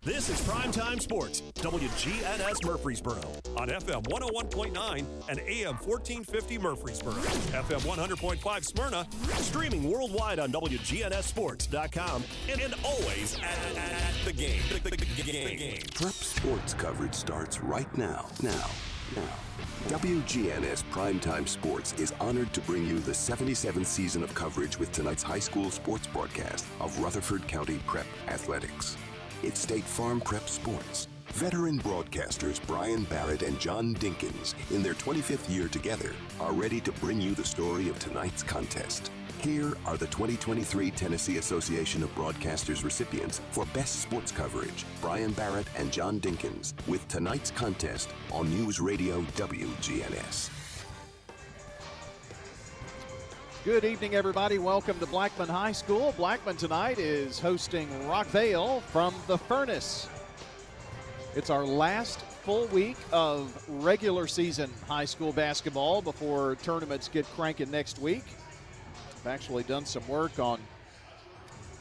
This is Primetime Sports, WGNS Murfreesboro, on FM 101.9 and AM 1450 Murfreesboro, FM 100.5 Smyrna, streaming worldwide on WGNSSports.com, and always at the game. The game. Prep sports coverage starts right now. Now. WGNS Primetime Sports is honored to bring you the 77th season of coverage with tonight's high school sports broadcast of Rutherford County Prep Athletics. It's State Farm Prep Sports. Veteran broadcasters Brian Barrett and John Dinkins, in their 25th year together, are ready to bring you the story of tonight's contest. Here are the 2023 Tennessee Association of Broadcasters recipients for Best Sports Coverage, Brian Barrett and John Dinkins, with tonight's contest on News Radio WGNS. Good evening, everybody. Welcome to Blackman High School. Blackman tonight is hosting Rockvale from the Furnace. It's our last full week of regular season high school basketball before tournaments get cranking next week. I've actually done some work on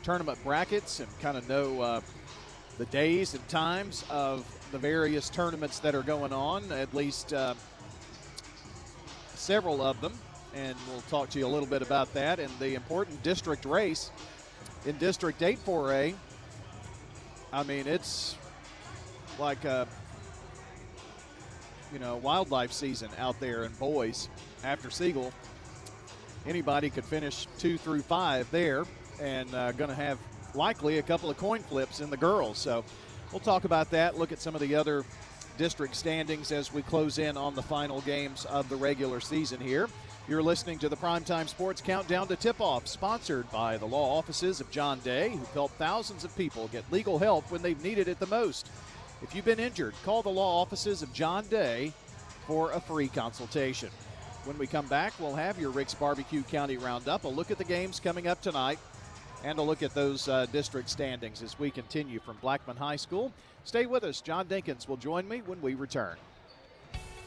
tournament brackets and kind of know the days and times of the various tournaments that are going on, at least several of them. And we'll talk to you a little bit about that and the important district race in District 8 4A. I mean, it's like a, wildlife season out there in boys. After Siegel, anybody could finish 2 through 5 there, and going to have likely a couple of coin flips in the girls. So we'll talk about that, look at some of the other district standings as we close in on the final games of the regular season here. You're listening to the Primetime Sports Countdown to Tip-Off, sponsored by the law offices of John Day, who've helped thousands of people get legal help when they've needed it the most. If you've been injured, call the law offices of John Day for a free consultation. When we come back, we'll have your Rick's Barbecue County Roundup, a look at the games coming up tonight, and a look at those district standings as we continue from Blackman High School. Stay with us. John Dinkins will join me when we return.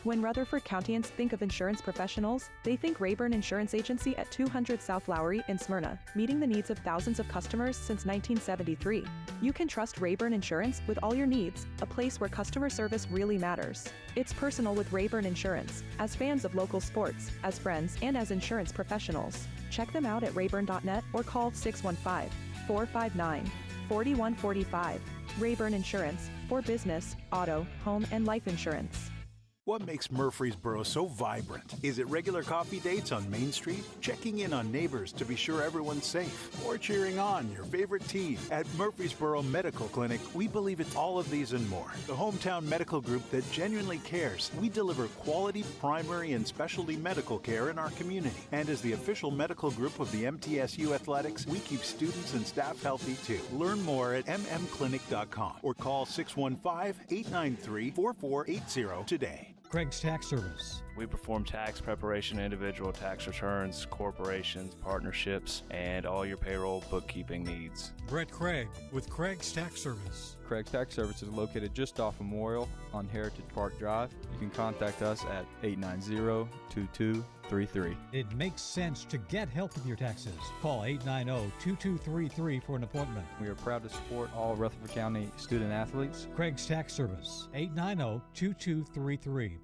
When Rutherford Countyans think of insurance professionals, they think Rayburn Insurance Agency at 200 South Lowry in Smyrna, meeting the needs of thousands of customers since 1973. You can trust Rayburn Insurance with all your needs, a place where customer service really matters. It's personal with Rayburn Insurance, as fans of local sports, as friends, and as insurance professionals. Check them out at rayburn.net or call 615-459-4145. Rayburn Insurance, for business, auto, home, and life insurance. What makes Murfreesboro so vibrant? Is it regular coffee dates on Main Street? Checking in on neighbors to be sure everyone's safe? Or cheering on your favorite team? At Murfreesboro Medical Clinic, we believe it's all of these and more. The hometown medical group that genuinely cares. We deliver quality primary and specialty medical care in our community. And as the official medical group of the MTSU Athletics, we keep students and staff healthy too. Learn more at mmclinic.com or call 615-893-4480 today. Craig's Tax Service. We perform tax preparation, individual tax returns, corporations, partnerships, and all your payroll bookkeeping needs. Brett Craig with Craig's Tax Service. Craig's Tax Service is located just off Memorial on Heritage Park Drive. You can contact us at 890-2233. It makes sense to get help with your taxes. Call 890-2233 for an appointment. We are proud to support all Rutherford County student athletes. Craig's Tax Service, 890-2233.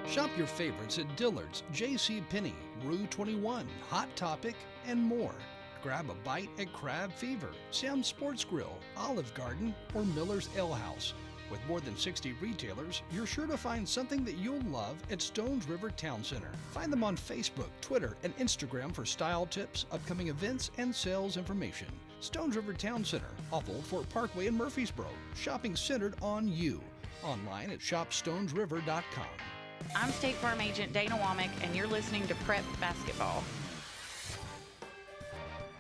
Shop your favorites at Dillard's, JCPenney, Rue 21, Hot Topic, and more. Grab a bite at Crab Fever, Sam's Sports Grill, Olive Garden, or Miller's Ale House. With more than 60 retailers, you're sure to find something that you'll love at Stones River Town Center. Find them on Facebook, Twitter, and Instagram for style tips, upcoming events, and sales information. Stones River Town Center, off Old Fort Parkway in Murfreesboro. Shopping centered on you. Online at shopstonesriver.com. I'm State Farm Agent Dana Womack, and you're listening to Prep Basketball.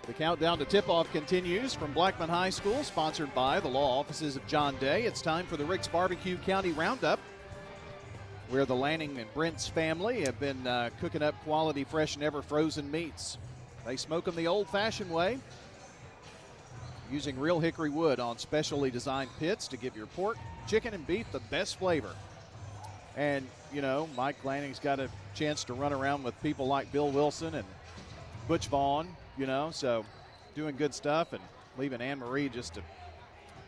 The countdown to tip-off continues from Blackman High School, sponsored by the law offices of John Day. It's time for the Rick's Barbecue County Roundup, where the Lanning and Brent's family have been cooking up quality, fresh, never frozen meats. They smoke them the old-fashioned way, using real hickory wood on specially designed pits to give your pork, chicken, and beef the best flavor. And, Mike Lanning's got a chance to run around with people like Bill Wilson and Butch Vaughn, so doing good stuff and leaving Anne Marie just to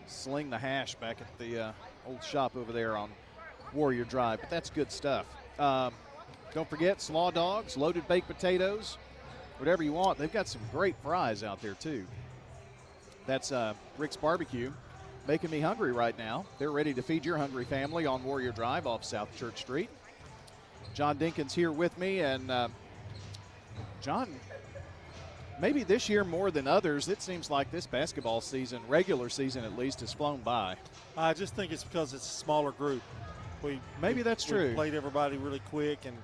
sling the hash back at the old shop over there on Warrior Drive. But that's good stuff. Don't forget slaw dogs, loaded baked potatoes, whatever you want. They've got some great fries out there too. That's Rick's Barbecue, making me hungry right now. They're ready to feed your hungry family on Warrior Drive off South Church Street. John Dinkins here with me, and John, maybe this year more than others, it seems like this basketball season, regular season at least, has flown by. I just think it's because it's a smaller group. Maybe that's true. We played everybody really quick, and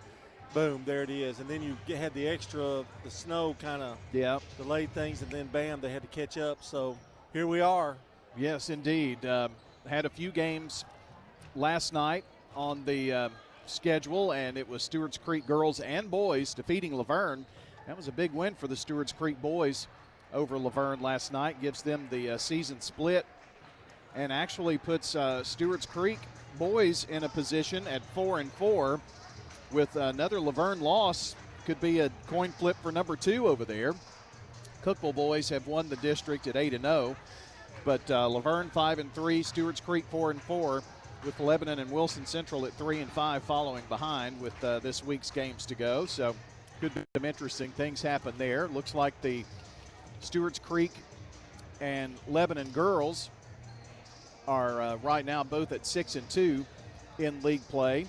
boom, there it is. And then you had the snow kind of delayed things, and then bam, they had to catch up. So here we are. Yes, indeed. Had a few games last night on the schedule, and it was Stewart's Creek girls and boys defeating Laverne. That was a big win for the Stewart's Creek boys over Laverne last night. Gives them the season split and actually puts Stewart's Creek boys in a position at 4-4 with another Laverne loss. Could be a coin flip for number 2 over there. Cookeville boys have won the district at 8-0, but Laverne 5-3, Stewart's Creek 4-4, with Lebanon and Wilson Central at 3-5 following behind with this week's games to go. So could be some interesting things happen there. Looks like the Stewart's Creek and Lebanon girls are right now both at 6-2 in league play,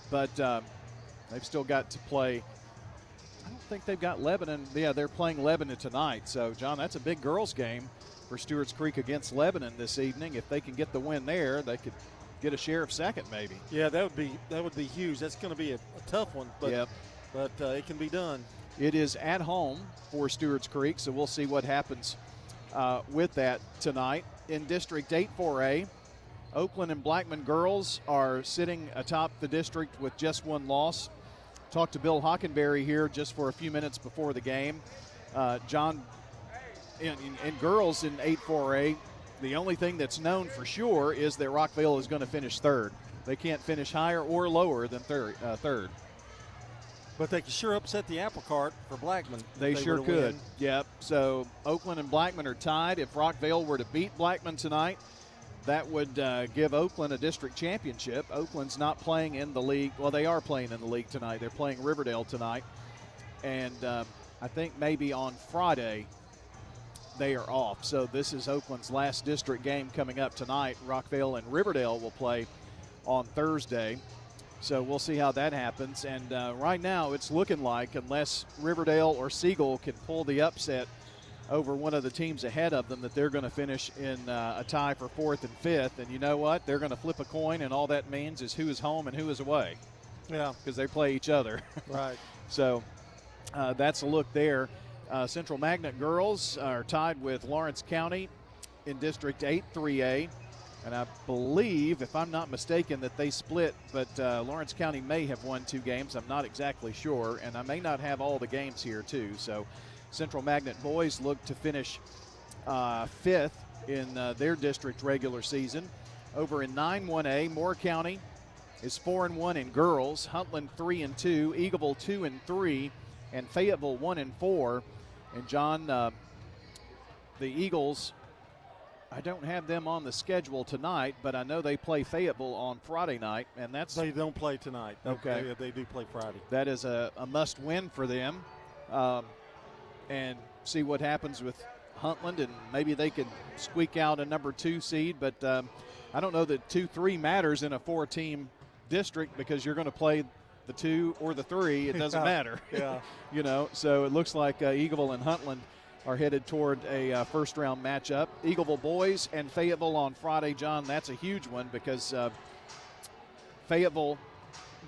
but they've still got to play. I don't think they've got Lebanon. Yeah, they're playing Lebanon tonight. So, John, that's a big girls game for Stewart's Creek against Lebanon this evening. If they can get the win there, they could get a share of second maybe. Yeah, that would be huge. That's going to be a tough one, but it can be done. It is at home for Stewart's Creek, so we'll see what happens with that tonight. In District 8 4A, Oakland and Blackman girls are sitting atop the district with just one loss. Talked to Bill Hockenberry here just for a few minutes before the game. John, in girls in 8 4A, the only thing that's known for sure is that Rockvale is going to finish third. They can't finish higher or lower than third. But they can sure upset the apple cart for Blackman. They sure could. Yep. So Oakland and Blackman are tied. If Rockvale were to beat Blackman tonight, that would give Oakland a district championship. Oakland's not playing in the league. Well, they are playing in the league tonight. They're playing Riverdale tonight. And I think maybe on Friday they are off. So this is Oakland's last district game coming up tonight. Rockvale and Riverdale will play on Thursday. So we'll see how that happens. And right now it's looking like, unless Riverdale or Siegel can pull the upset over one of the teams ahead of them, that they're going to finish in a tie for 4th and 5th. And you know what? They're going to flip a coin, and all that means is who is home and who is away. Yeah. Because they play each other. Right. So that's a look there. Central Magnet girls are tied with Lawrence County in District 8 3A. And I believe, if I'm not mistaken, that they split, but Lawrence County may have won 2 games. I'm not exactly sure, and I may not have all the games here, too. So Central Magnet boys look to finish 5th in their district regular season. Over in 9-1A, Moore County is 4-1 in girls, Huntland 3-2, Eagleville 2-3, and Fayetteville 1-4. And John, the Eagles, I don't have them on the schedule tonight, but I know they play Fayetteville on Friday night, and that's... They don't play tonight. Okay. They do play Friday. That is a must-win for them. And see what happens with Huntland, and maybe they could squeak out a number 2 seed, but I don't know that 2-3 matters in a 4-team district, because you're going to play the 2 or the 3. It doesn't matter. Yeah. You know, so it looks like Eagleville and Huntland are headed toward a first-round matchup. Eagleville boys and Fayetteville on Friday, John. That's a huge one, because Fayetteville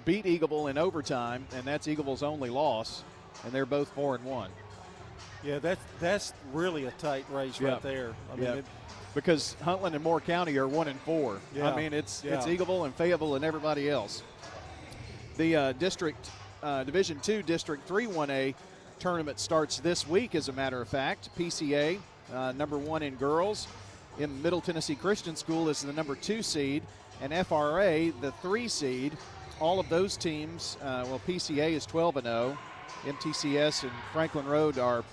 beat Eagleville in overtime, and that's Eagleville's only loss, and they're both 4-1. Yeah, that's really a tight race right there. I mean, because Huntland and Moore County are 1-4. Yeah. I mean, it's Eagleville and Fayetteville and everybody else. The Division II District 3 1A tournament starts this week, as a matter of fact. PCA, number 1 in girls. In Middle Tennessee Christian School is the number 2 seed, and FRA, the 3 seed. All of those teams, PCA is 12-0. MTCS and Franklin Road are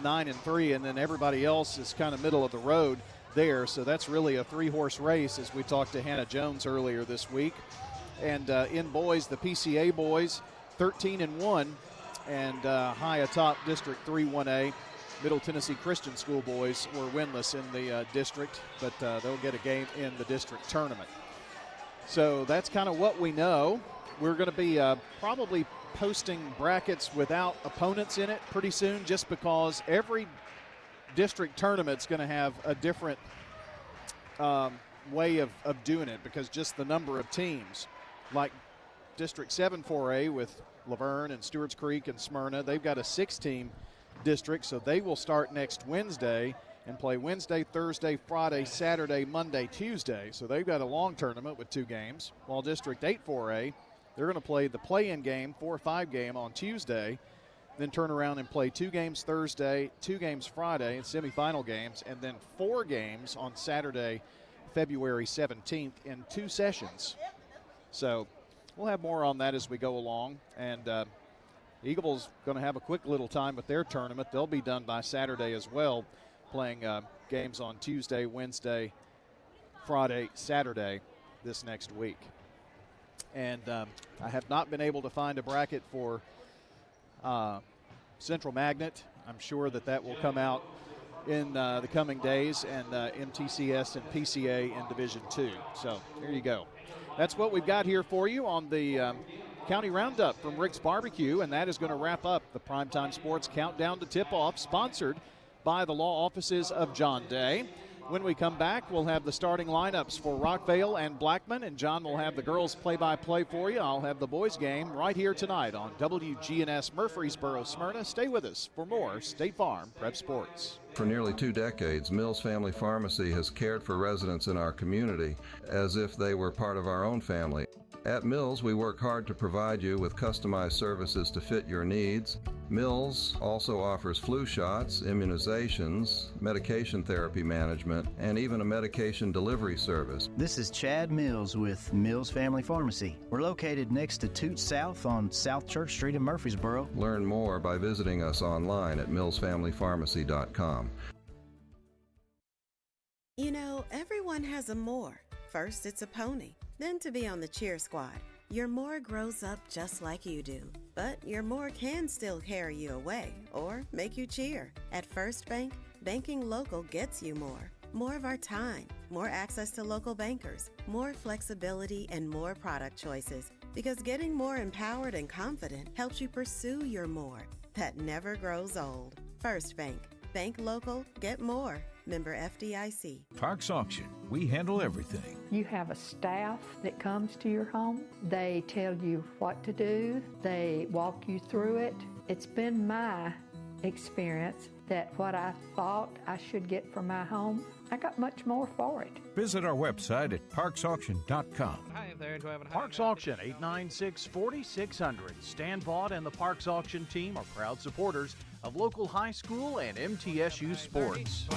9-3, and then everybody else is kind of middle of the road there. So that's really a 3-horse race, as we talked to Hannah Jones earlier this week. And in boys, the PCA boys, 13-1, and high atop District 3-1A. Middle Tennessee Christian School boys were winless in the district, but they'll get a game in the district tournament. So that's kind of what we know. We're going to be probably posting brackets without opponents in it pretty soon, just because every district tournament's going to have a different way of doing it, because just the number of teams. Like District 7 4A with Laverne and Stewart's Creek and Smyrna, they've got a 6-team district, so they will start next Wednesday and play Wednesday, Thursday, Friday, Saturday, Monday, Tuesday. So they've got a long tournament with 2 games. While District 8 4A, they're going to play the play-in game, 4-5 game on Tuesday, then turn around and play 2 games Thursday, 2 games Friday, and semifinal games, and then 4 games on Saturday, February 17th in 2 sessions. So we'll have more on that as we go along. And Eagles going to have a quick little time with their tournament. They'll be done by Saturday as well, playing games on Tuesday, Wednesday, Friday, Saturday this next week. And I have not been able to find a bracket for Central Magnet. I'm sure that will come out in the coming days, and MTCS and PCA in Division 2. So there you go. That's what we've got here for you on the County Roundup from Rick's Barbecue, and that is going to wrap up the Primetime Sports Countdown to Tip-Off, sponsored by the law offices of John Day. When we come back, we'll have the starting lineups for Rockvale and Blackman, and John will have the girls play-by-play for you. I'll have the boys game right here tonight on WGNS Murfreesboro, Smyrna. Stay with us for more State Farm Prep Sports. For nearly 2 decades, Mills Family Pharmacy has cared for residents in our community as if they were part of our own family. At Mills, we work hard to provide you with customized services to fit your needs. Mills also offers flu shots, immunizations, medication therapy management, and even a medication delivery service. This is Chad Mills with Mills Family Pharmacy. We're located next to Toots South on South Church Street in Murfreesboro. Learn more by visiting us online at millsfamilypharmacy.com. You know, everyone has a more. First, it's a pony. Then to be on the cheer squad. Your more grows up just like you do. But your more can still carry you away or make you cheer. At First Bank, banking local gets you more. More of our time, more access to local bankers, more flexibility, and more product choices. Because getting more empowered and confident helps you pursue your more. That never grows old. First Bank. Bank local, get more. Member FDIC. Parks Auction. We handle everything. You have a staff that comes to your home. They tell you what to do. They walk you through it. It's been my experience that what I thought I should get for my home, I got much more for it. Visit our website at parksauction.com. Hi there, Parks Auction, 896-4600. Stan Vaught and the Parks Auction team are proud supporters of local high school and MTSU sports.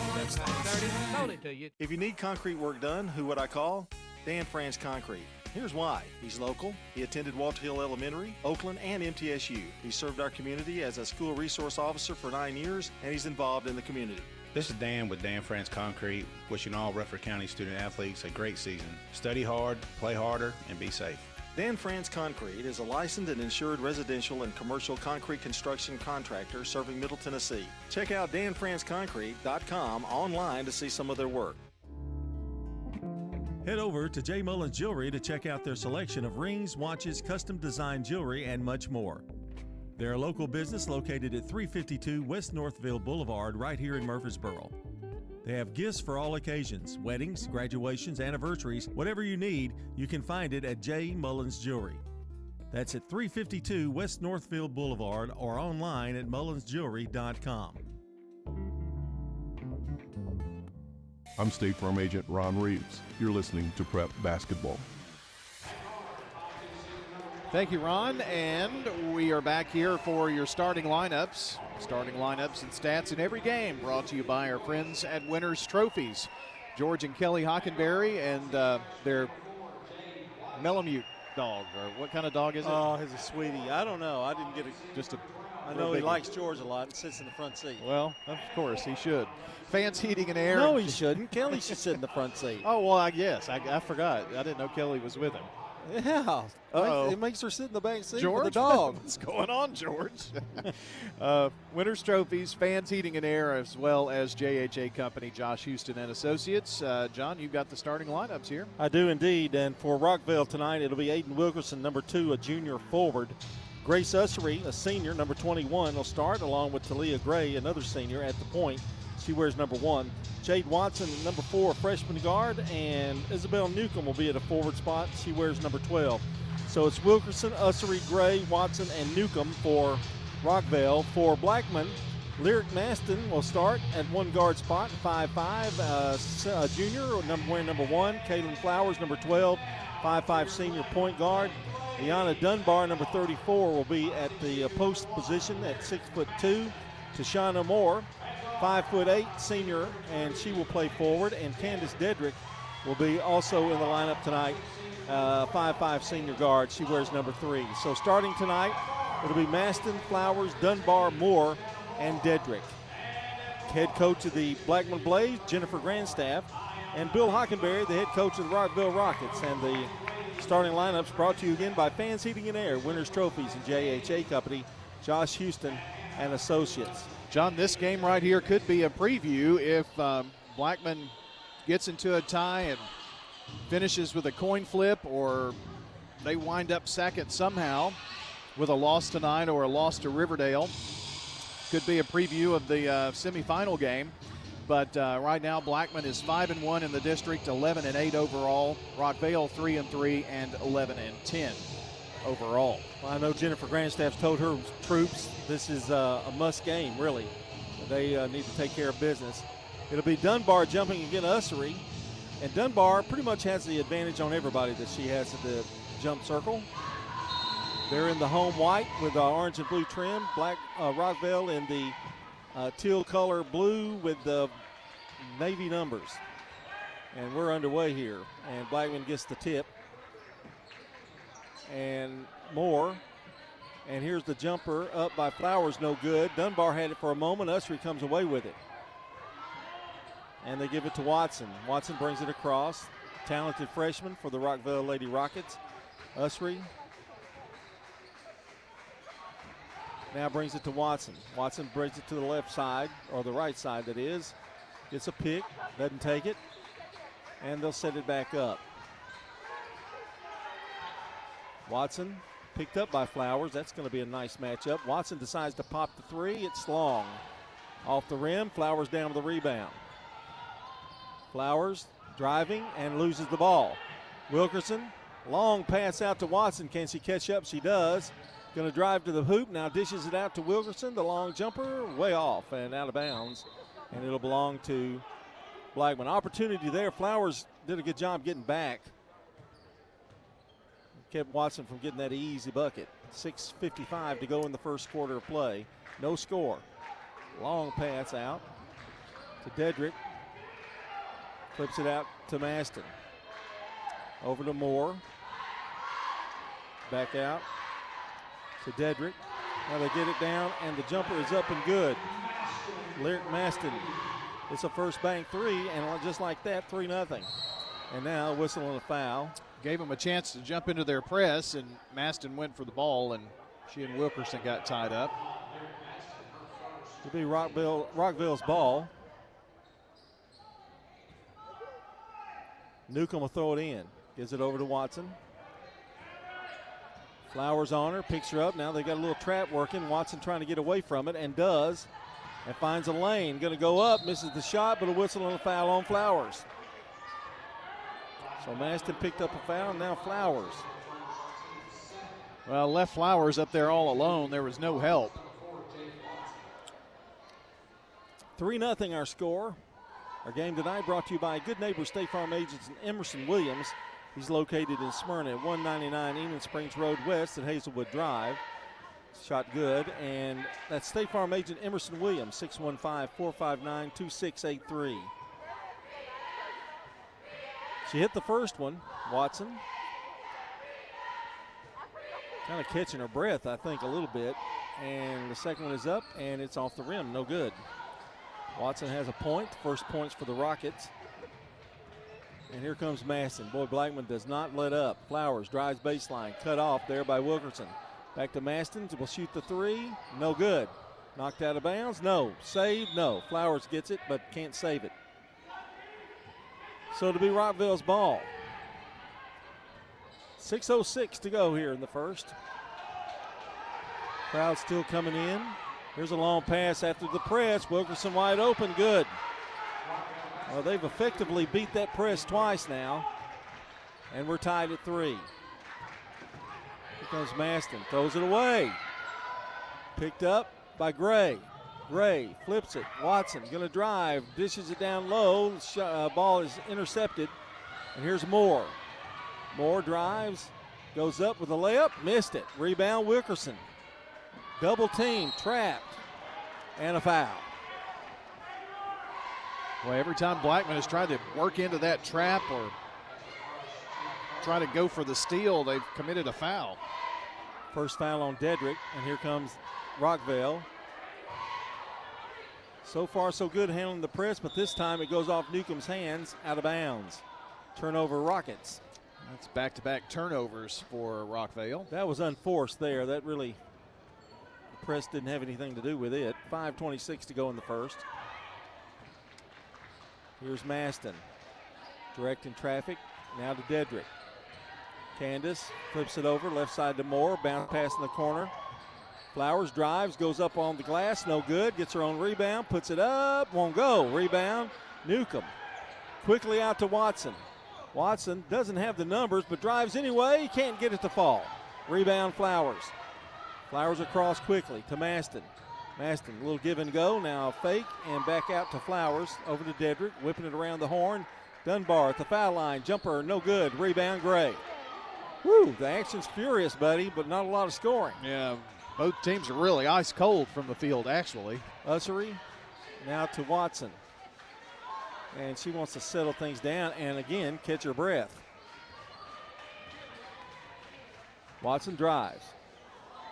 If you need concrete work done, who would I call? Dan France Concrete. Here's why. He's local. He attended Walter Hill Elementary, Oakland, and MTSU. He served our community as a school resource officer for 9 years, and he's involved in the community. This is Dan with Dan France Concrete, wishing all Rutherford County student athletes a great season. Study hard, play harder, and be safe. Dan France Concrete is a licensed and insured residential and commercial concrete construction contractor serving Middle Tennessee. Check out danfranceconcrete.com online to see some of their work. Head over to J. Mullins Jewelry to check out their selection of rings, watches, custom designed jewelry, and much more. They're a local business located at 352 West Northville Boulevard right here in Murfreesboro. They have gifts for all occasions, weddings, graduations, anniversaries, whatever you need, you can find it at J. Mullins Jewelry. That's at 352 West Northville Boulevard or online at mullinsjewelry.com. I'm State Farm Agent Ron Reeves. You're listening to Prep Basketball. Thank you, Ron, and we are back here for your starting lineups. Starting lineups and stats in every game brought to you by our friends at Winners Trophies. George and Kelly Hockenberry and their Malamute dog, or what kind of dog is it? Oh, he's a sweetie. I don't know. I didn't get just a I know he likes George a lot and sits in the front seat. Well, of course, he should. Fans Heating and Air. No, he shouldn't. Kelly should sit in the front seat. Oh, well, I guess. I forgot. I didn't know Kelly was with him. Yeah. Uh-oh. It makes her sit in the back seat George? with the dog. What's going on, George? Winners Trophies, Fans Heating and Air, as well as JHA Company, Josh Houston and Associates. John, you've got the starting lineups here. I do indeed. And for Rockvale tonight, it'll be Aiden Wilkerson, number 2, a junior forward. Grace Ussery, a senior, number 21, will start, along with Talia Gray, another senior, at the point. She wears number 1. Jade Watson, number 4, a freshman guard, and Isabel Newcomb will be at a forward spot. She wears number 12. So it's Wilkerson, Ussery, Gray, Watson, and Newcomb for Rockvale. For Blackman, Lyric Maston will start at one guard spot, 5'5", junior, wearing number 1. Kaylin Flowers, number 12, 5'5" senior point guard. Iana Dunbar, number 34, will be at the post position at 6'2". Tashana Moore, 5'8", senior, and she will play forward. And Candace Dedrick will be also in the lineup tonight, 5'5" senior guard. She wears number 3. So starting tonight, it'll be Maston, Flowers, Dunbar, Moore, and Dedrick. Head coach of the Blackman Blaze, Jennifer Grandstaff, and Bill Hockenberry, the head coach of the Rockville Rockets. And the starting lineups brought to you again by Fans Heating and Air, Winners Trophies, and JHA Company, Josh Houston and Associates. John, this game right here could be a preview if Blackman gets into a tie and finishes with a coin flip, or they wind up second somehow with a loss tonight or a loss to Riverdale. Could be a preview of the semifinal game. But right now, Blackman is 5-1 in the district, 11-8 overall. Rockvale 3-3 and 11-10 overall. Well, I know Jennifer Grandstaff's told her troops this is a must game, really. They need to take care of business. It'll be Dunbar jumping against Ussery. And Dunbar pretty much has the advantage on everybody that she has at the jump circle. They're in the home white with orange and blue trim. Rockvale in the teal color blue with the navy numbers. And we're underway here. And Blackman gets the tip. And Moore. And here's the jumper up by Flowers, no good. Dunbar had it for a moment. Ussery comes away with it. And they give it to Watson. Watson brings it across. Talented freshman for the Rockville Lady Rockets. Ussery now brings it to Watson. Watson brings it to the left side, or the right side that is. Gets a pick, doesn't take it, and they'll set it back up. Watson picked up by Flowers. That's going to be a nice matchup. Watson decides to pop the 3. It's long. Off the rim, Flowers down with the rebound. Flowers driving and loses the ball. Wilkerson, long pass out to Watson. Can she catch up? She does. Going to drive to the hoop. Now dishes it out to Wilkerson. The long jumper way off and out of bounds. And it'll belong to Blackman. Opportunity there. Flowers did a good job getting back. Kept Watson from getting that easy bucket. 6:55 to go in the first quarter of play. No score. Long pass out to Dedrick. Flips it out to Maston. Over to Moore. Back out to Dedrick. Now they get it down, and the jumper is up and good. Lyric Maston. It's a first bank 3, and just like that, 3-0. And now whistle on a foul. Gave them a chance to jump into their press, and Maston went for the ball, and she and Wilkerson got tied up. It'll be Rockville's ball. Newcomb will throw it in. Gives it over to Watson. Flowers on her, picks her up. Now they got a little trap working. Watson trying to get away from it, and does. And finds a lane. Going to go up, misses the shot, but a whistle and a foul on Flowers. So Maston picked up a foul, and now Flowers. Well, left Flowers up there all alone. There was no help. 3-0 our score. Our game tonight brought to you by Good Neighbor State Farm agents and Emerson Williams. He's located in Smyrna at 199 Enid Springs Road West at Hazelwood Drive. Shot good, and that's State Farm agent Emerson Williams, 615-459-2683. She hit the first one, Watson. Kind of catching her breath, I think, a little bit. and the second one is up, and it's off the rim. No good. Watson has a point. First points for the Rockets. And here comes Maston. Boy, Blackman does not let up. Flowers drives baseline. Cut off there by Wilkerson. Back to Maston. Will shoot the three. No good. Knocked out of bounds. No. Saved. No. Flowers gets it, but can't save it. So it'll be Rockvale's ball. 6:06 to go here in the first. Crowd still coming in. Here's a long pass after the press. Wilkerson wide open. Good. Well, they've effectively beat that press twice now, and we're tied at 3. Here comes Maston. Throws it away. Picked up by Gray. Gray flips it. Watson going to drive. Dishes it down low. Ball is intercepted. And here's Moore. Moore drives. Goes up with a layup. Missed it. Rebound Wilkerson. Double team. Trapped. And a foul. Well, every time Blackman has tried to work into that trap or try to go for the steal, they've committed a foul. First foul on Dedrick, and here comes Rockvale. So far, so good handling the press, but this time it goes off Newcomb's hands, out of bounds. Turnover Rockets. That's back-to-back turnovers for Rockvale. That was unforced there. That really, the press didn't have anything to do with it. 5:26 to go in the first. Here's Maston, directing traffic, now to Dedrick. Candace flips it over, left side to Moore, bounce pass in the corner. Flowers drives, goes up on the glass, no good, gets her own rebound, puts it up, won't go. Rebound, Newcomb. Quickly out to Watson. Watson doesn't have the numbers, but drives anyway, he can't get it to fall. Rebound, Flowers. Flowers across quickly to Maston. Maston, a little give and go, now fake and back out to Flowers, over to Dedrick, whipping it around the horn. Dunbar at the foul line, jumper, no good, rebound Gray. Woo, the action's furious, buddy, but not a lot of scoring. Yeah, both teams are really ice cold from the field, actually. Ussery, now to Watson. And she wants to settle things down and again, catch her breath. Watson drives.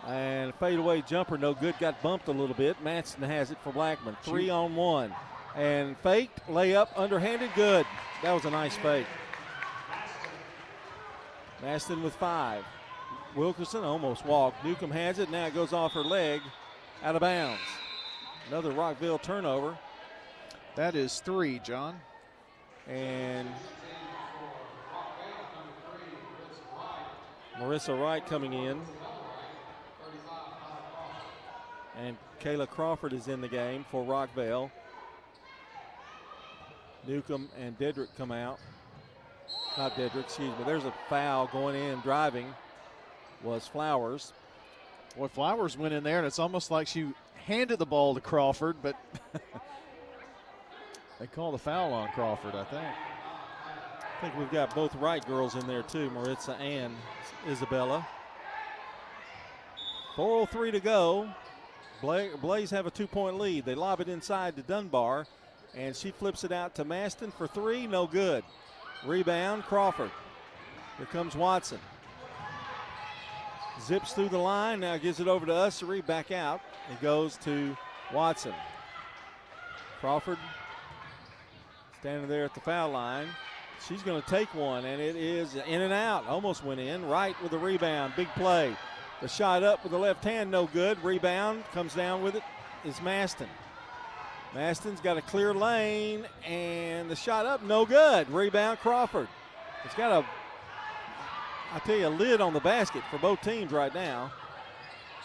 And fadeaway jumper, no good, got bumped a little bit. Matson has it for Blackman. 3-on-1. And faked, layup, underhanded, good. That was a nice fake. Maston with 5. Wilkerson almost walked. Newcomb has it, now it goes off her leg, out of bounds. Another Rockvale turnover. That is 3, John. And Marissa Wright coming in. And Kayla Crawford is in the game for Rockvale. Newcomb and Dedrick come out. Not Dedrick, excuse me. There's a foul going in, driving was Flowers. Boy, Flowers went in there, and it's almost like she handed the ball to Crawford, but they call the foul on Crawford, I think. I think we've got both Wright girls in there too, Maritza and Isabella. 4:03 to go. Blaze have a 2-point lead. They lob it inside to Dunbar, and she flips it out to Maston for 3, no good. Rebound, Crawford. Here comes Watson. Zips through the line, now gives it over to Ussery, back out. It goes to Watson. Crawford standing there at the foul line. She's going to take one, and it is in and out. Almost went in. Wright with the rebound, big play. The shot up with the left hand, no good. Rebound, comes down with it, is Maston. Maston's got a clear lane, and the shot up, no good. Rebound, Crawford. It's got a lid on the basket for both teams right now.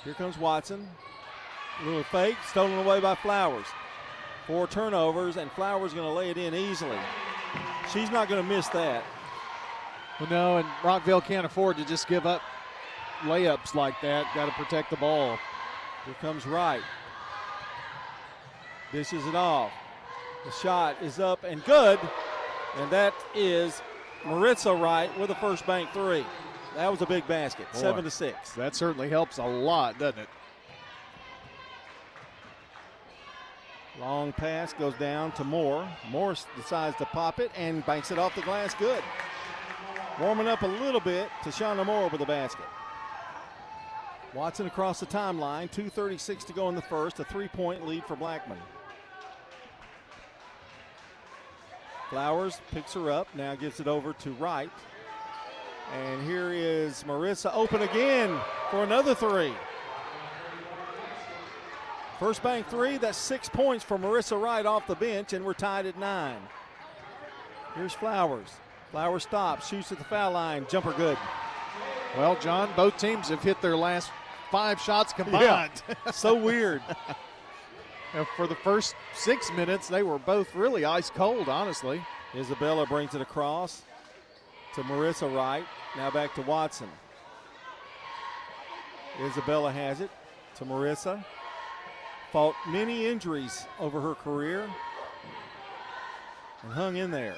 Here comes Watson. A little fake, stolen away by Flowers. 4 turnovers, and Flowers going to lay it in easily. She's not going to miss that. Well, no, and Rockvale can't afford to just give up layups like that. Got to protect the ball. Here comes Wright. Dishes it off. The shot is up and good, and that is Maritza Wright with a first bank 3. That was a big basket, 7-6. That certainly helps a lot, doesn't it? Long pass goes down to Moore. Moore decides to pop it and banks it off the glass, good. Warming up a little bit to Shauna Moore with the basket. Watson across the timeline, 2:36 to go in the first, a 3-point lead for Blackman. Flowers picks her up, now gives it over to Wright. And here is Marissa open again for another three. First bank three, that's 6 points for Marissa Wright off the bench, and we're tied at 9. Here's Flowers. Flowers stops, shoots at the foul line, jumper good. Well, John, both teams have hit their last 5 shots combined. Yeah. So weird. For the first 6 minutes, they were both really ice cold, honestly. Isabella brings it across to Marissa Wright. Now back to Watson. Isabella has it to Marissa. Fought many injuries over her career and hung in there.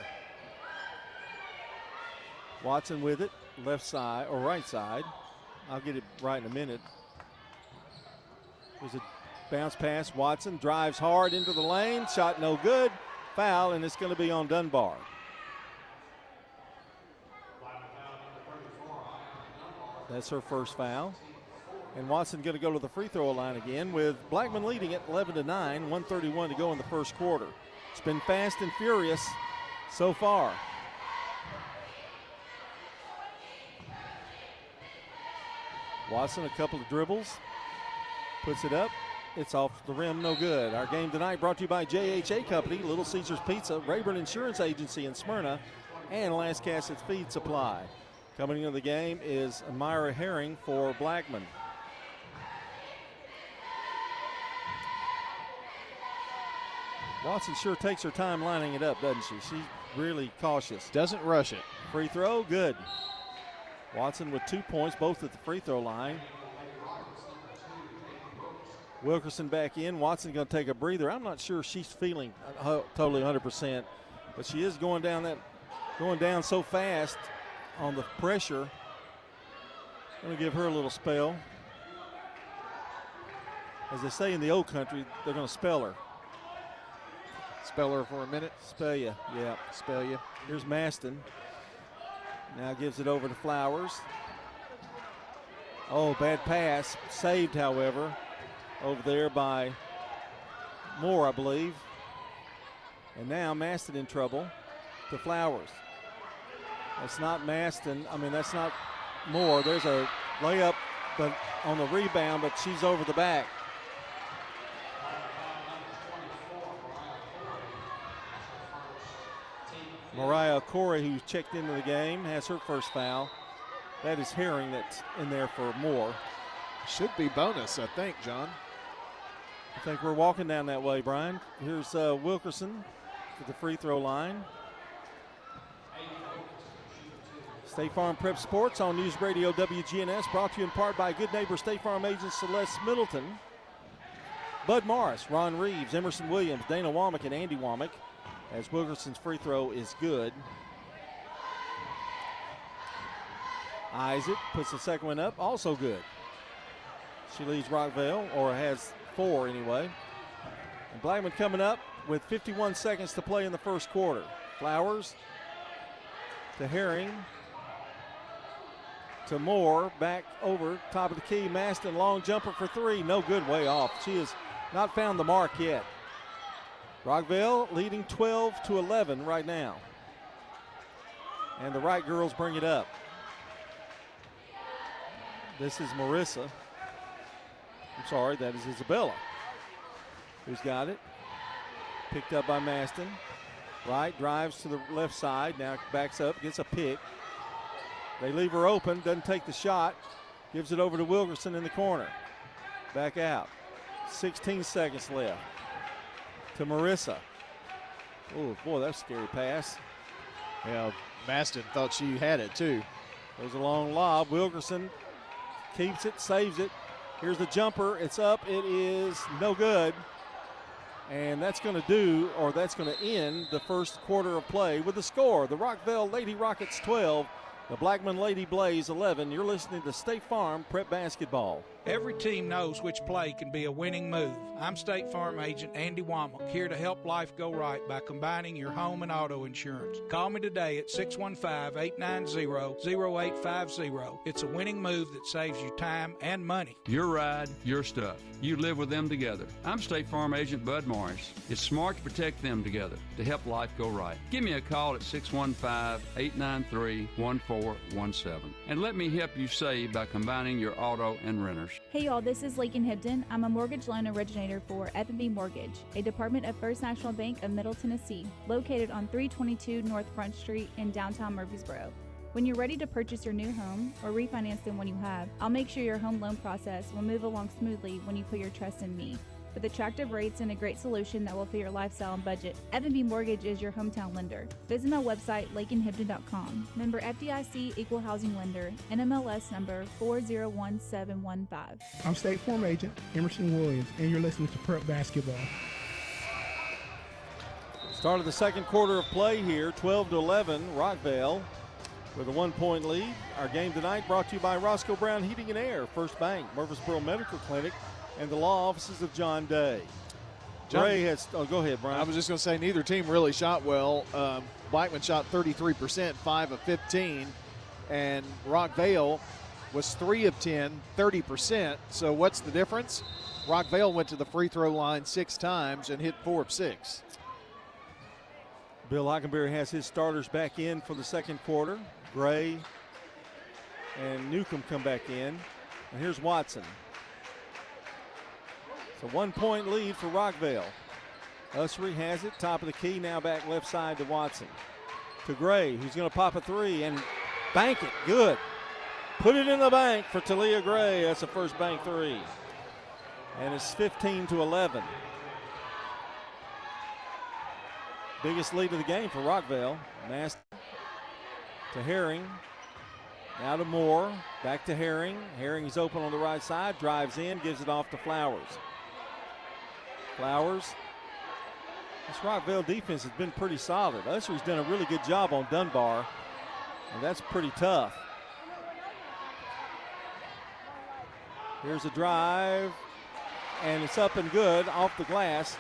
Watson with it, left side or right side. I'll get it right in a minute. There's a bounce pass. Watson drives hard into the lane. Shot no good. Foul, and it's going to be on Dunbar. That's her first foul. And Watson going to go to the free throw line again with Blackman leading it 11-9, 1:31 to go in the first quarter. It's been fast and furious so far. Watson, a couple of dribbles, puts it up. It's off the rim, no good. Our game tonight brought to you by JHA Company, Little Caesars Pizza, Rayburn Insurance Agency in Smyrna, and Last Cassett's Feed Supply. Coming into the game is Myra Herring for Blackman. Watson sure takes her time lining it up, doesn't she? She's really cautious. Doesn't rush it. Free throw, good. Watson with 2 points, both at the free throw line. Wilkerson back in. Watson going to take a breather. I'm not sure she's feeling totally 100%, but she is going down so fast on the pressure. Going to give her a little spell. As they say in the old country, they're going to spell her. Spell her for a minute. Spell you, yeah. Spell you. Here's Maston. Now gives it over to Flowers. Oh, bad pass. Saved, however, over there by Moore, I believe. And now Maston in trouble to Flowers. That's not Maston. I mean, that's not Moore. There's a layup but on the rebound, but she's over the back. Mariah Corey, who's checked into the game, has her first foul. That is Herring that's in there for Moore. Should be bonus, I think, John. I think we're walking down that way, Brian. Here's Wilkerson to the free throw line. State Farm Prep Sports on News Radio WGNS, brought to you in part by good neighbor State Farm agent Celeste Middleton, Bud Morris, Ron Reeves, Emerson Williams, Dana Womack, and Andy Womack. As Wilkerson's free throw is good. Eyes it, puts the second one up, also good. She leads Rockvale, or has 4 anyway. And Blackman coming up with 51 seconds to play in the first quarter. Flowers to Herring to Moore, back over, top of the key. Maston, long jumper for 3, no good, way off. She has not found the mark yet. Rockvale leading 12-11 right now. And the Wright girls bring it up. This is Marissa. I'm sorry, that is Isabella. Who's got it? Picked up by Maston. Wright drives to the left side, now backs up, gets a pick. They leave her open, doesn't take the shot. Gives it over to Wilkerson in the corner. Back out. 16 seconds left. To Marissa. Oh, boy, that's a scary pass. Yeah, Maston thought she had it, too. There's a long lob. Wilkerson keeps it, saves it. Here's the jumper. It's up. It is no good. And that's going to end the first quarter of play with the score. The Rockvale Lady Rockets 12, the Blackman Lady Blaze 11. You're listening to State Farm Prep Basketball. Every team knows which play can be a winning move. I'm State Farm Agent Andy Womack, here to help life go right by combining your home and auto insurance. Call me today at 615-890-0850. It's a winning move that saves you time and money. Your ride, your stuff. You live with them together. I'm State Farm Agent Bud Morris. It's smart to protect them together to help life go right. Give me a call at 615-893-1417 and let me help you save by combining your auto and renters. Hey y'all, this is Lakin Hibden. I'm a mortgage loan originator for F&B Mortgage, a department of First National Bank of Middle Tennessee, located on 322 North Front Street in downtown Murfreesboro. When you're ready to purchase your new home or refinance the one you have, I'll make sure your home loan process will move along smoothly when you put your trust in me. With attractive rates and a great solution that will fit your lifestyle and budget, F&B Mortgage is your hometown lender. Visit my website, lakinhibden.com. Member FDIC Equal Housing Lender, NMLS number 401715. I'm State Farm Agent Emerson Williams, and you're listening to Prep Basketball. Start of the second quarter of play here, 12-11, Rockvale with a 1-point lead. Our game tonight brought to you by Roscoe Brown Heating and Air, First Bank, Murfreesboro Medical Clinic, and the law offices of John Day. Gray has, go ahead, Brian. I was just going to say neither team really shot well. Blackman shot 33%, 5 of 15, and Rockvale was 3 of 10, 30%. So what's the difference? Rockvale went to the free throw line 6 times and hit 4 of 6. Bill Hockenberry has his starters back in for the second quarter. Gray and Newcomb come back in. And here's Watson. It's a 1-point lead for Rockvale. Ussery has it, top of the key, now back left side to Watson. To Gray, who's going to pop a 3 and bank it. Good. Put it in the bank for Talia Gray. That's a first bank 3. And it's 15-11. Biggest lead of the game for Rockvale. Master to Herring. Now to Moore. Back to Herring. Herring is open on the right side. Drives in. Gives it off to Flowers. Flowers. This Rockvale defense has been pretty solid. Ussery's done a really good job on Dunbar. And that's pretty tough. Here's a drive. And it's up and good off the glass.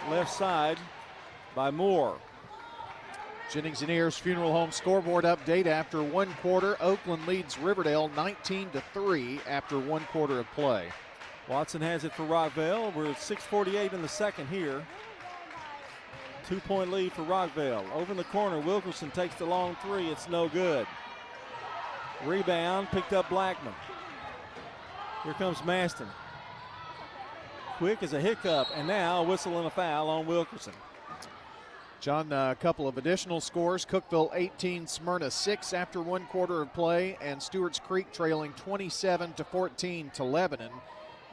Left side by Moore. Jennings and Ayers Funeral Home scoreboard update after 1 quarter. Oakland leads Riverdale 19-3 after 1 quarter of play. Watson has it for Rockvale. We're at 6:48 in the second here. 2-point lead for Rockvale. Over in the corner, Wilkerson takes the long 3. It's no good. Rebound picked up Blackman. Here comes Maston. Quick as a hiccup, and now a whistle and a foul on Wilkerson. John, a couple of additional scores. Cookeville 18, Smyrna 6 after 1 quarter of play, and Stewart's Creek trailing 27-14 to Lebanon.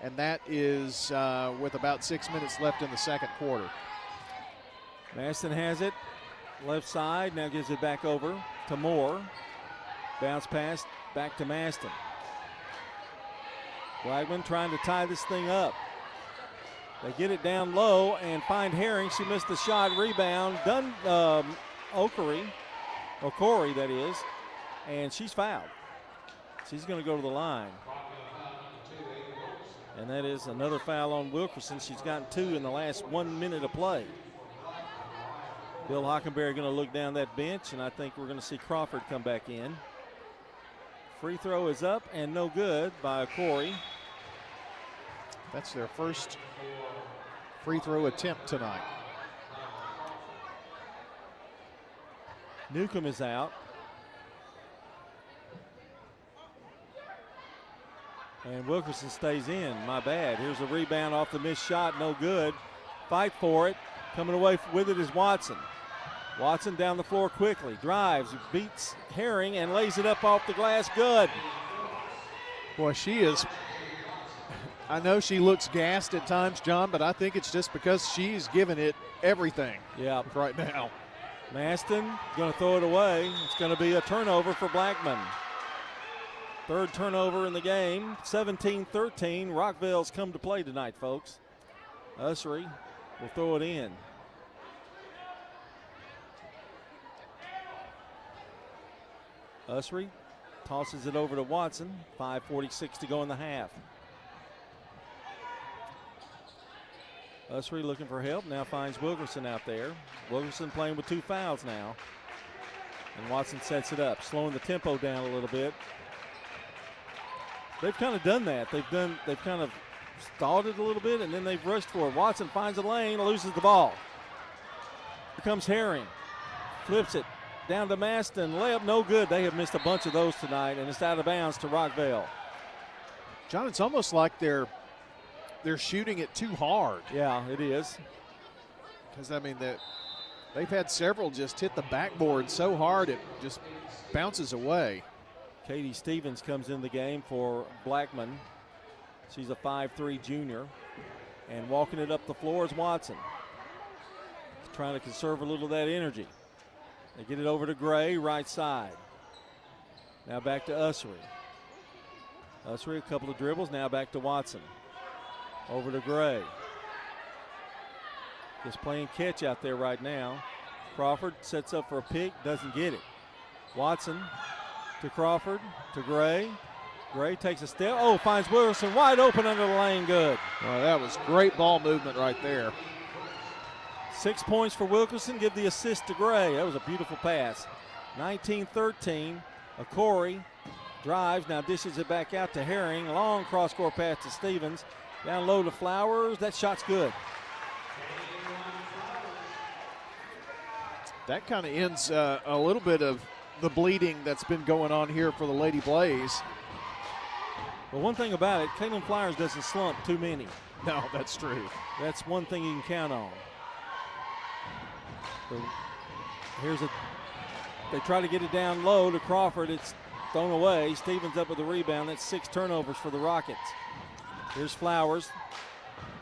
And that is with about 6 minutes left in the second quarter. Maston has it. Left side, now gives it back over to Moore. Bounce pass back to Maston. Blackman trying to tie this thing up. They get it down low and find Herring. She missed the shot. Rebound. Okori, that is. And she's fouled. She's going to go to the line. And that is another foul on Wilkerson. She's gotten 2 in the last 1 minute of play. Bill Hockenberry going to look down that bench, and I think we're going to see Crawford come back in. Free throw is up and no good by Okori. That's their first free throw attempt tonight. Newcomb is out. And Wilkerson stays in. My bad. Here's a rebound off the missed shot. No good. Fight for it. Coming away with it is Watson. Watson down the floor quickly. Drives, beats Herring, and lays it up off the glass. Good. Boy, she is. I know she looks gassed at times, John, but I think it's just because she's giving it everything right now. Maston going to throw it away. It's going to be a turnover for Blackman. Third turnover in the game. 17-13. Rockvale's come to play tonight, folks. Ussery will throw it in. Ussery tosses it over to Watson. 5:46 to go in the half. Ussery looking for help. Now finds Wilkerson out there. Wilkerson playing with 2 fouls now. And Watson sets it up, slowing the tempo down a little bit. They've kind of done that. They've kind of stalled it a little bit, and then they've rushed for it. Watson finds a lane, loses the ball. Here comes Herring. Flips it down to Maston. Layup no good. They have missed a bunch of those tonight, and it's out of bounds to Rockvale. John, it's almost like they're shooting it too hard. Yeah, it is. Because, I mean, they've had several just hit the backboard so hard it just bounces away. Katie Stevens comes in the game for Blackman. She's a 5'3" junior. And walking it up the floor is Watson. Trying to conserve a little of that energy. They get it over to Gray, right side. Now back to Ussery. Ussery, a couple of dribbles, now back to Watson. Over to Gray. Just playing catch out there right now. Crawford sets up for a pick, doesn't get it. Watson to Crawford, to Gray. Gray takes a step. Oh, finds Wilkerson wide open under the lane. Good. Well, that was great ball movement right there. 6 points for Wilkerson. Give the assist to Gray. That was a beautiful pass. 19-13. Corey drives. Now dishes it back out to Herring. Long cross-court pass to Stevens. Down low to Flowers. That shot's good. That kind of ends a little bit of the bleeding that's been going on here for the Lady Blaze. Well, one thing about it, Caitlin Flowers doesn't slump too many. No, that's true. That's one thing you can count on. So they try to get it down low to Crawford. It's thrown away. Stevens up with the rebound. That's 6 turnovers for the Rockets. Here's Flowers.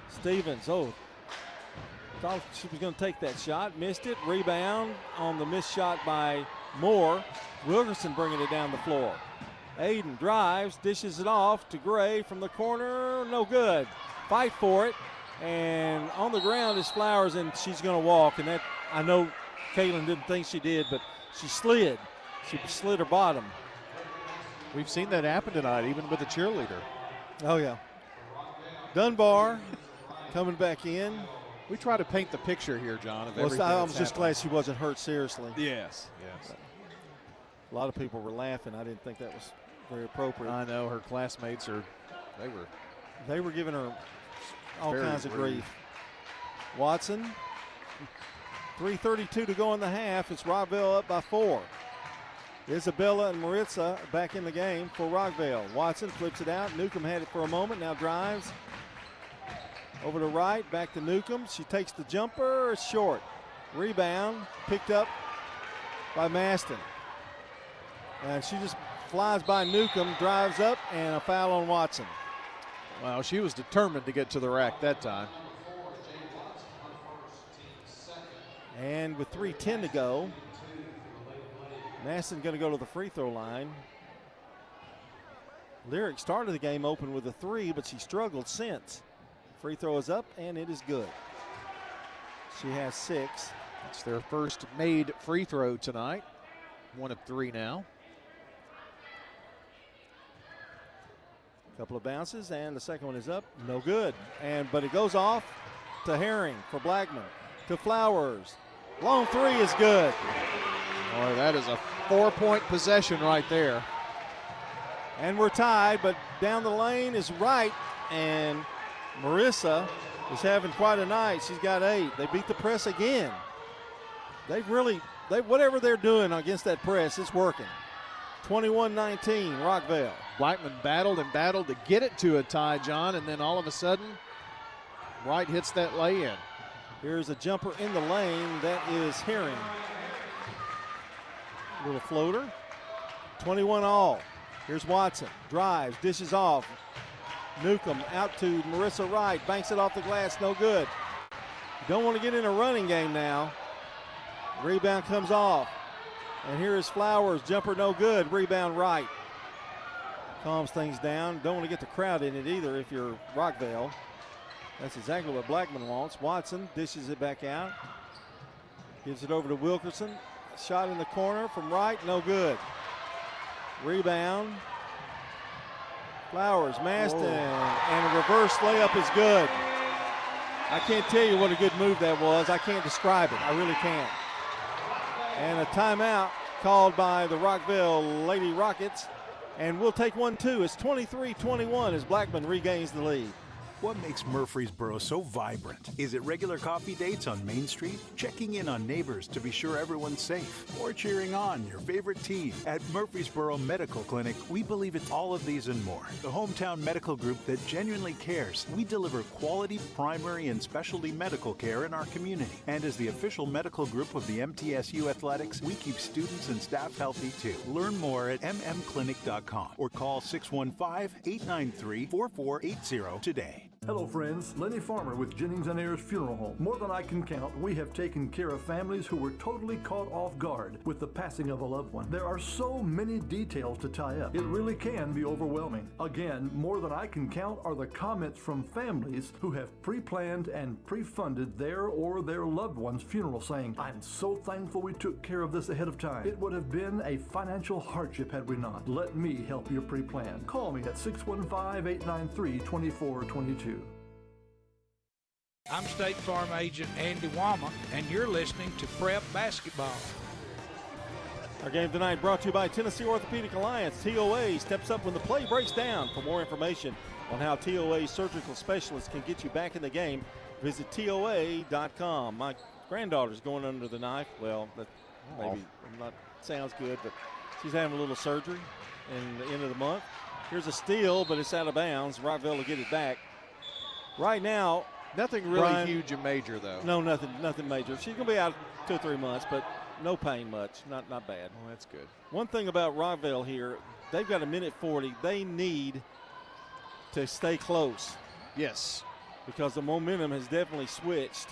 Stevens, thought she was going to take that shot. Missed it. Rebound on the missed shot by Moore. Wilkerson bringing it down the floor. Aiden drives, dishes it off to Gray from the corner. No good. Fight for it. And on the ground is Flowers, and she's going to walk. And that, I know Caitlin didn't think she did, but she slid. She slid her bottom. We've seen that happen tonight, even with the cheerleader. Oh, yeah. Dunbar coming back in. We try to paint the picture here, John, of everything I was that's just happening. glad she wasn't hurt seriously. Yes. A lot of people were laughing. I didn't think that was very appropriate. I know her classmates they were giving her all very kinds of rude. grief. Watson, 3:32 to go in the half. It's Rockvale up by 4. Isabella and Maritza back in the game for Rockvale. Watson flips it out. Newcomb had it for a moment, now drives. Over to right, back to Newcomb. She takes the jumper, it's short. Rebound, picked up by Maston. And she just flies by Newcomb, drives up, and a foul on Watson. Well, she was determined to get to the rack that time. And with 3:10 to go, Maston going to go to the free throw line. Lyric started the game open with a 3, but she struggled since. Free throw is up, and it is good. She has 6. It's their first made free throw tonight. 1 of 3 now. Couple of bounces, and the second one is up. No good. But it goes off to Herring for Blackman. To Flowers. Long 3 is good. Boy, that is a 4-point possession right there. And we're tied, but down the lane is Wright, and Marissa is having quite a night. She's got 8. They beat the press again. Whatever they're doing against that press, it's working. 21-19, Rockvale. Blackman battled and battled to get it to a tie, John, and then all of a sudden, Wright hits that lay-in. Here's a jumper in the lane. That is Herring. Little floater. 21 all. Here's Watson. Drives, dishes off. Newcomb out to Marissa Wright. Banks it off the glass, no good. Don't want to get in a running game now. Rebound comes off. And here is Flowers. Jumper no good. Rebound Wright. Calms things down. Don't want to get the crowd in it either if you're Rockvale. That's exactly what Blackman wants. Watson dishes it back out. Gives it over to Wilkerson. Shot in the corner from Wright, no good. Rebound. Flowers, Maston, and a reverse layup is good. I can't tell you what a good move that was. I can't describe it. I really can't. And a timeout called by the Rockvale Lady Rockets. And we'll take one, too. It's 23-21 as Blackman regains the lead. What makes Murfreesboro so vibrant? Is it regular coffee dates on Main Street? Checking in on neighbors to be sure everyone's safe? Or cheering on your favorite team? At Murfreesboro Medical Clinic, we believe it's all of these and more. The hometown medical group that genuinely cares. We deliver quality primary and specialty medical care in our community. And as the official medical group of the MTSU Athletics, we keep students and staff healthy too. Learn more at mmclinic.com or call 615-893-4480 today. Hello friends, Lenny Farmer with Jennings & Ayers Funeral Home. More than I can count, we have taken care of families who were totally caught off guard with the passing of a loved one. There are so many details to tie up. It really can be overwhelming. Again, more than I can count are the comments from families who have pre-planned and pre-funded their or their loved one's funeral saying, "I'm so thankful we took care of this ahead of time. It would have been a financial hardship had we not. Let me help your pre-plan. Call me at 615-893-2422. I'm State Farm Agent Andy Womack, and you're listening to Prep Basketball. Our game tonight brought to you by Tennessee Orthopedic Alliance. TOA steps up when the play breaks down. For more information on how TOA surgical specialists can get you back in the game, visit TOA.com. My granddaughter's going under the knife. Well, that maybe not sounds good, but she's having a little surgery in the end of the month. Here's a steal, but it's out of bounds. Rockvale will get it back. Right now, nothing really Brian, huge and major, though. No, nothing major. She's going to be out 2 or 3 months, but no pain much. Not bad. Well, that's good. One thing about Rockvale here, they've got a minute 40. They need to stay close. Yes. Because the momentum has definitely switched.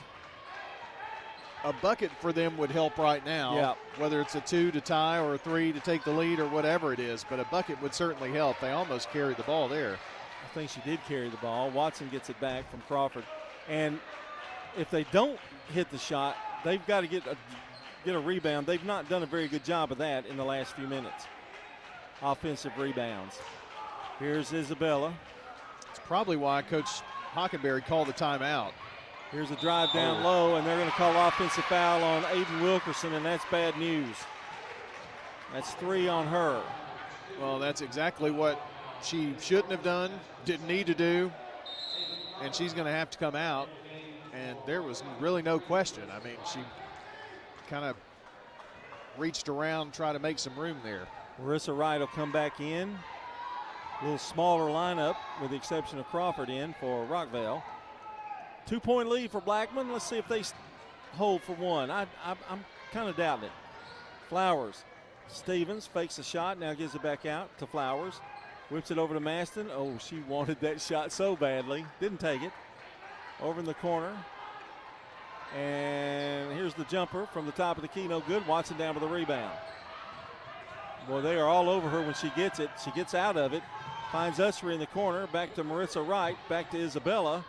A bucket for them would help right now. Yeah. Whether it's a 2 to tie or a 3 to take the lead or whatever it is, but a bucket would certainly help. They almost carried the ball there. I think she did carry the ball. Watson gets it back from Crawford. And if they don't hit the shot, they've got to get a rebound. They've not done a very good job of that in the last few minutes. Offensive rebounds. Here's Isabella. It's probably why Coach Hockenberry called the timeout. Here's a drive down low, and they're going to call offensive foul on Aiden Wilkerson, and that's bad news. That's 3 on her. Well, that's exactly what she shouldn't have done, didn't need to do, and she's going to have to come out. And there was really no question. I mean, she kind of reached around, try to make some room there. Marissa Wright will come back in. A little smaller lineup with the exception of Crawford in for Rockvale. 2-point lead for Blackman. Let's see if they hold for one. I'm kind of doubting it. Flowers. Stevens fakes a shot, now gives it back out to Flowers. Whips it over to Maston. Oh, she wanted that shot so badly. Didn't take it. Over in the corner. And here's the jumper from the top of the key. No good. Watson down with the rebound. Well, they are all over her when she gets it. She gets out of it. Finds Ussery in the corner. Back to Marissa Wright. Back to Isabella.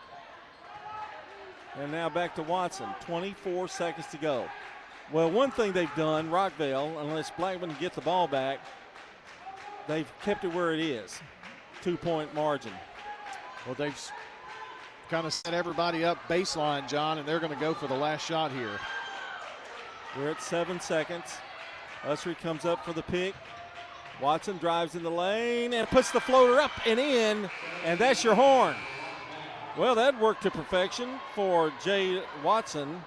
And now back to Watson. 24 seconds to go. Well, one thing they've done, Rockvale, unless Blackman can get the ball back, they've kept it where it is. 2-point margin. Well, they've kind of set everybody up baseline, John, and they're going to go for the last shot here. We're at 7 seconds. Ussery comes up for the pick. Watson drives in the lane and puts the floater up and in, and that's your horn. Well, that worked to perfection for Jay Watson,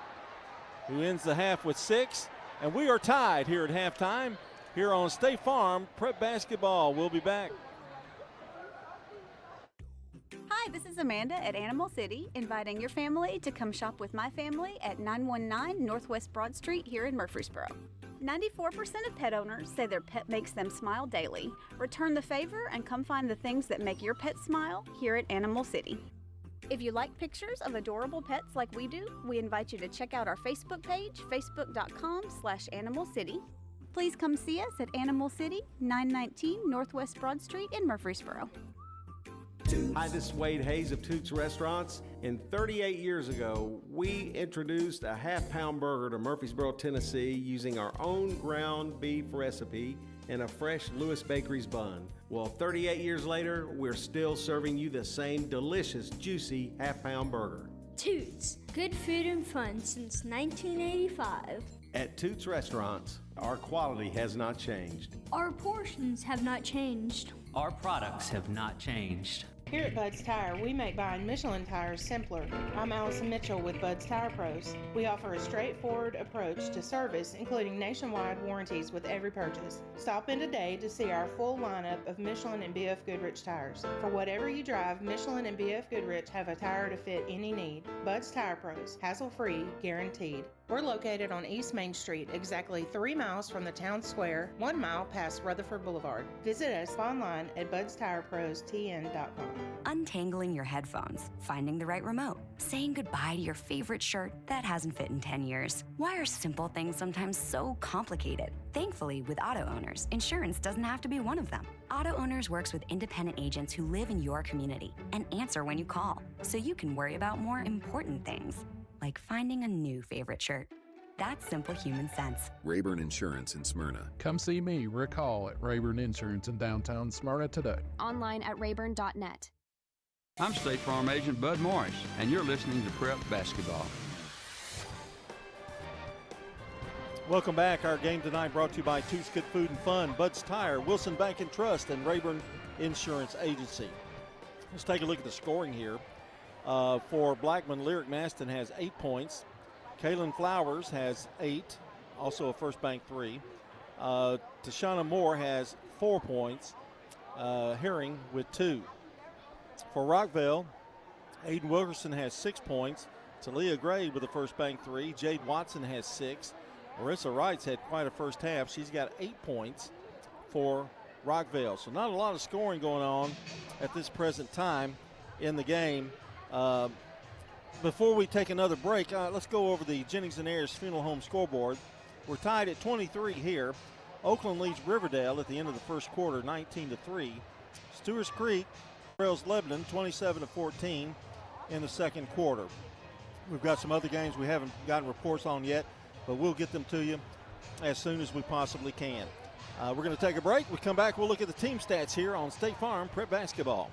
who ends the half with 6. And we are tied here at halftime here on State Farm Prep Basketball. We'll be back. Hi, this is Amanda at Animal City, inviting your family to come shop with my family at 919 Northwest Broad Street here in Murfreesboro. 94% of pet owners say their pet makes them smile daily. Return the favor and come find the things that make your pet smile here at Animal City. If you like pictures of adorable pets like we do, we invite you to check out our Facebook page, facebook.com/Animal City. Please come see us at Animal City, 919 Northwest Broad Street in Murfreesboro. Hi, this is Wade Hayes of Toots Restaurants. And 38 years ago, we introduced a half-pound burger to Murfreesboro, Tennessee using our own ground beef recipe and a fresh Lewis Bakery's bun. Well, 38 years later, we're still serving you the same delicious, juicy half-pound burger. Toots, good food and fun since 1985. At Toots Restaurants, our quality has not changed. Our portions have not changed. Our products have not changed. Here at Bud's Tire, we make buying Michelin tires simpler. I'm Allison Mitchell with Bud's Tire Pros. We offer a straightforward approach to service, including nationwide warranties with every purchase. Stop in today to see our full lineup of Michelin and BF Goodrich tires. For whatever you drive, Michelin and BF Goodrich have a tire to fit any need. Bud's Tire Pros, hassle-free, guaranteed. We're located on East Main Street, exactly 3 miles from the town square, 1 mile past Rutherford Boulevard. Visit us online at budstirepros.tn.com. Untangling your headphones, finding the right remote, saying goodbye to your favorite shirt that hasn't fit in 10 years. Why are simple things sometimes so complicated? Thankfully, with Auto Owners, insurance doesn't have to be one of them. Auto Owners works with independent agents who live in your community and answer when you call, so you can worry about more important things, like finding a new favorite shirt. That's simple human sense. Rayburn Insurance in Smyrna. Come see me, Rick Hall, at Rayburn Insurance in downtown Smyrna today. Online at rayburn.net. I'm State Farm Agent Bud Morris, and you're listening to Prep Basketball. Welcome back. Our game tonight brought to you by Toots Good Food and Fun, Bud's Tire, Wilson Bank and Trust, and Rayburn Insurance Agency. Let's take a look at the scoring here. For Blackman, Lyric Maston has 8 points. Kaylin Flowers has 8, also a First Bank 3. Tashana Moore has 4 points. Herring with 2. For Rockvale, Aiden Wilkerson has 6 points. Talia Gray with a First Bank 3. Jade Watson has 6. Marissa Wright's had quite a first half. She's got 8 points for Rockvale. So not a lot of scoring going on at this present time in the game. Before we take another break, let's go over the Jennings and Ayers Funeral Home scoreboard. We're tied at 23 here. Oakland leads Riverdale at the end of the first quarter, 19-3. Stewart's Creek trails Lebanon 27-14 in the second quarter. We've got some other games we haven't gotten reports on yet, but we'll get them to you as soon as we possibly can. We're going to take a break. We come back, we'll look at the team stats here on State Farm Prep Basketball.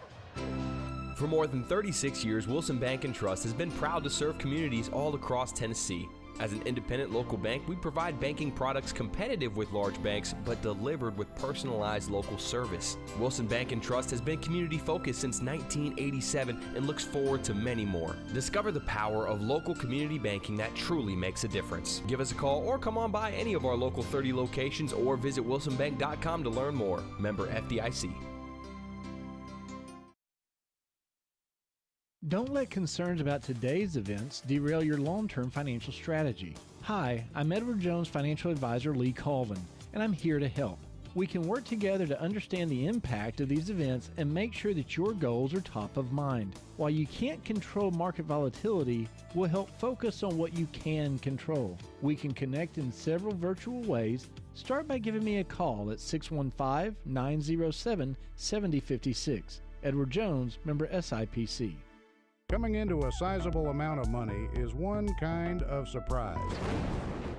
For more than 36 years, Wilson Bank and Trust has been proud to serve communities all across Tennessee. As an independent local bank, we provide banking products competitive with large banks, but delivered with personalized local service. Wilson Bank and Trust has been community-focused since 1987 and looks forward to many more. Discover the power of local community banking that truly makes a difference. Give us a call or come on by any of our local 30 locations or visit wilsonbank.com to learn more. Member FDIC. Don't let concerns about today's events derail your long-term financial strategy. Hi, I'm Edward Jones Financial Advisor Lee Colvin, and I'm here to help. We can work together to understand the impact of these events and make sure that your goals are top of mind. While you can't control market volatility, we'll help focus on what you can control. We can connect in several virtual ways. Start by giving me a call at 615-907-7056. Edward Jones, member SIPC. Coming into a sizable amount of money is one kind of surprise.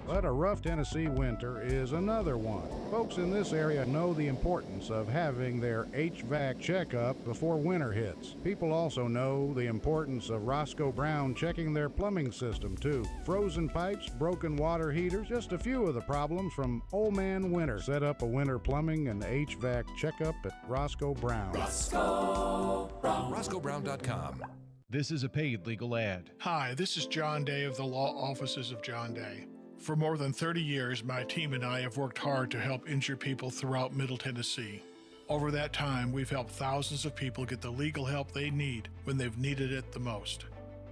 But a rough Tennessee winter is another one. Folks in this area know the importance of having their HVAC checkup before winter hits. People also know the importance of Roscoe Brown checking their plumbing system too. Frozen pipes, broken water heaters, just a few of the problems from Old Man Winter. Set up a winter plumbing and HVAC checkup at Roscoe Brown. Roscoe Brown. RoscoeBrown.com. This is a paid legal ad. Hi, this is John Day of the Law Offices of John Day. For more than 30 years, my team and I have worked hard to help injured people throughout Middle Tennessee. Over that time, we've helped thousands of people get the legal help they need when they've needed it the most.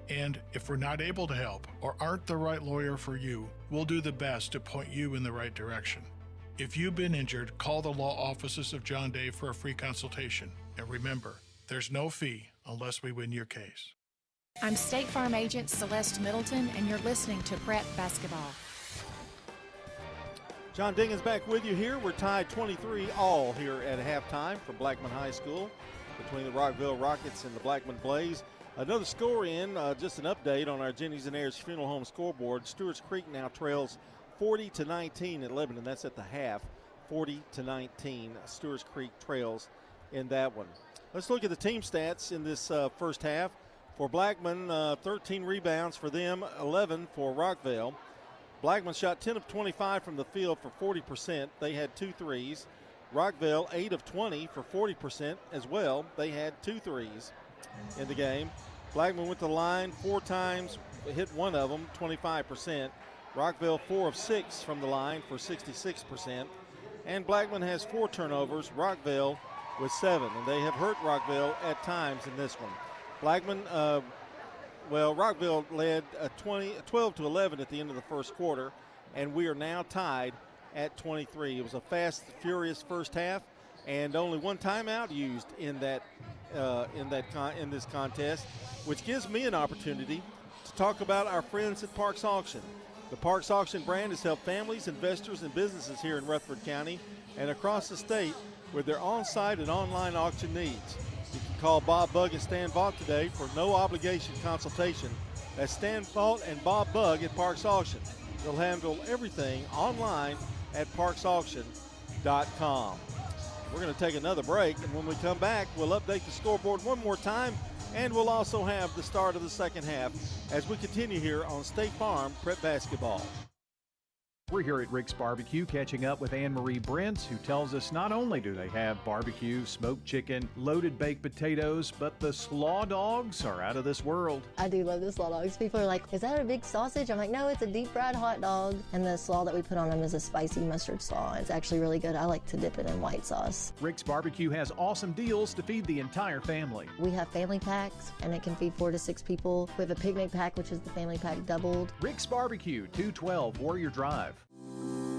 And if we're not able to help or aren't the right lawyer for you, we'll do the best to point you in the right direction. If you've been injured, call the Law Offices of John Day for a free consultation. And remember, there's no fee unless we win your case. I'm State Farm Agent Celeste Middleton, and you're listening to Prep Basketball. John Dingens back with you here. We're tied 23-all here at halftime from Blackman High School between the Rockville Rockets and the Blackman Blaze. Another score in, just an update on our Jennings and Ayers Funeral Home scoreboard. Stewart's Creek now trails 40-19 at Lebanon. That's at the half, 40-19. Stewart's Creek trails in that one. Let's look at the team stats in this first half. For Blackman, 13 rebounds for them, 11 for Rockvale. Blackman shot 10 of 25 from the field for 40%. They had 2 threes. Rockvale, 8 of 20 for 40% as well. They had 2 threes in the game. Blackman went to the line 4 times, hit 1 of them, 25%. Rockvale 4 of 6 from the line for 66%. And Blackman has 4 turnovers, Rockvale with 7. And they have hurt Rockvale at times in this one. Blackman, Rockvale led 12-11 at the end of the first quarter, and we are now tied at 23. It was a fast, furious first half, and only 1 timeout used in this contest, which gives me an opportunity to talk about our friends at Parks Auction. The Parks Auction brand has helped families, investors, and businesses here in Rutherford County and across the state with their on-site and online auction needs. You can call Bob Bugg and Stan Vaught today for no obligation consultation. That's Stan Vaught and Bob Bugg at Parks Auction. They'll handle everything online at parksauction.com. We're going to take another break, and when we come back, we'll update the scoreboard one more time, and we'll also have the start of the second half as we continue here on State Farm Prep Basketball. We're here at Rick's Barbecue catching up with Anne-Marie Brents, who tells us not only do they have barbecue, smoked chicken, loaded baked potatoes, but the slaw dogs are out of this world. I do love the slaw dogs. People are like, is that a big sausage? I'm like, no, it's a deep fried hot dog. And the slaw that we put on them is a spicy mustard slaw. It's actually really good. I like to dip it in white sauce. Rick's Barbecue has awesome deals to feed the entire family. We have family packs, and it can feed 4 to 6 people. We have a picnic pack, which is the family pack doubled. Rick's Barbecue, 212 Warrior Drive.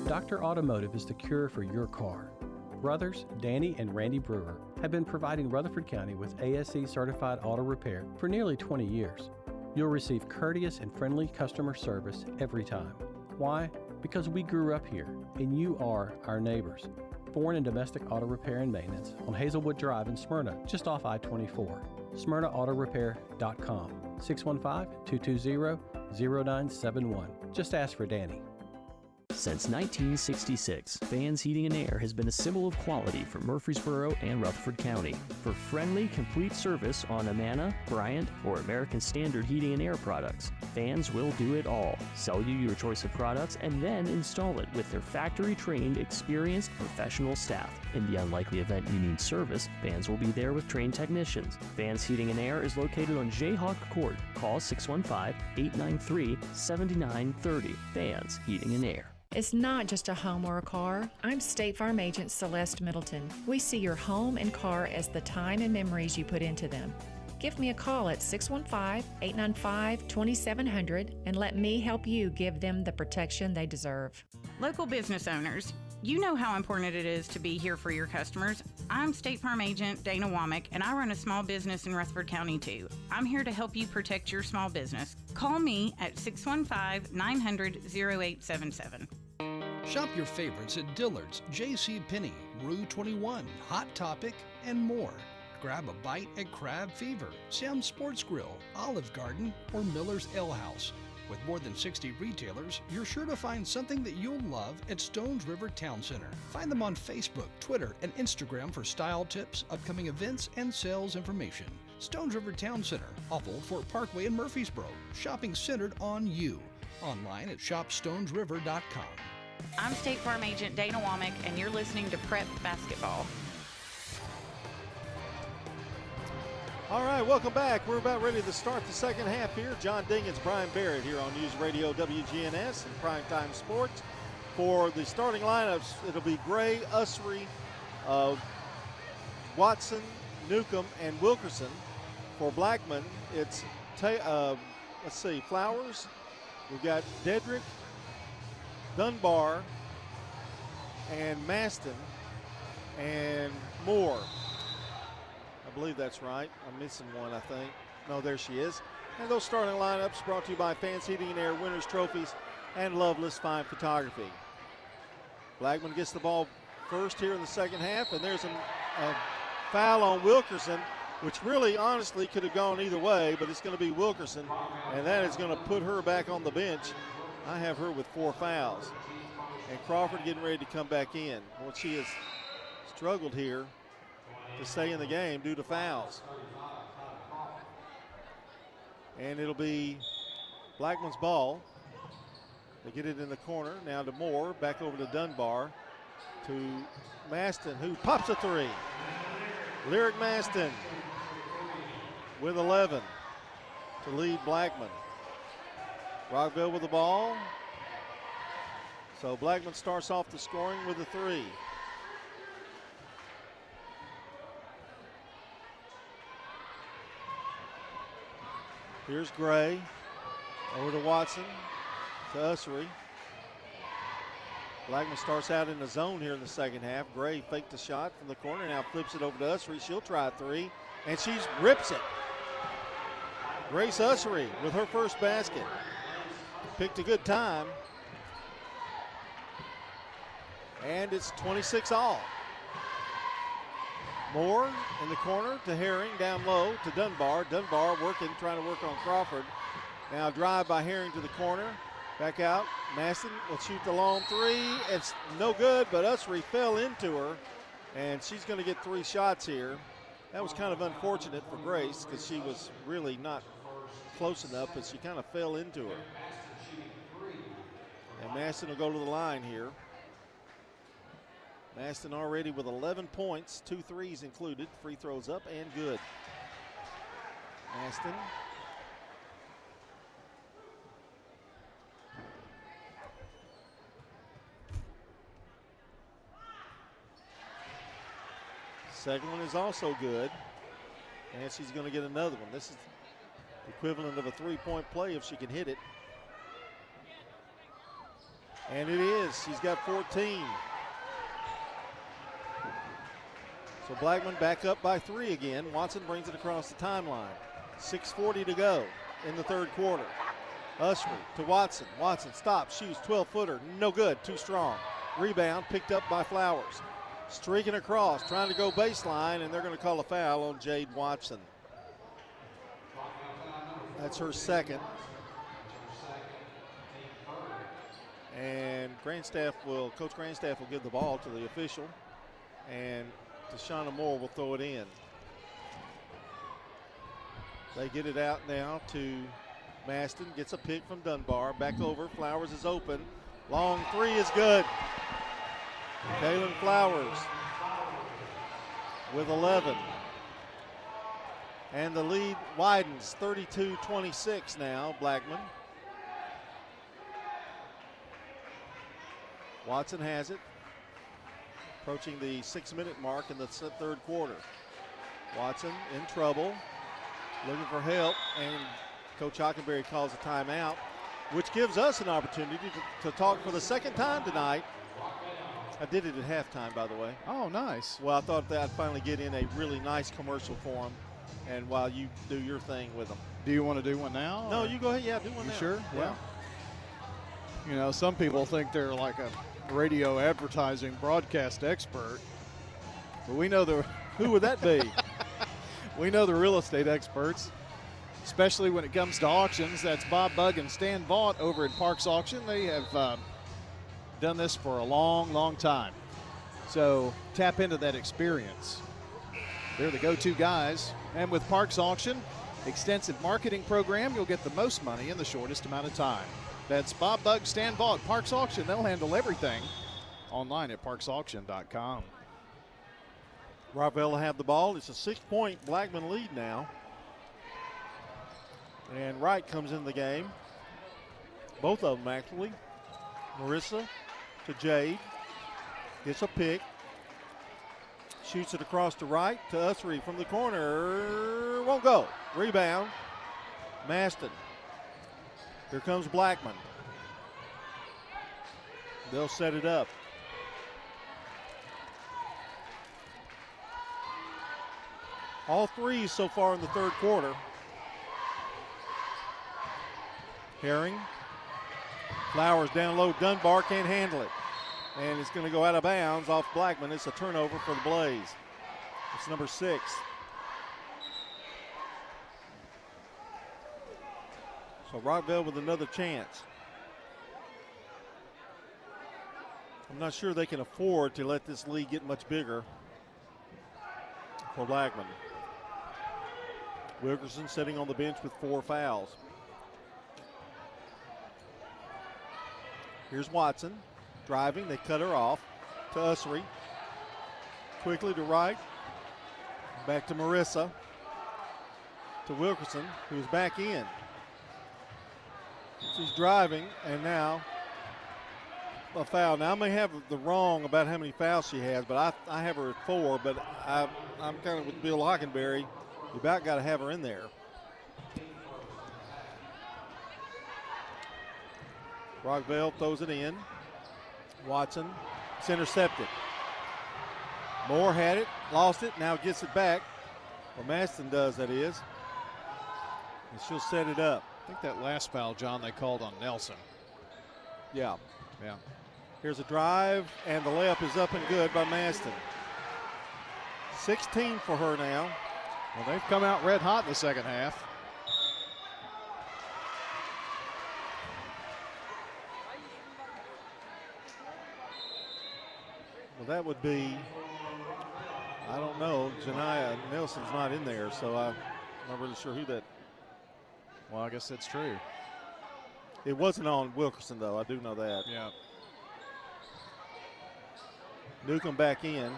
Dr. Automotive is the cure for your car. Brothers Danny and Randy Brewer have been providing Rutherford County with ASE certified auto repair for nearly 20 years. You'll receive courteous and friendly customer service every time. Why? Because we grew up here and you are our neighbors. Foreign and domestic auto repair and maintenance on Hazelwood Drive in Smyrna, just off I-24. SmyrnaAutorepair.com, 615-220-0971. Just ask for Danny. Since 1966, Vans Heating and Air has been a symbol of quality for Murfreesboro and Rutherford County. For friendly, complete service on Amana, Bryant, or American Standard Heating and Air products, Vans will do it all. Sell you your choice of products and then install it with their factory-trained, experienced, professional staff. In the unlikely event you need service, Vans will be there with trained technicians. Vans Heating and Air is located on Jayhawk Court. Call 615-893-7930. Vans Heating and Air. It's not just a home or a car. I'm State Farm Agent Celeste Middleton. We see your home and car as the time and memories you put into them. Give me a call at 615-895-2700 and let me help you give them the protection they deserve. Local business owners, you know how important it is to be here for your customers. I'm State Farm Agent Dana Womack, and I run a small business in Rutherford County too. I'm here to help you protect your small business. Call me at 615-900-0877. Shop your favorites at Dillard's, J.C. Penney, Rue 21, Hot Topic, and more. Grab a bite at Crab Fever, Sam's Sports Grill, Olive Garden, or Miller's Ale House. With more than 60 retailers, you're sure to find something that you'll love at Stones River Town Center. Find them on Facebook, Twitter, and Instagram for style tips, upcoming events, and sales information. Stones River Town Center, off Old Fort Parkway in Murfreesboro. Shopping centered on you. Online at shopstonesriver.com. I'm State Farm Agent Dana Womack, and you're listening to Prep Basketball. All right, welcome back. We're about ready to start the second half here. John Dingens, Brian Barrett here on News Radio WGNS and Primetime Sports. For the starting lineups, it'll be Gray, Usry, Watson, Newcomb, and Wilkerson. For Blackman, it's Flowers. We've got Dedrick, Dunbar, and Maston, and Moore. I believe that's right. I'm missing one, I think. No, there she is. And those starting lineups brought to you by Fans Heating and Air, Winners Trophies, and Loveless Fine Photography. Blackman gets the ball first here in the second half, and there's a foul on Wilkerson, which really, honestly, could have gone either way, but it's going to be Wilkerson, and that is going to put her back on the bench. I have her with 4 fouls. And Crawford getting ready to come back in. Well, she has struggled here to stay in the game due to fouls. And it'll be Blackman's ball. They get it in the corner. Now to Moore. Back over to Dunbar. To Maston, who pops a three. Lyric Maston with 11 to lead Blackman. Rockvale with the ball. So Blackman starts off the scoring with a three. Here's Gray. Over to Watson. To Ussery. Blackman starts out in the zone here in the second half. Gray faked the shot from the corner. Now flips it over to Ussery. She'll try a three. And she rips it. Grace Ussery with her first basket. Picked a good time. And it's 26 all. Moore in the corner to Herring, down low to Dunbar. Dunbar working, trying to work on Crawford. Now drive by Herring to the corner. Back out. Maston will shoot the long three. It's no good, but Ussery fell into her. And she's going to get 3 shots here. That was kind of unfortunate for Grace because she was really not close enough, but she kind of fell into her. And Maston will go to the line here. Maston already with 11 points, 2 threes included. Free throws up and good. Maston. Second one is also good. And she's going to get another one. This is the equivalent of a 3-point play if she can hit it. And it is. She's got 14. So Blackman back up by 3 again. Watson brings it across the timeline. 6:40 to go in the third quarter. Ussery to Watson. Watson stops, shoots, 12-footer. No good, too strong. Rebound picked up by Flowers. Streaking across, trying to go baseline, and they're going to call a foul on Jade Watson. That's her second. And Coach Grandstaff will give the ball to the official, and Tashana Moore will throw it in. They get it out now to Maston, gets a pick from Dunbar, back over, Flowers is open. Long three is good. Kaylin Flowers with 11. And the lead widens, 32-26 now, Blackman. Watson has it. Approaching the 6-minute mark in the third quarter. Watson in trouble, looking for help, and Coach Hockenberry calls a timeout, which gives us an opportunity to talk for the second time tonight. I did it at halftime, by the way. Oh, nice. Well, I thought that I'd finally get in a really nice commercial for them, and while you do your thing with them. Do you want to do one now? No, you go ahead. Yeah, do one now. You sure? Yeah. You know, some people think they're like a radio advertising broadcast expert, but we know who would that be? We know the real estate experts, especially when it comes to auctions. That's Bob Bugg and Stan Vaught over at Parks Auction. They have done this for a long, long time. So tap into that experience. They're the go-to guys. And with Parks Auction, extensive marketing program, you'll get the most money in the shortest amount of time. That's Bob Bugg, Stan Vaught, Parks Auction. They'll handle everything online at parksauction.com. Rockvale will have the ball. It's a 6-point Blackman lead now. And Wright comes in the game. Both of them, actually. Marissa to Jade. Gets a pick. Shoots it across to Wright to Ussery from the corner. Won't go. Rebound. Maston. Here comes Blackman. They'll set it up. All threes so far in the third quarter. Herring. Flowers down low. Dunbar can't handle it. And it's going to go out of bounds off Blackman. It's a turnover for the Blaze. It's number 6. So Rockvale with another chance. I'm not sure they can afford to let this lead get much bigger for Blackman. Wilkerson sitting on the bench with 4 fouls. Here's Watson driving. They cut her off to Ussery. Quickly to right. Back to Marissa. To Wilkerson, who's back in. She's driving, and now a foul. Now I may have the wrong about how many fouls she has, but I have her at 4, but I'm kind of with Bill Hockenberry. You about got to have her in there. Rockvale throws it in. Watson, it's intercepted. Moore had it, lost it, now gets it back. Well, Maston does, that is. And she'll set it up. I think that last foul, John, they called on Nelson. Yeah. Yeah. Here's a drive, and the layup is up and good by Maston. 16 for her now. Well, they've come out red hot in the second half. Well, that would be, I don't know, Janiyah Nelson's not in there, so I'm not really sure who that. Well, I guess that's true. It wasn't on Wilkerson, though. I do know that. Yeah. Newcomb back in.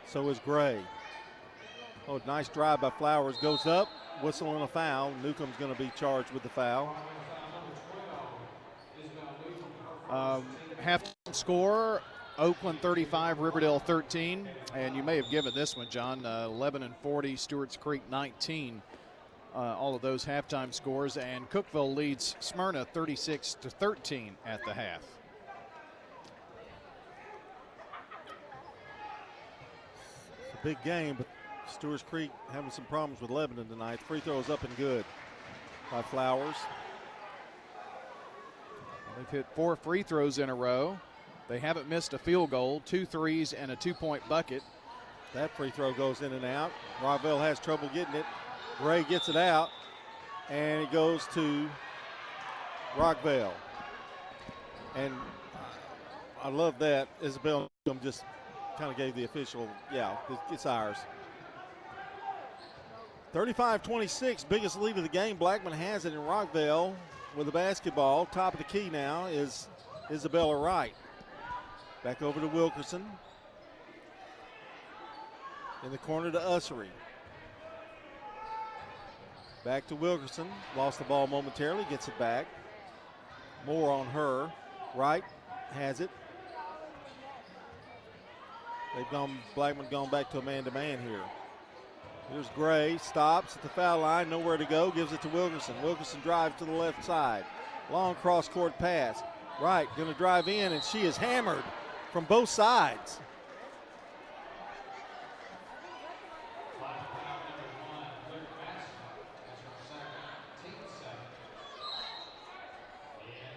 So is Gray. Oh, nice drive by Flowers. Goes up, whistle and a foul. Newcomb's going to be charged with the foul. Half score, Oakland 35, Riverdale 13. And you may have given this one, John, 11 and 40, Stewart's Creek 19. All of those halftime scores. And Cookeville leads Smyrna 36-13 at the half. It's a big game, but Stewart's Creek having some problems with Lebanon tonight. Free throws up and good by Flowers. They've hit 4 free throws in a row. They haven't missed a field goal, 2 threes and a 2-point bucket. That free throw goes in and out. Rockvale has trouble getting it. Gray gets it out, and it goes to Rockvale. And I love that. Isabel just kind of gave the official, yeah, it's ours. 35-26, biggest lead of the game. Blackman has it in Rockvale with the basketball. Top of the key now is Isabella Wright. Back over to Wilkerson. In the corner to Ussery. Back to Wilkerson. Lost the ball momentarily. Gets it back. Moore on her. Wright has it. Blackman gone back to a man-to-man here. Here's Gray, stops at the foul line, nowhere to go, gives it to Wilkerson. Wilkerson drives to the left side. Long cross-court pass. Wright going to drive in, and she is hammered from both sides.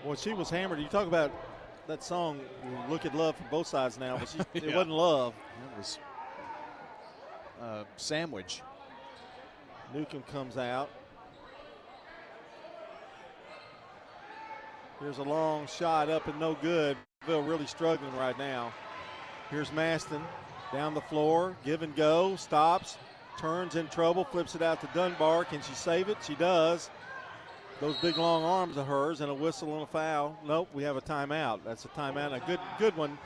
Well, she was hammered. You talk about that song, Look at Love from both sides now, but it wasn't love. It was sandwich. Newcomb comes out. Here's a long shot up and no good. Bill really struggling right now. Here's Maston down the floor, give and go, stops, turns in trouble, flips it out to Dunbar. Can she save it? She does. Those big long arms of hers, and a whistle and a foul. Nope, we have a timeout. That's a timeout, and a good one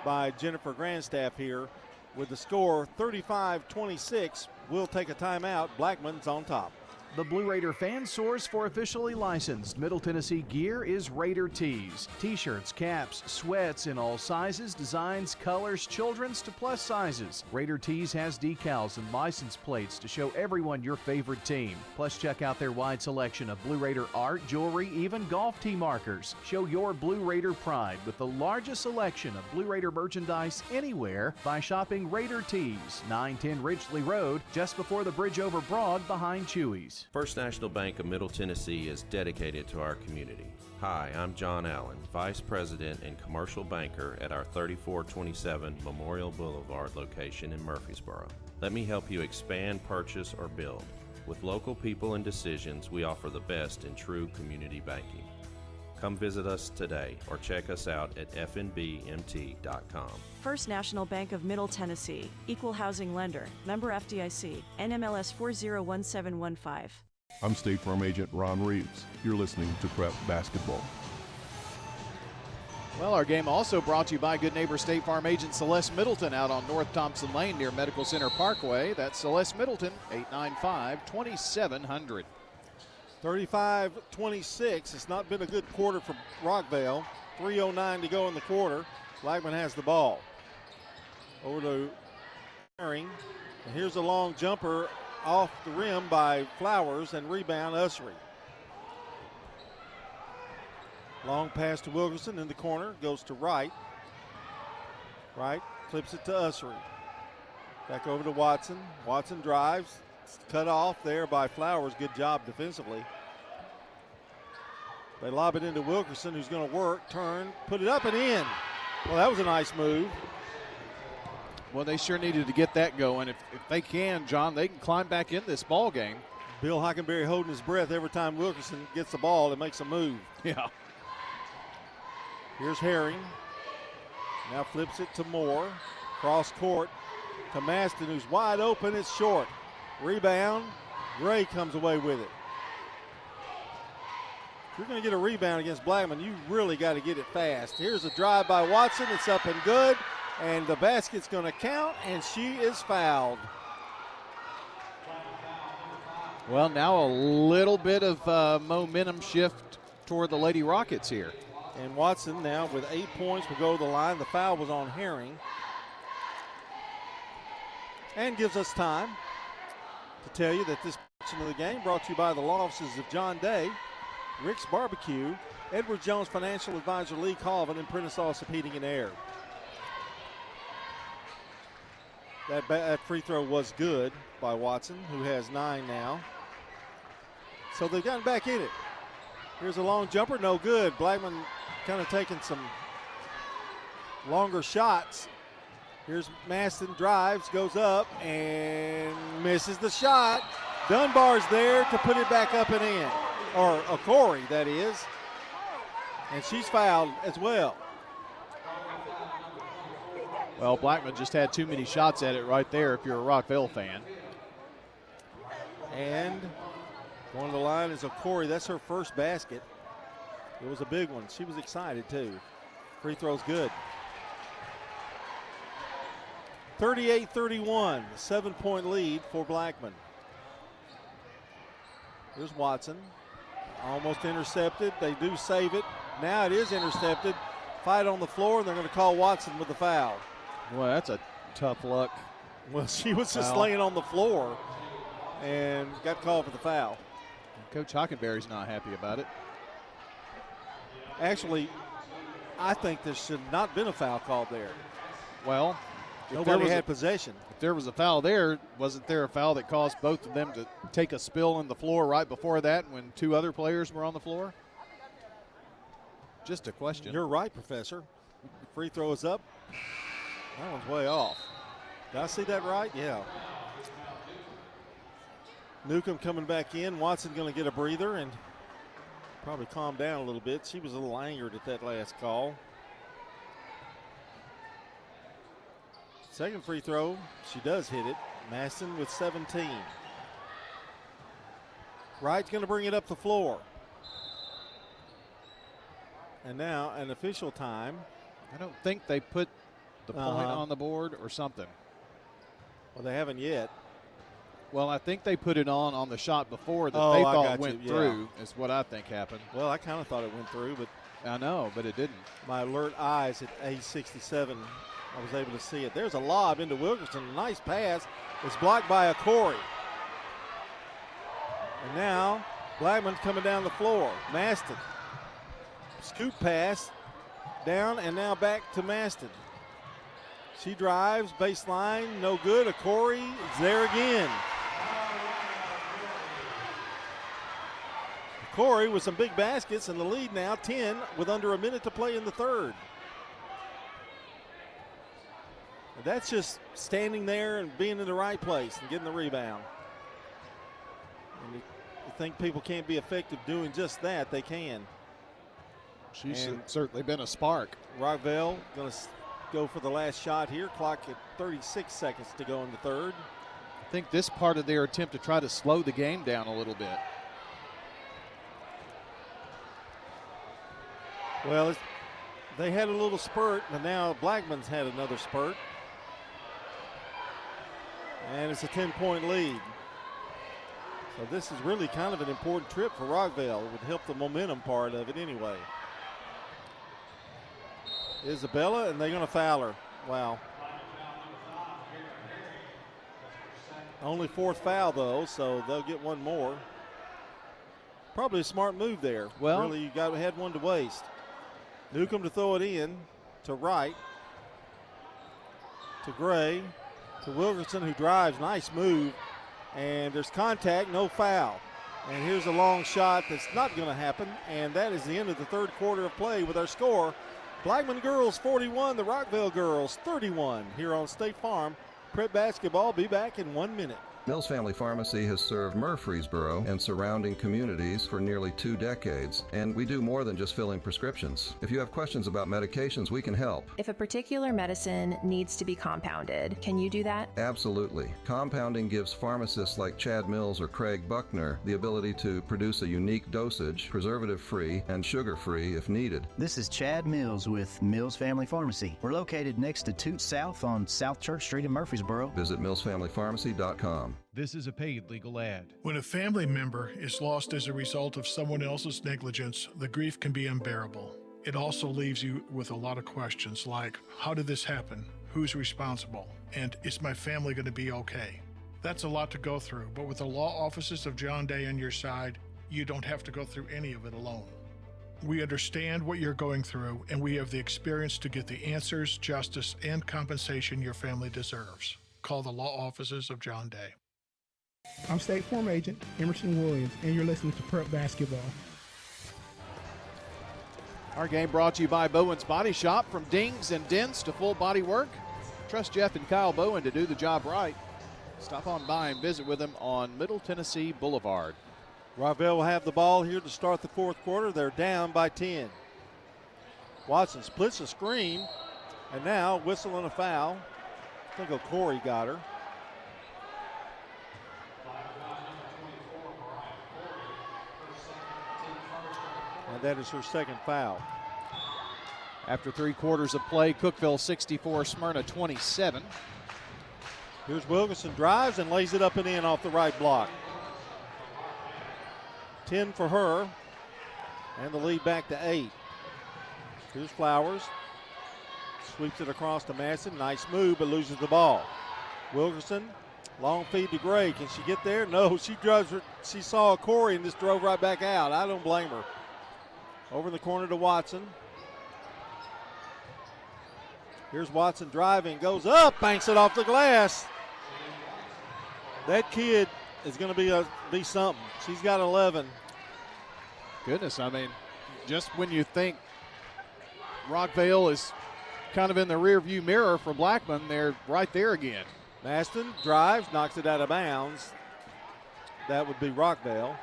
by Jennifer Grandstaff here. With the score 35-26, we'll take a timeout. Blackman's on top. The Blue Raider fan source for officially licensed Middle Tennessee gear is Raider Tees. T-shirts, caps, sweats in all sizes, designs, colors, children's to plus sizes. Raider Tees has decals and license plates to show everyone your favorite team. Plus, check out their wide selection of Blue Raider art, jewelry, even golf tee markers. Show your Blue Raider pride with the largest selection of Blue Raider merchandise anywhere by shopping Raider Tees, 910 Ridgely Road, just before the bridge over Broad behind Chewy's. First National Bank of Middle Tennessee is dedicated to our community. Hi, I'm John Allen, Vice President and Commercial Banker at our 3427 Memorial Boulevard location in Murfreesboro. Let me help you expand, purchase, or build. With local people and decisions, we offer the best in true community banking. Come visit us today or check us out at fnbmt.com. First National Bank of Middle Tennessee, Equal Housing Lender, member FDIC, NMLS 401715. I'm State Farm Agent Ron Reeves. You're listening to Prep Basketball. Well, our game also brought to you by good neighbor State Farm agent Celeste Middleton out on North Thompson Lane near Medical Center Parkway. That's Celeste Middleton, 895-2700. 35-26. It's not been a good quarter for Rockvale. 3:09 to go in the quarter. Blackman has the ball. Over to Herring. And here's a long jumper off the rim by Flowers and rebound Ussery. Long pass to Wilkerson in the corner, goes to Wright. Wright flips it to Ussery. Back over to Watson. Watson drives. It's cut off there by Flowers. Good job defensively. They lob it into Wilkerson, who's going to work, turn, put it up and in. Well, that was a nice move. Well, they sure needed to get that going. If they can, John, they can climb back in this ball game. Bill Hockenberry holding his breath every time Wilkerson gets the ball and makes a move. Yeah. Here's Herring. Now flips it to Moore. Cross court to Maston, who's wide open. It's short. Rebound. Gray comes away with it. If you're going to get a rebound against Blackman, you really got to get it fast. Here's a drive by Watson. It's up and good. And the basket's going to count, and she is fouled. Well, now a little bit of momentum shift toward the Lady Rockets here. And Watson now with 8 points will go to the line. The foul was on Herring. And gives us time to tell you that this portion of the game brought to you by the law offices of John Day, Rick's Barbecue, Edward Jones Financial Advisor Lee Colvin, and Prentice Allsup Heating and Air. That free throw was good by Watson, who has 9 now. So they've gotten back in it. Here's a long jumper, no good. Blackman kind of taking some longer shots. Here's Maston, drives, goes up, and misses the shot. Dunbar's there to put it back up and in. Or Corey, that is. And she's fouled as well. Well, Blackman just had too many shots at it right there if you're a Rockvale fan. And going to the line is Corey. That's her first basket. It was a big one. She was excited too. Free throw's good. 38-31, 7-point lead for Blackman. Here's Watson. Almost intercepted. They do save it. Now it is intercepted. Fight on the floor, and they're going to call Watson with the foul. Well, that's a tough luck. Well, she was just laying on the floor and got called for the foul. Coach Hockenberry's not happy about it. Actually, I think there should not been a foul called there. Well, nobody had possession. If there was a foul there, wasn't there a foul that caused both of them to take a spill on the floor right before that when 2 other players were on the floor? Just a question. You're right, Professor. Free throw is up. That one's way off. Did I see that right? Yeah. Newcomb coming back in. Watson going to get a breather and probably calm down a little bit. She was a little angered at that last call. Second free throw, she does hit it. Maston with 17. Wright's going to bring it up the floor. And now an official time. I don't think they put the point on the board or something. Well, they haven't yet. Well, I think they put it on the shot before that they thought went through is what I think happened. Well, I kind of thought it went through, but I know, but it didn't. My alert eyes at age 67, I was able to see it. There's a lob into Wilkerson. A nice pass. It's blocked by Corey. And now Blackman's coming down the floor. Maston. Scoop pass down and now back to Maston. She drives, baseline, no good. Corey is there again. Corey with some big baskets and the lead now 10 with under a minute to play in the third. That's just standing there and being in the right place and getting the rebound. And you think people can't be effective doing just that, they can. She's certainly been a spark. Rockvale going to go for the last shot here. Clock at 36 seconds to go in the third. I think this part of their attempt to try to slow the game down a little bit. Well, they had a little spurt, but now Blackman's had another spurt. And it's a 10-point lead. So this is really kind of an important trip for Rockvale. It would help the momentum part of it anyway. Isabella, and they're going to foul her. Wow. Only fourth foul, though, so they'll get one more. Probably a smart move there. Well, really, you had one to waste. Newcomb to throw it in to Wright, to Gray, to Wilkerson, who drives. Nice move. And there's contact, no foul. And here's a long shot that's not going to happen. And that is the end of the third quarter of play with our score. Blackman girls 41, the Rockvale girls 31 here on State Farm. Prep basketball be back in 1 minute. Mills Family Pharmacy has served Murfreesboro and surrounding communities for nearly 2 decades, and we do more than just filling prescriptions. If you have questions about medications, we can help. If a particular medicine needs to be compounded, can you do that? Absolutely. Compounding gives pharmacists like Chad Mills or Craig Buckner the ability to produce a unique dosage, preservative-free and sugar-free if needed. This is Chad Mills with Mills Family Pharmacy. We're located next to Toot South on South Church Street in Murfreesboro. Visit millsfamilypharmacy.com. This is a paid legal ad. When a family member is lost as a result of someone else's negligence, the grief can be unbearable. It also leaves you with a lot of questions like, how did this happen? Who's responsible? And is my family going to be okay? That's a lot to go through, but with the law offices of John Day on your side, you don't have to go through any of it alone. We understand what you're going through, and we have the experience to get the answers, justice, and compensation your family deserves. Call the law offices of John Day. I'm State Farm Agent Emerson Williams, and you're listening to Prep Basketball. Our game brought to you by Bowen's Body Shop. From dings and dents to full body work, trust Jeff and Kyle Bowen to do the job right. Stop on by and visit with them on Middle Tennessee Boulevard. Rockvale will have the ball here to start the fourth quarter. They're down by 10. Watson splits a screen, and now whistling a foul. I think O'Corey got her. And that is her second foul. After 3 quarters of play, Cookeville 64, Smyrna 27. Here's Wilkerson, drives and lays it up and in off the right block. 10 for her, and the lead back to 8. Here's Flowers. Sweeps it across to Masson. Nice move, but loses the ball. Wilkerson, long feed to Gray. Can she get there? No, she drives. She saw Corey and just drove right back out. I don't blame her. Over in the corner to Watson. Here's Watson driving, goes up, banks it off the glass. That kid is going to be something. She's got 11. Goodness, I mean, just when you think Rockvale is kind of in the rearview mirror for Blackman, they're right there again. Maston drives, knocks it out of bounds. That would be Rockvale.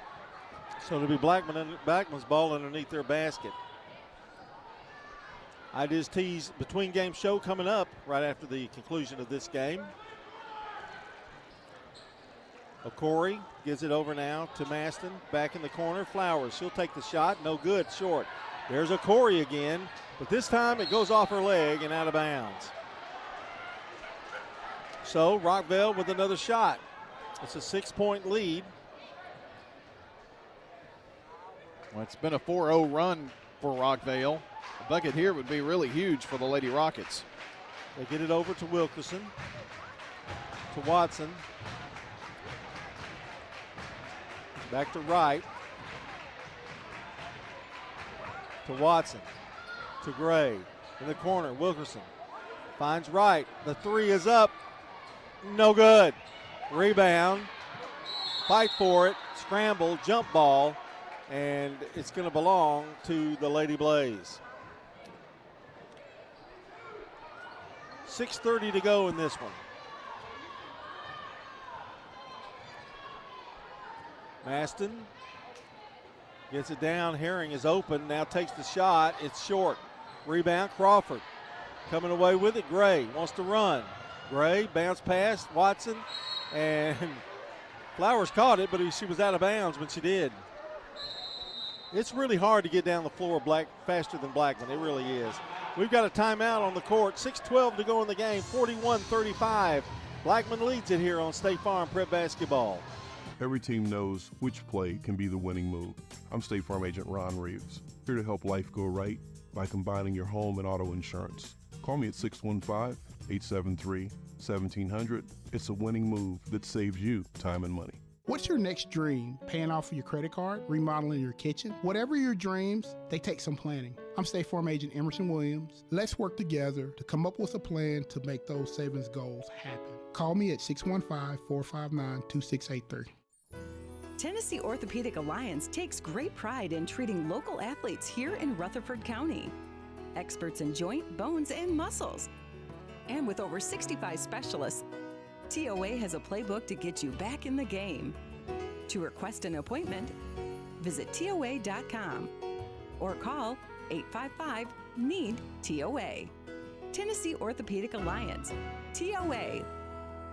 So it'll be Blackman's ball underneath their basket. Ideas Tees between game show coming up right after the conclusion of this game. O'Corey gives it over now to Maston. Back in the corner. Flowers. She'll take the shot. No good. Short. There's O'Corey again. But this time it goes off her leg and out of bounds. So Rockvale with another shot. It's a 6-point lead. Well, it's been a 4-0 run for Rockvale. A bucket here would be really huge for the Lady Rockets. They get it over to Wilkerson, to Watson. Back to Wright. To Watson. To Gray. In the corner, Wilkerson finds Wright. The three is up. No good. Rebound. Fight for it. Scramble. Jump ball. And it's going to belong to the Lady Blaze. 6:30 to go in this one. Maston Gets it down. Herring is open. Now takes the shot. It's short. Rebound, Crawford. Coming away with it. Gray wants to run. Gray, bounce pass. Watson. And Flowers caught it, but she was out of bounds when she did. It's really hard to get down the floor faster than Blackman. It really is. We've got a timeout on the court. 6:12 to go in the game. 41-35. Blackman leads it here on State Farm Prep Basketball. Every team knows which play can be the winning move. I'm State Farm Agent Ron Reeves, here to help life go right by combining your home and auto insurance. Call me at 615-873-1700. It's a winning move that saves you time and money. What's your next dream? Paying off your credit card? Remodeling your kitchen? Whatever your dreams, they take some planning. I'm State Farm Agent Emerson Williams. Let's work together to come up with a plan to make those savings goals happen. Call me at 615-459-2683. Tennessee Orthopedic Alliance takes great pride in treating local athletes here in Rutherford County. Experts in joint, bones, and muscles. And with over 65 specialists, TOA has a playbook to get you back in the game. To request an appointment, visit TOA.com or call 855-NEED-TOA. Tennessee Orthopedic Alliance, TOA.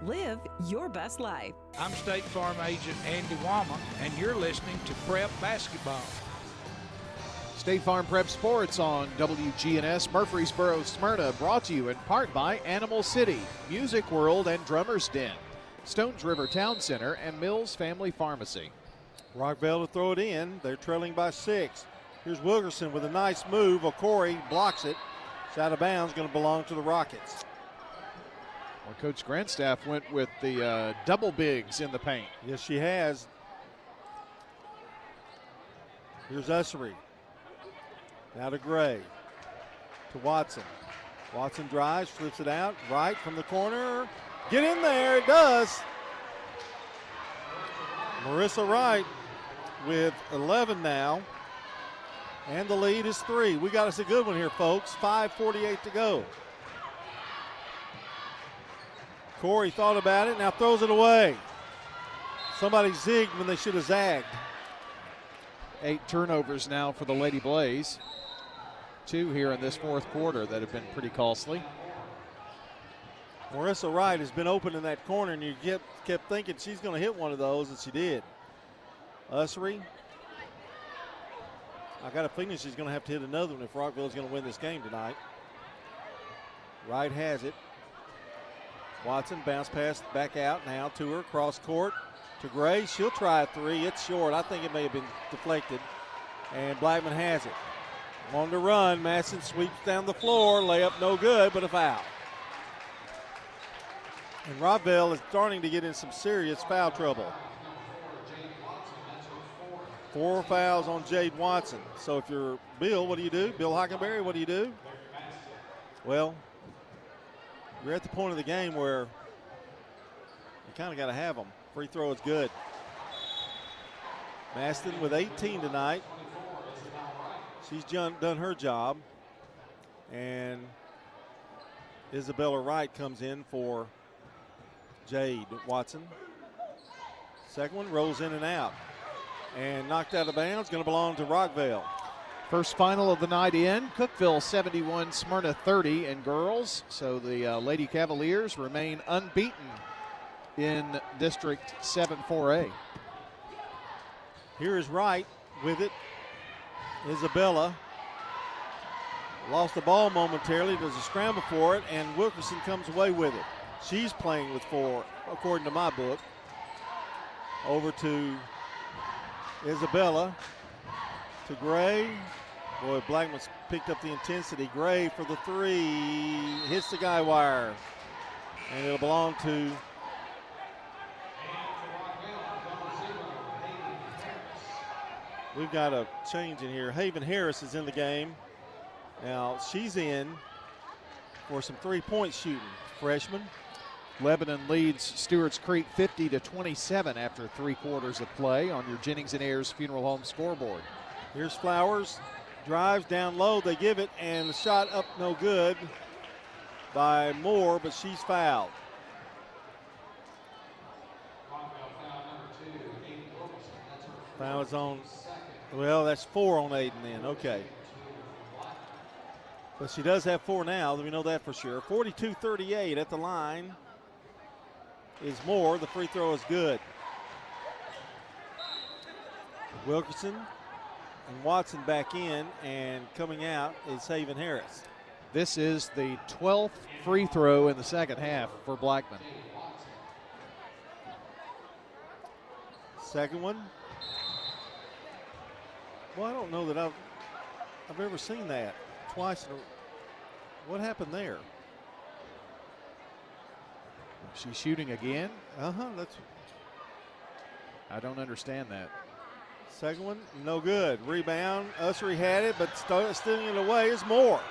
Live your best life. I'm State Farm Agent Andy Wama, and you're listening to Prep Basketball. State Farm Prep Sports on WGNS Murfreesboro, Smyrna, brought to you in part by Animal City, Music World, and Drummer's Den, Stones River Town Center, and Mills Family Pharmacy. Rockvale to throw it in. They're trailing by 6. Here's Wilkerson with a nice move. Okori blocks it. It's out of bounds, going to belong to the Rockets. Well, Coach Grandstaff went with the double bigs in the paint. Yes, she has. Here's Ussery. Now to Gray. To Watson. Watson drives, flips it out. Right from the corner. Get in there. It does. Marissa Wright with 11 now. And the lead is 3. We got us a good one here, folks. 5:48 to go. Corey thought about it, now throws it away. Somebody zigged when they should have zagged. 8 turnovers now for the Lady Blaze. 2 here in this fourth quarter that have been pretty costly. Marissa Wright has been open in that corner, and you kept thinking she's going to hit one of those, and she did. Ussery. I got a feeling she's going to have to hit another one if Rockville's going to win this game tonight. Wright has it. Watson bounce pass back out now to her, cross court to Gray. She'll try a 3. It's short. I think it may have been deflected. And Blackman has it. On the run, Masson sweeps down the floor. Layup no good, but a foul. And Rockvale is starting to get in some serious foul trouble. 4 fouls on Jade Watson. So if you're Bill, what do you do? Bill Hockenberry, what do you do? Well, you're at the point of the game where you kind of got to have them. Free throw is good. Maston with 18 tonight. She's done her job. And Isabella Wright comes in for Jade Watson. Second one rolls in and out. And knocked out of bounds, going to belong to Rockvale. First final of the night in, Cookeville 71, Smyrna 30 in girls. So the Lady Cavaliers remain unbeaten in District 7-4A. Here is Wright with it. Isabella lost the ball momentarily, does a scramble for it, and Wilkerson comes away with it. She's playing with 4, according to my book. Over to Isabella, to Gray. Boy, Blackman's picked up the intensity. Gray for the 3, hits the guy wire, and it'll belong to we've got a change in here. Haven Harris is in the game. Now she's in for some 3-point shooting. Freshman. Lebanon leads Stewart's Creek 50-27 after 3 quarters of play on your Jennings and Ayers Funeral Home scoreboard. Here's Flowers. Drives down low. They give it, and the shot up no good by Moore, but she's fouled. Foul is on Well, that's 4 on Aiden then. Okay. But she does have 4 now. We know that for sure. 42-38 at the line is Moore. The free throw is good. Wilkerson and Watson back in, and coming out is Haven Harris. This is the 12th free throw in the second half for Blackman. Second one. Well, I don't know that I've ever seen that twice. What happened there? She's shooting again? That's. I don't understand that. Second one, no good. Rebound. Ussery had it, but stealing it away is Moore.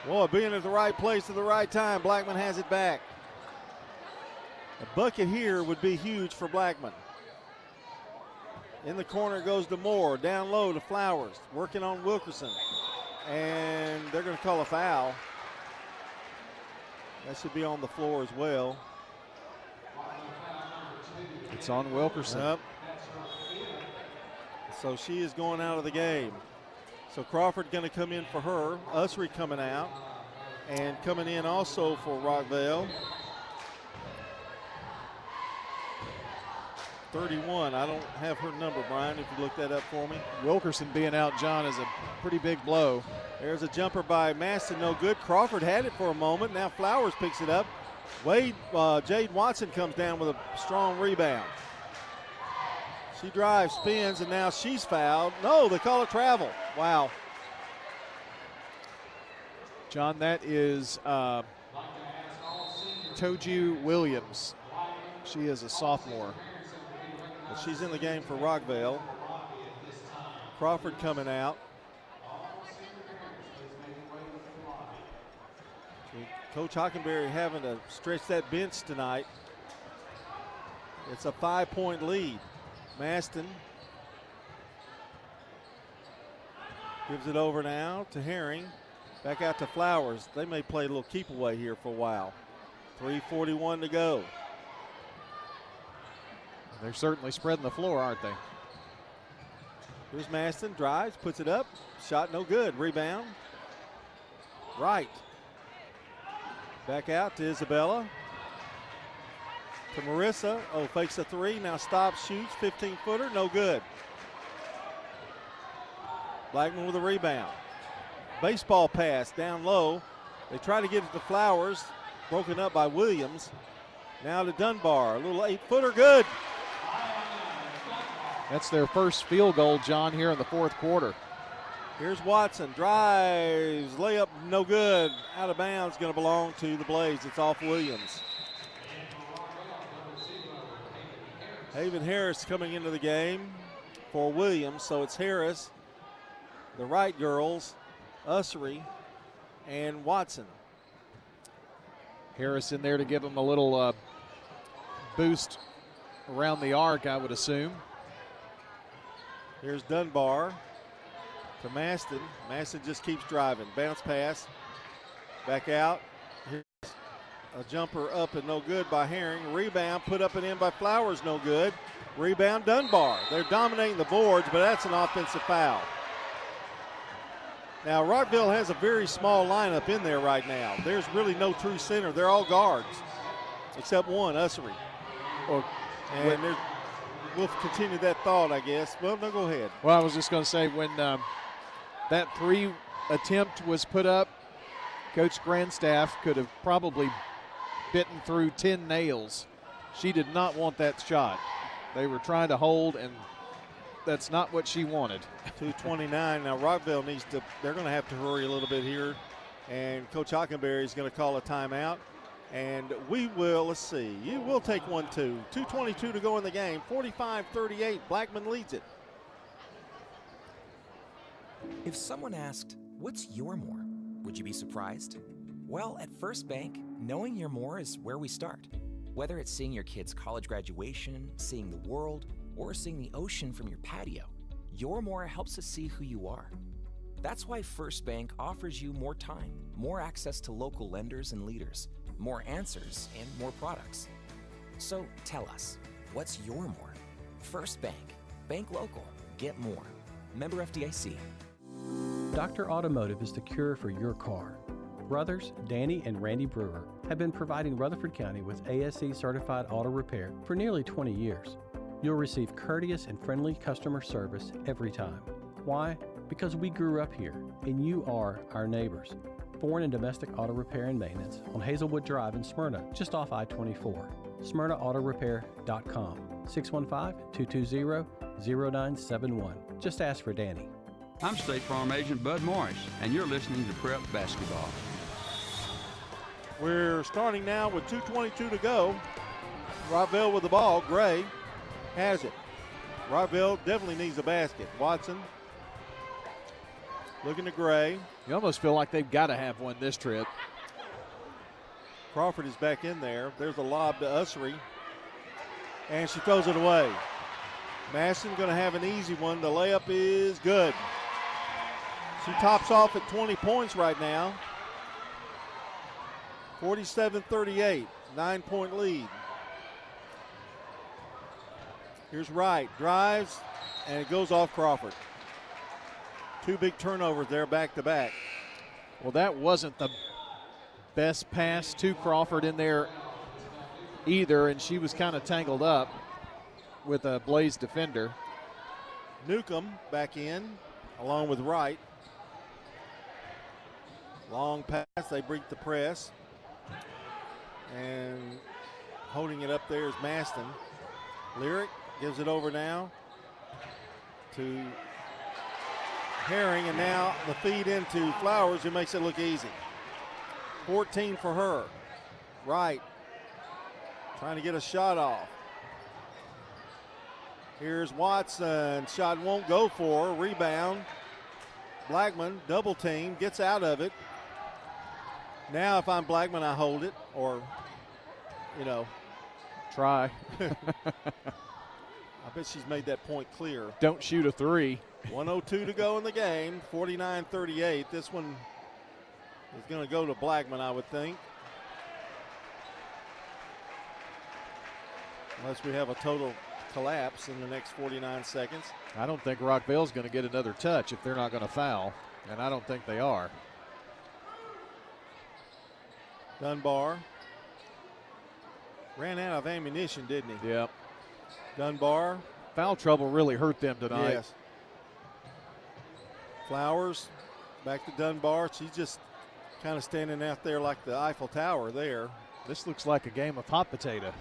Boy, being at the right place at the right time, Blackman has it back. A bucket here would be huge for Blackman. In the corner goes to Moore. Down low to Flowers. Working on Wilkerson. And they're going to call a foul. That should be on the floor as well. It's on Wilkerson. Yep. So she is going out of the game. So Crawford going to come in for her. Ussery coming out. And coming in also for Rockvale. 31. I don't have her number, Brian, if you look that up for me. Wilkerson being out, John, is a pretty big blow. There's a jumper by Maston, no good. Crawford had it for a moment. Now Flowers picks it up. Jade Watson comes down with a strong rebound. She drives, spins, and now she's fouled. No, they call it travel. Wow. John, that is Toju Williams. She is a sophomore. But she's in the game for Rockvale. Crawford coming out. Coach Hockenberry having to stretch that bench tonight. It's a 5-point lead. Maston gives it over now to Herring. Back out to Flowers. They may play a little keep away here for a while. 3:41 to go. They're certainly spreading the floor, aren't they? Here's Maston, drives, puts it up. Shot no good. Rebound. Right. Back out to Isabella. To Marissa. Oh, fakes a three. Now stops, shoots. 15-footer. No good. Blackman with a rebound. Baseball pass down low. They try to get it to Flowers. Broken up by Williams. Now to Dunbar. A little 8-footer. Good. That's their first field goal, John, here in the fourth quarter. Here's Watson. Drives. Layup. No good. Out of bounds. Going to belong to the Blades. It's off Williams. Haven Harris coming into the game for Williams. So it's Harris, the Wright girls, Ussery, and Watson. Harris in there to give them a little boost around the arc, I would assume. Here's Dunbar to Maston. Maston just keeps driving. Bounce pass. Back out. Here's a jumper up and no good by Herring. Rebound put up and in by Flowers, no good. Rebound Dunbar. They're dominating the boards, but that's an offensive foul. Now, Rockville has a very small lineup in there right now. There's really no true center. They're all guards, except one, Ussery. And we'll continue that thought, I guess. Well, no, go ahead. Well, I was just going to say, when that three attempt was put up, Coach Grandstaff could have probably bitten through 10 nails. She did not want that shot. They were trying to hold, and that's not what she wanted. 2:29. Now Rockville needs to, they're going to have to hurry a little bit here. And Coach Hockenberry is going to call a timeout. And we will, let's see, you will take 1-2. 2:22 to go in the game. 45-38. Blackman leads it. If someone asked, what's your more? Would you be surprised? Well, at First Bank, knowing your more is where we start. Whether it's seeing your kid's college graduation, seeing the world, or seeing the ocean from your patio, your more helps us see who you are. That's why First Bank offers you more time, more access to local lenders and leaders, more answers, and more products. So tell us, what's your more? First Bank. Bank local. Get more. Member FDIC. Dr. Automotive is the cure for your car. Brothers Danny and Randy Brewer have been providing Rutherford County with ASE certified auto repair for nearly 20 years. You'll receive courteous and friendly customer service every time. Why? Because we grew up here and you are our neighbors. Foreign and domestic auto repair and maintenance on Hazelwood Drive in Smyrna, just off I-24. SmyrnaAutorepair.com, 615-220-0971. Just ask for Danny. I'm State Farm Agent Bud Morris, and you're listening to Prep Basketball. We're starting now with 2:22 to go. Rockvale with the ball. Gray has it. Rockvale definitely needs a basket. Watson looking to Gray. You almost feel like they've got to have one this trip. Crawford is back in there. There's a lob to Ussery, and she throws it away. Masson going to have an easy one. The layup is good. She tops off at 20 points right now. 47-38, 9-point lead. Here's Wright, drives, and it goes off Crawford. Two big turnovers there back to back. Well, that wasn't the best pass to Crawford in there either, and she was kind of tangled up with a Blaze defender. Newcomb back in along with Wright. Long pass, they break the press. And holding it up there is Maston. Lyric gives it over now to Herring, and now the feed into Flowers, who makes it look easy. 14 for her. Wright trying to get a shot off. Here's Watson. Shot won't go for her. Rebound. Blackman, double team, gets out of it. Now if I'm Blackman, I hold it, or, try. I bet she's made that point clear. Don't shoot a three. 1:02 to go in the game, 49-38. This one is going to go to Blackman, I would think. Unless we have a total collapse in the next 49 seconds. I don't think Rockvale's going to get another touch if they're not going to foul, and I don't think they are. Dunbar ran out of ammunition, didn't he? Yep. Dunbar. Foul trouble really hurt them tonight. Yes. Flowers back to Dunbar. She's just kind of standing out there like the Eiffel Tower there. This looks like a game of hot potato.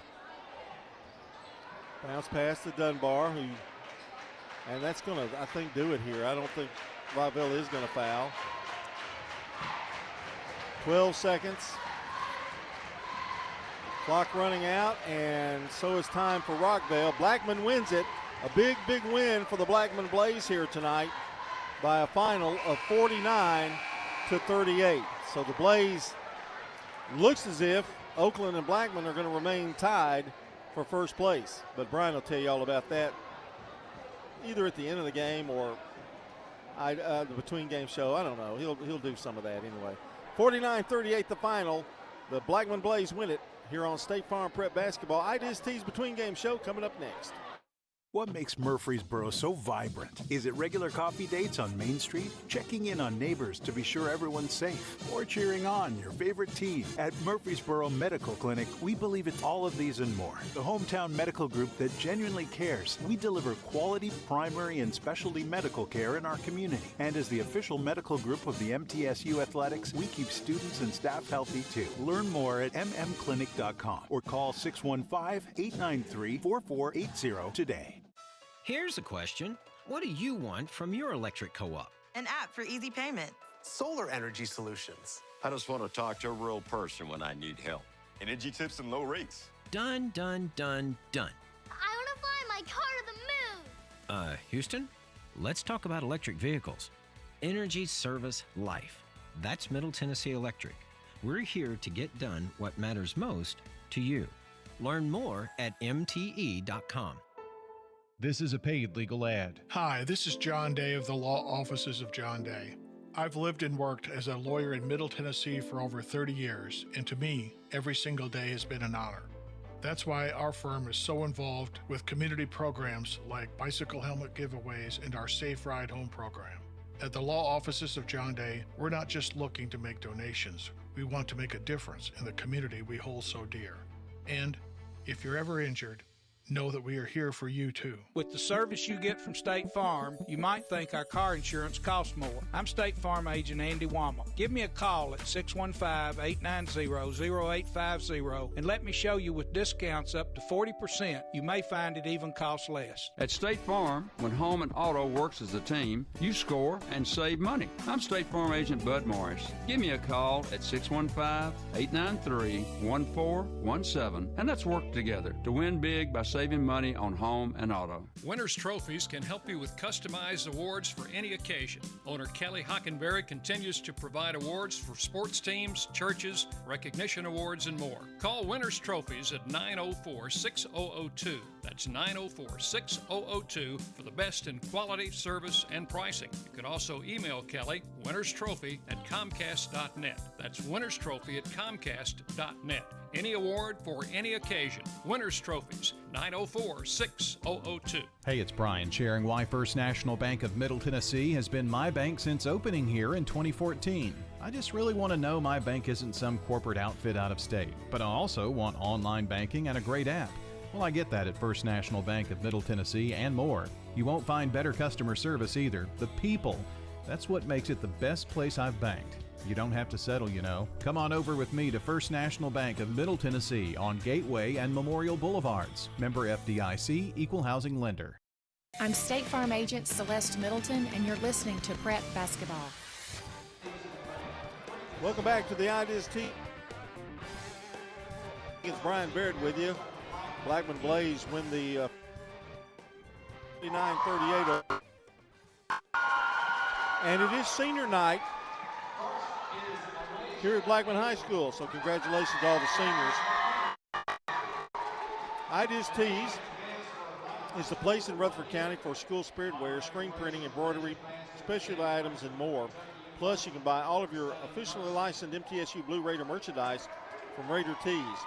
Bounce pass to Dunbar, and that's going to, I think, do it here. I don't think Rockvale is going to foul. 12 seconds. Clock running out, and so it's time for Rockvale. Blackman wins it. A big, big win for the Blackman Blaze here tonight by a final of 49-38. So the Blaze looks as if Oakland and Blackman are going to remain tied for first place. But Brian will tell you all about that either at the end of the game or the between game show. I don't know. He'll do some of that anyway. 49-38 the final. The Blackman Blaze win it here on State Farm Prep Basketball. Ideas Tees between game show coming up next. What makes Murfreesboro so vibrant? Is it regular coffee dates on Main Street? Checking in on neighbors to be sure everyone's safe? Or cheering on your favorite team? At Murfreesboro Medical Clinic, we believe it's all of these and more. The hometown medical group that genuinely cares. We deliver quality primary and specialty medical care in our community. And as the official medical group of the MTSU Athletics, we keep students and staff healthy too. Learn more at mmclinic.com or call 615-893-4480 today. Here's a question. What do you want from your electric co-op? An app for easy payment. Solar energy solutions. I just want to talk to a real person when I need help. Energy tips and low rates. Done, done, done, done. I want to fly my car to the moon. Houston, let's talk about electric vehicles. Energy Service Life. That's Middle Tennessee Electric. We're here to get done what matters most to you. Learn more at mte.com. This is a paid legal ad. Hi, this is John Day of the Law Offices of John Day. I've lived and worked as a lawyer in Middle Tennessee for over 30 years, and to me, every single day has been an honor. That's why our firm is so involved with community programs like bicycle helmet giveaways and our Safe Ride Home program. At the law offices of John Day, we're not just looking to make donations. We want to make a difference in the community we hold so dear. And if you're ever injured, know that we are here for you too. With the service you get from State Farm, you might think our car insurance costs more. I'm State Farm agent Andy Wama. Give me a call at 615-890-0850 and let me show you with discounts up to 40%. You may find it even costs less. At State Farm, when home and auto works as a team, you score and save money. I'm State Farm agent Bud Morris. Give me a call at 615-893-1417 and let's work together to win big by saving money on home and auto. Winners Trophies can help you with customized awards for any occasion. Owner Kelly Hockenberry continues to provide awards for sports teams, churches, recognition awards, and more. Call Winners Trophies at 904-6002. That's 904-6002 for the best in quality, service, and pricing. You can also email Kelly, winnerstrophy@comcast.net. That's winnerstrophy@comcast.net. Any award for any occasion. Winners Trophies, 904-6002. Hey, it's Brian, sharing why First National Bank of Middle Tennessee has been my bank since opening here in 2014. I just really want to know my bank isn't some corporate outfit out of state, but I also want online banking and a great app. Well, I get that at First National Bank of Middle Tennessee and more. You won't find better customer service either. The people, that's what makes it the best place I've banked. You don't have to settle, you know. Come on over with me to First National Bank of Middle Tennessee on Gateway and Memorial Boulevards. Member FDIC, Equal Housing Lender. I'm State Farm Agent Celeste Middleton, and you're listening to Prep Basketball. Welcome back to the Ideas Team. It's Brian Baird with you. Blackman Blaze win the 59-38. And it is senior night here at Blackman High School, so congratulations to all the seniors. Ideas Tees is the place in Rutherford County for school spirit wear, screen printing, embroidery, special items, and more. Plus, you can buy all of your officially licensed MTSU Blue Raider merchandise from Raider Tees.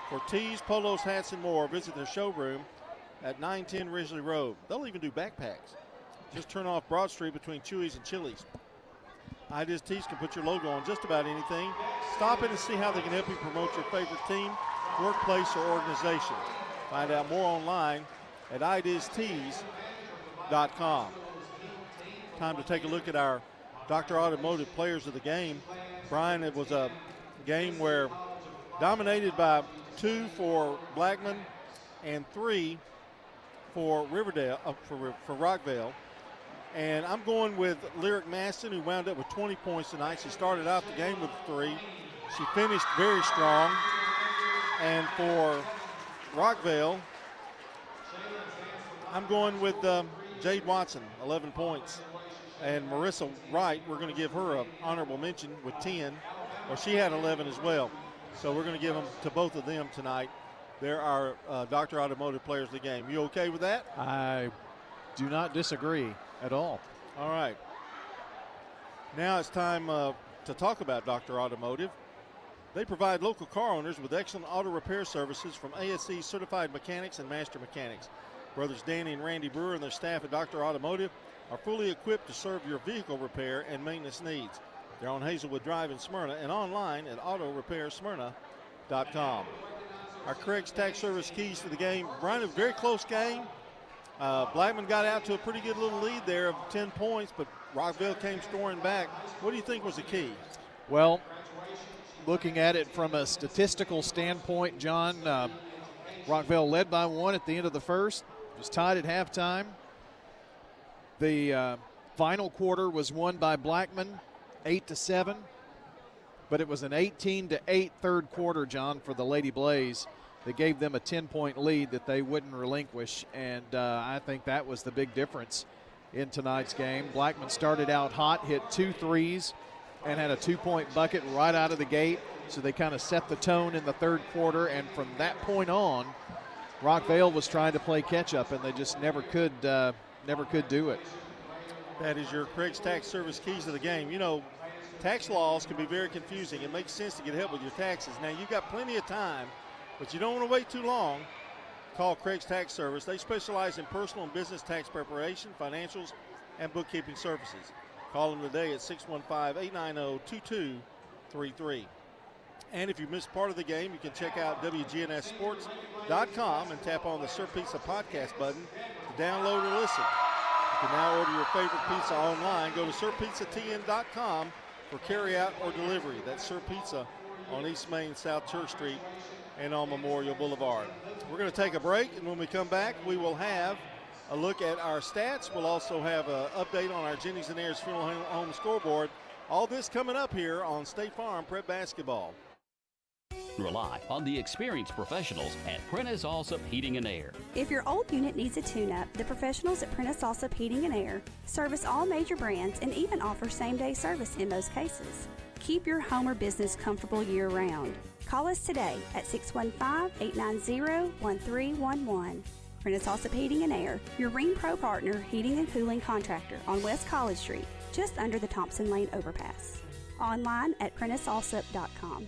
For tees, polos, hats, and more, visit their showroom at 910 Risley Road. They'll even do backpacks. Just turn off Broad Street between Chewy's and Chili's. Ideas Tees can put your logo on just about anything. Stop in and see how they can help you promote your favorite team, workplace, or organization. Find out more online at ideastees.com. Time to take a look at our Dr. Automotive players of the game. Brian, it was a game where dominated by 2 for Blackman and 3 for Riverdale, for Rockvale. And I'm going with Lyric Maston, who wound up with 20 points tonight. She started out the game with 3. She finished very strong. And for Rockvale, I'm going with Jade Watson, 11 points. And Marissa Wright, we're going to give her an honorable mention with 10. Well, she had 11 as well. So we're going to give them to both of them tonight. They're our Dr. Automotive players of the game. You okay with that? I do not disagree at all. All right. Now it's time to talk about Dr. Automotive. They provide local car owners with excellent auto repair services from ASE certified mechanics and master mechanics. Brothers Danny and Randy Brewer and their staff at Dr. Automotive are fully equipped to serve your vehicle repair and maintenance needs. They're on Hazelwood Drive in Smyrna and online at autorepairsmyrna.com. Our Craig's Tax Service keys to the game. Brian, a very close game. Blackman got out to a pretty good little lead there of 10 points, but Rockvale came storming back. What do you think was the key? Well, looking at it from a statistical standpoint, John, Rockvale led by 1 at the end of the first, was tied at halftime. The final quarter was won by Blackman, 8-7, but it was an 18-8 third quarter, John, for the Lady Blaze that gave them a 10-point lead that they wouldn't relinquish, and I think that was the big difference in tonight's game. Blackman started out hot, hit 2 threes, and had a 2-point bucket right out of the gate, so they kind of set the tone in the third quarter, and from that point on, Rockvale was trying to play catch-up, and they just never could do it. That is your Craig's Tax Service keys to the game. You know, tax laws can be very confusing. It makes sense to get help with your taxes. Now, you've got plenty of time But you don't want to wait too long. Call Craig's Tax Service. They specialize in personal and business tax preparation, financials, and bookkeeping services. Call them today at 615-890-2233. And if you missed part of the game, you can check out WGNSSports.com and tap on the Sir Pizza podcast button to download or listen. You can now order your favorite pizza online. Go to SirPizzaTN.com for carryout or delivery. That's Sir Pizza on East Main, South Church Street, and on Memorial Boulevard. We're going to take a break, and when we come back, we will have a look at our stats. We'll also have an update on our Jennings and Ayers Funeral Home scoreboard. All this coming up here on State Farm Prep Basketball. Rely on the experienced professionals at Prentice Allsup Heating and Air. If your old unit needs a tune-up, the professionals at Prentice Allsup Heating and Air service all major brands and even offer same-day service in most cases. Keep your home or business comfortable year-round. Call us today at 615-890-1311. Prentice Allsup Heating and Air, your Ring Pro partner heating and cooling contractor on West College Street, just under the Thompson Lane overpass. Online at PrenticeAllsup.com.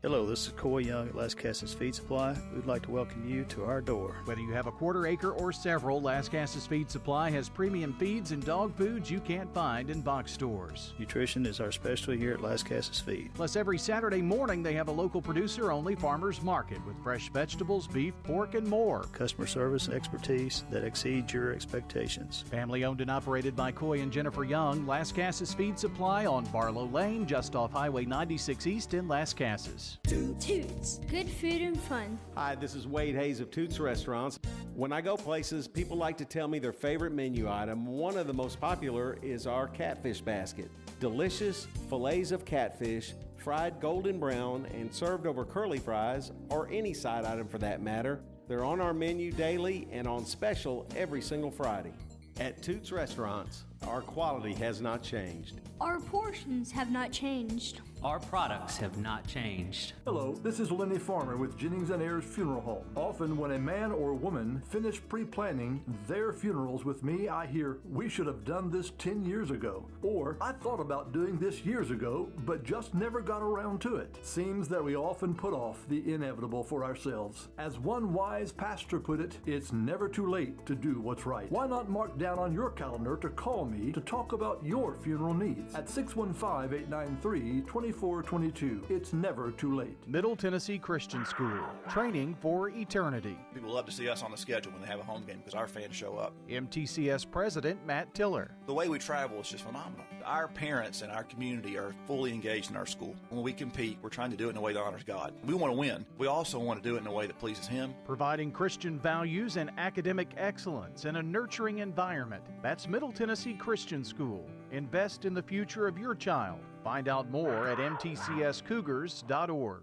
Hello, this is Coy Young at Las Casas Feed Supply. We'd like to welcome you to our door. Whether you have a quarter acre or several, Las Casas Feed Supply has premium feeds and dog foods you can't find in box stores. Nutrition is our specialty here at Las Casas Feed. Plus, every Saturday morning they have a local producer-only farmers market with fresh vegetables, beef, pork, and more. Customer service and expertise that exceeds your expectations. Family owned and operated by Coy and Jennifer Young, Las Casas Feed Supply on Barlow Lane, just off Highway 96 East in Las Casas. Toots, good food and fun. Hi, this is Wade Hayes of Toots Restaurants. When I go places, people like to tell me their favorite menu item. One of the most popular is our catfish basket. Delicious fillets of catfish, fried golden brown and served over curly fries, or any side item for that matter. They're on our menu daily and on special every single Friday. At Toots Restaurants, our quality has not changed. Our portions have not changed. Our products have not changed. Hello, this is Lenny Farmer with Jennings and Ayers Funeral Home. Often when a man or woman finish pre-planning their funerals with me, I hear, "We should have done this 10 years ago." Or, "I thought about doing this years ago, but just never got around to it." Seems that we often put off the inevitable for ourselves. As one wise pastor put it, it's never too late to do what's right. Why not mark down on your calendar to call me to talk about your funeral needs at 615-893-2422. It's never too late. Middle Tennessee Christian School, training for eternity. People love to see us on the schedule when they have a home game because our fans show up. MTCS President Matt Tiller. The way we travel is just phenomenal. Our parents and our community are fully engaged in our school. When we compete, we're trying to do it in a way that honors God. We want to win. We also want to do it in a way that pleases Him. Providing Christian values and academic excellence in a nurturing environment. That's Middle Tennessee Christian School. Invest in the future of your child. Find out more at mtcscougars.org.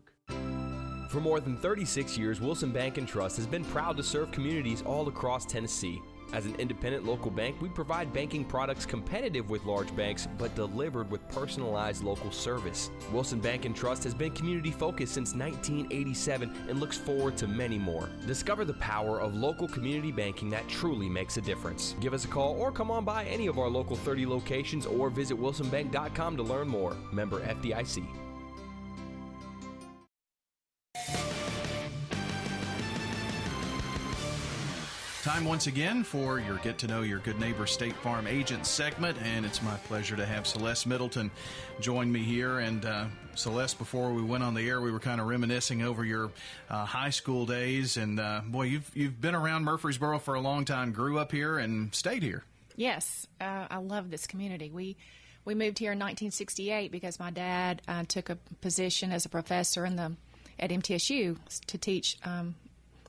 For more than 36 years, Wilson Bank & Trust has been proud to serve communities all across Tennessee. As an independent local bank, we provide banking products competitive with large banks, but delivered with personalized local service. Wilson Bank & Trust has been community-focused since 1987 and looks forward to many more. Discover the power of local community banking that truly makes a difference. Give us a call or come on by any of our local 30 locations or visit wilsonbank.com to learn more. Member FDIC. Time once again for your Get to Know Your Good Neighbor State Farm Agent segment, and it's my pleasure to have Celeste Middleton join me here. And Celeste, before we went on the air, we were kind of reminiscing over your high school days, and boy, you've been around Murfreesboro for a long time, grew up here and stayed here. Yes, I love this community. We moved here in 1968 because my dad took a position as a professor at MTSU to teach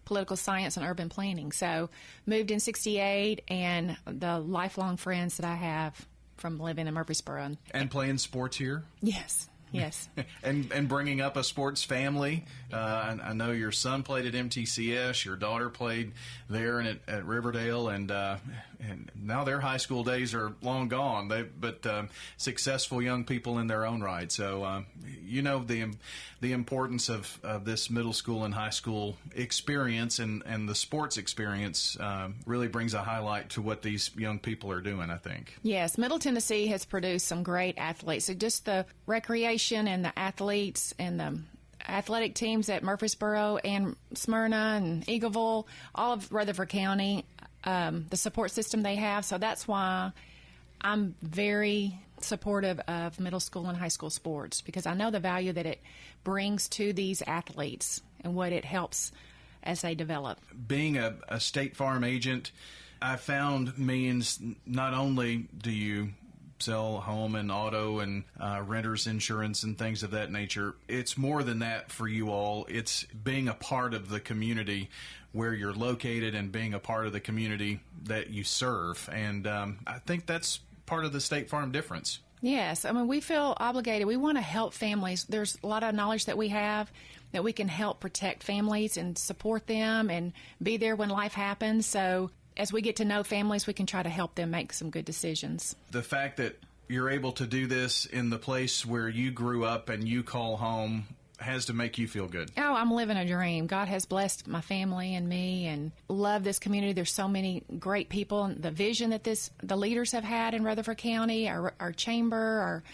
political science and urban planning. So moved in 68, and the lifelong friends that I have from living in Murfreesboro. And playing sports here? Yes. Yes. and bringing up a sports family. I know your son played at MTCS. Your daughter played there and at Riverdale, and now their high school days are long gone. But successful young people in their own right. So you know the importance of this middle school and high school experience, and the sports experience really brings a highlight to what these young people are doing, I think. Yes, Middle Tennessee has produced some great athletes. So just the recreation and the athletes and the athletic teams at Murfreesboro and Smyrna and Eagleville, all of Rutherford County, the support system they have. So that's why I'm very supportive of middle school and high school sports, because I know the value that it brings to these athletes and what it helps as they develop. Being a State Farm agent, I found means not only do you sell home and auto and renters insurance and things of that nature, it's more than that for you all. It's being a part of the community where you're located and being a part of the community that you serve. And I think that's part of the State Farm difference. Yes. I mean, we feel obligated. We want to help families. There's a lot of knowledge that we have that we can help protect families and support them and be there when life happens. So as we get to know families, we can try to help them make some good decisions. The fact that you're able to do this in the place where you grew up and you call home has to make you feel good. Oh, I'm living a dream. God has blessed my family and me, and love this community. There's so many great people, and the vision that the leaders have had in Rutherford County, our chamber,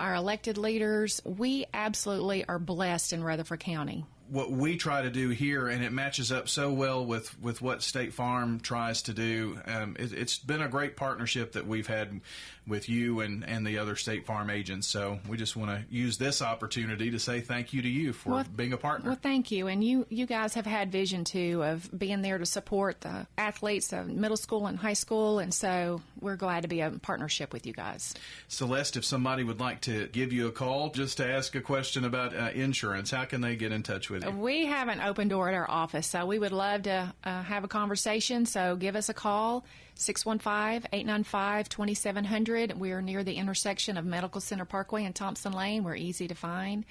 our elected leaders. We absolutely are blessed in Rutherford County. What we try to do here, and it matches up so well with what State Farm tries to do. It's been a great partnership that we've had with you and the other State Farm agents. So we just want to use this opportunity to say thank you to you for being a partner. Well, thank you. And you guys have had vision, too, of being there to support the athletes of middle school and high school. And so we're glad to be a partnership with you guys. Celeste, if somebody would like to give you a call just to ask a question about insurance, how can they get in touch with you? We have an open door at our office, so we would love to have a conversation. So give us a call, 615-895-2700. We are near the intersection of Medical Center Parkway and Thompson Lane. We're easy to find.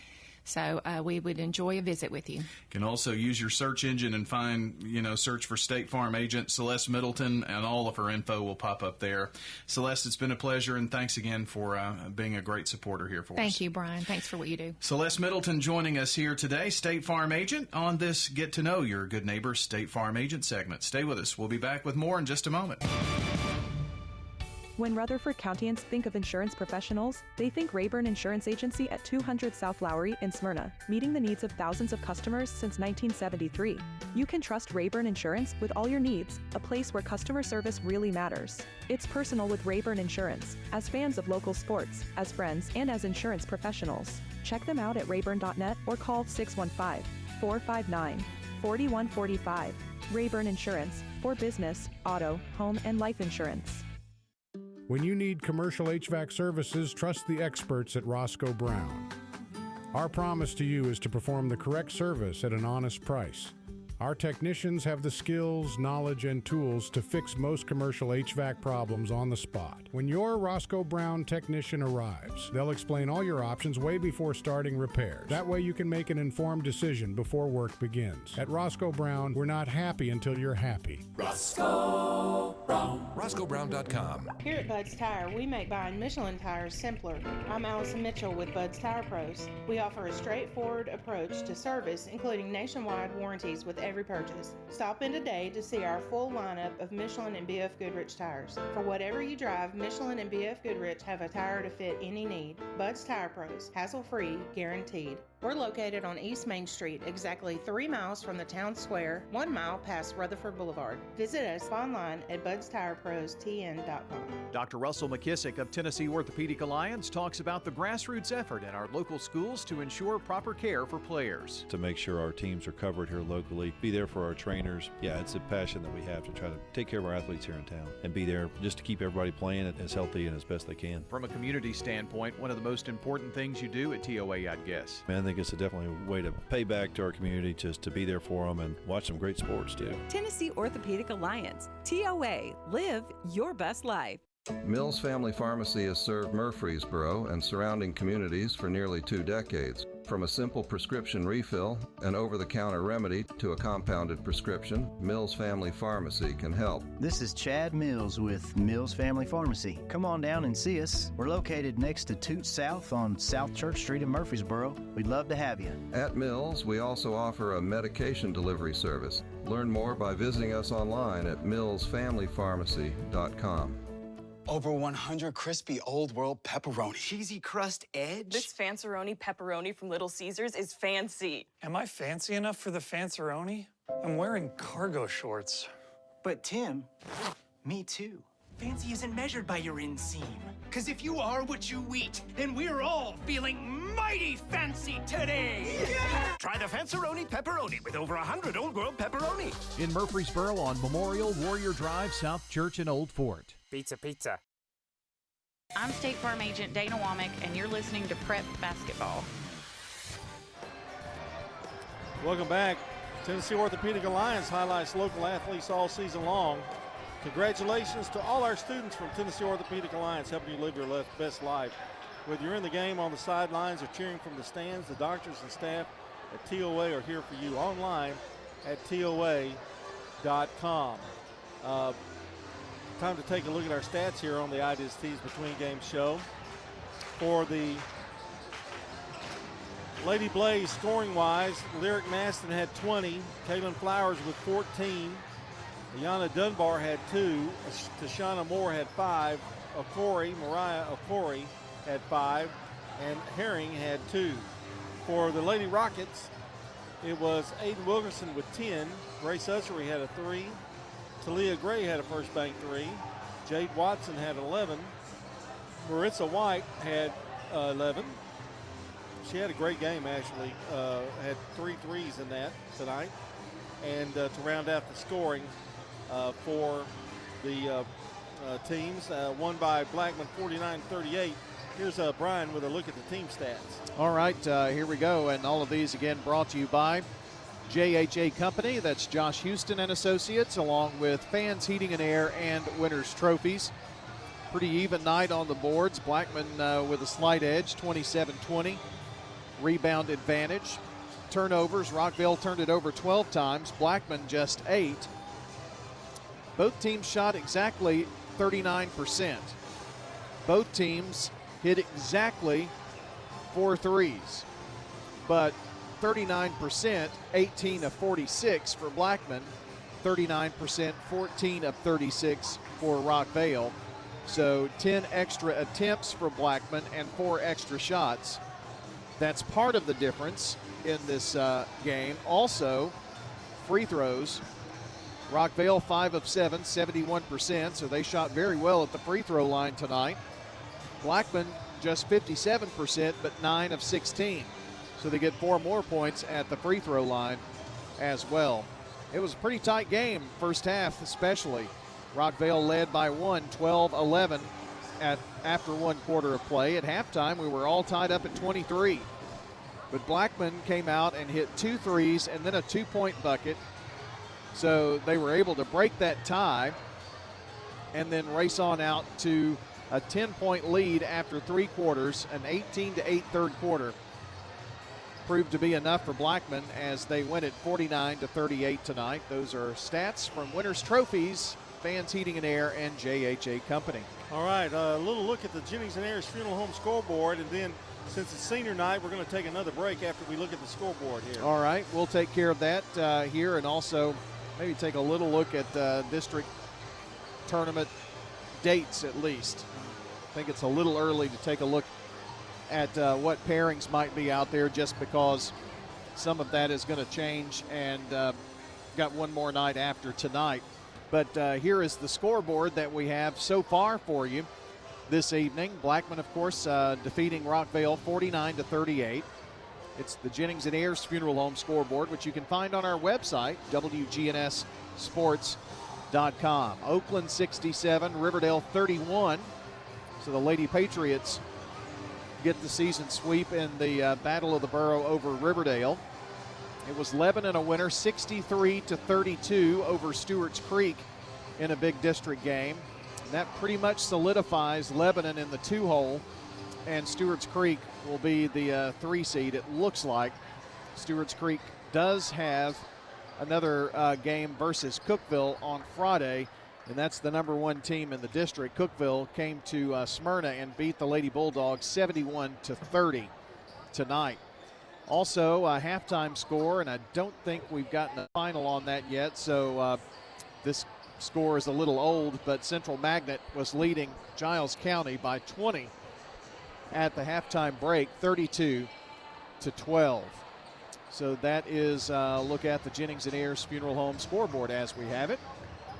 So we would enjoy a visit with you. You can also use your search engine and find, search for State Farm agent Celeste Middleton, and all of her info will pop up there. Celeste, it's been a pleasure, and thanks again for being a great supporter here for us. Thank you, Brian. Thanks for what you do. Celeste Middleton joining us here today, State Farm agent, on this Get to Know Your Good Neighbor State Farm Agent segment. Stay with us. We'll be back with more in just a moment. When Rutherford Countyans think of insurance professionals, they think Rayburn Insurance Agency at 200 South Lowry in Smyrna, meeting the needs of thousands of customers since 1973. You can trust Rayburn Insurance with all your needs, a place where customer service really matters. It's personal with Rayburn Insurance, as fans of local sports, as friends, and as insurance professionals. Check them out at rayburn.net or call 615-459-4145. Rayburn Insurance, for business, auto, home, and life insurance. When you need commercial HVAC services, trust the experts at Roscoe Brown. Our promise to you is to perform the correct service at an honest price. Our technicians have the skills, knowledge, and tools to fix most commercial HVAC problems on the spot. When your Roscoe Brown technician arrives, they'll explain all your options way before starting repairs. That way you can make an informed decision before work begins. At Roscoe Brown, we're not happy until you're happy. Roscoe Brown. RoscoeBrown.com. Here at Bud's Tire, we make buying Michelin tires simpler. I'm Allison Mitchell with Bud's Tire Pros. We offer a straightforward approach to service, including nationwide warranties with every purchase. Stop in today to see our full lineup of Michelin and BF Goodrich tires. For whatever you drive, Michelin and BF Goodrich have a tire to fit any need. Bud's Tire Pros, hassle-free, guaranteed. We're located on East Main Street, exactly 3 miles from the town square, 1 mile past Rutherford Boulevard. Visit us online at budstirepros.tn.com. Dr. Russell McKissick of Tennessee Orthopedic Alliance talks about the grassroots effort in our local schools to ensure proper care for players. To make sure our teams are covered here locally, be there for our trainers. Yeah, it's a passion that we have to try to take care of our athletes here in town and be there just to keep everybody playing as healthy and as best they can. From a community standpoint, one of the most important things you do at TOA, I'd guess. I think it's definitely a way to pay back to our community, just to be there for them and watch some great sports too. Tennessee Orthopedic Alliance, TOA, live your best life. Mills Family Pharmacy has served Murfreesboro and surrounding communities for nearly 2 decades. From a simple prescription refill, an over-the-counter remedy, to a compounded prescription, Mills Family Pharmacy can help. This is Chad Mills with Mills Family Pharmacy. Come on down and see us. We're located next to Toots South on South Church Street in Murfreesboro. We'd love to have you. At Mills, we also offer a medication delivery service. Learn more by visiting us online at millsfamilypharmacy.com. Over 100 crispy Old World pepperoni. Cheesy crust edge. This Fanceroni pepperoni from Little Caesars is fancy. Am I fancy enough for the Fanceroni? I'm wearing cargo shorts. But Tim, me too. Fancy isn't measured by your inseam. Because if you are what you eat, then we're all feeling mighty fancy today. Yeah! Try the Fanceroni pepperoni with over 100 Old World pepperoni. In Murfreesboro on Memorial, Warrior Drive, South Church, and Old Fort. Pizza. I'm State Farm Agent Dana Womack, and you're listening to Prep Basketball. Welcome back. Tennessee Orthopedic Alliance highlights local athletes all season long. Congratulations to all our students from Tennessee Orthopedic Alliance, helping you live your best life. Whether you're in the game, on the sidelines, or cheering from the stands, the doctors and staff at TOA are here for you online at TOA.com. Time to take a look at our stats here on the Ideas Tees Between Games show. For the Lady Blaze, scoring-wise, Lyric Maston had 20, Kaylin Flowers with 14, Ayanna Dunbar had 2, Tashana Moore had 5, Mariah Okori had 5, and Herring had 2. For the Lady Rockets, it was Aiden Wilkerson with 10, Grace Ussery had a 3, Talia Gray had a first bank 3, Jade Watson had 11, Maritza White had 11. She had a great game, actually. Had 3 threes in that tonight. And to round out the scoring for the teams, won by Blackman 49-38. Here's Brian with a look at the team stats. All right, here we go. And all of these, again, brought to you by JHA Company. That's Josh Houston and Associates, along with Fans Heating and Air and Winners Trophies. Pretty even night on the boards. Blackman with a slight edge, 27-20. Rebound advantage. Turnovers, Rockvale turned it over 12 times. Blackman just 8. Both teams shot exactly 39%. Both teams hit exactly 4 threes. But 39%, 18 of 46 for Blackman. 39%, 14 of 36 for Rockvale. So 10 extra attempts for Blackman and 4 extra shots. That's part of the difference in this game. Also, free throws. Rockvale 5 of 7, 71%, so they shot very well at the free throw line tonight. Blackman just 57%, but 9 of 16. So they get 4 more points at the free throw line as well. It was a pretty tight game, first half especially. Rockvale led by 1, 12-11 after 1 quarter of play. At halftime, we were all tied up at 23. But Blackman came out and hit 2 threes and then a 2-point bucket. So they were able to break that tie and then race on out to a 10-point lead after 3 quarters. An 18-8 third quarter proved to be enough for Blackman as they win it 49-38 tonight. Those are stats from Winners Trophies, Fans Heating and Air, and JHA Company. All right, a little look at the Jennings and Ayers Funeral Home scoreboard, and then since it's senior night, we're going to take another break after we look at the scoreboard here. All right, we'll take care of that here, and also maybe take a little look at district tournament dates at least. I think it's a little early to take a look at what pairings might be out there, just because some of that is going to change, and got one more night after tonight. But here is the scoreboard that we have so far for you this evening. Blackman, of course, defeating Rockvale 49-38. It's the Jennings and Ayers Funeral Home scoreboard, which you can find on our website, WGNSSports.com. Oakland 67, Riverdale 31. So the Lady Patriots get the season sweep in the Battle of the Borough over Riverdale. It was Lebanon a winner, 63-32 over Stewart's Creek in a big district game. That pretty much solidifies Lebanon in the 2-hole, and Stewart's Creek will be the 3 seed, it looks like. Stewart's Creek does have another game versus Cookeville on Friday, and that's the number 1 team in the district. Cookeville came to Smyrna and beat the Lady Bulldogs 71-30 tonight. Also, a halftime score, and I don't think we've gotten a final on that yet, so this score is a little old, but Central Magnet was leading Giles County by 20 at the halftime break, 32-12. So that is a look at the Jennings and Ayers Funeral Home scoreboard as we have it.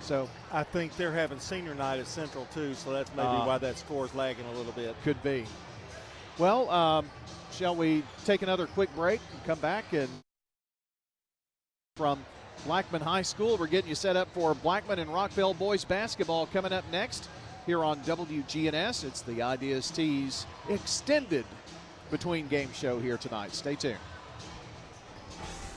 So I think they're having senior night at Central too, so that's maybe why that score is lagging a little bit. Could be. Well, shall we take another quick break and come back? And from Blackman High School, we're getting you set up for Blackman and Rockvale boys basketball coming up next here on WGNS. It's the Ideas Tees extended between game show here tonight. Stay tuned.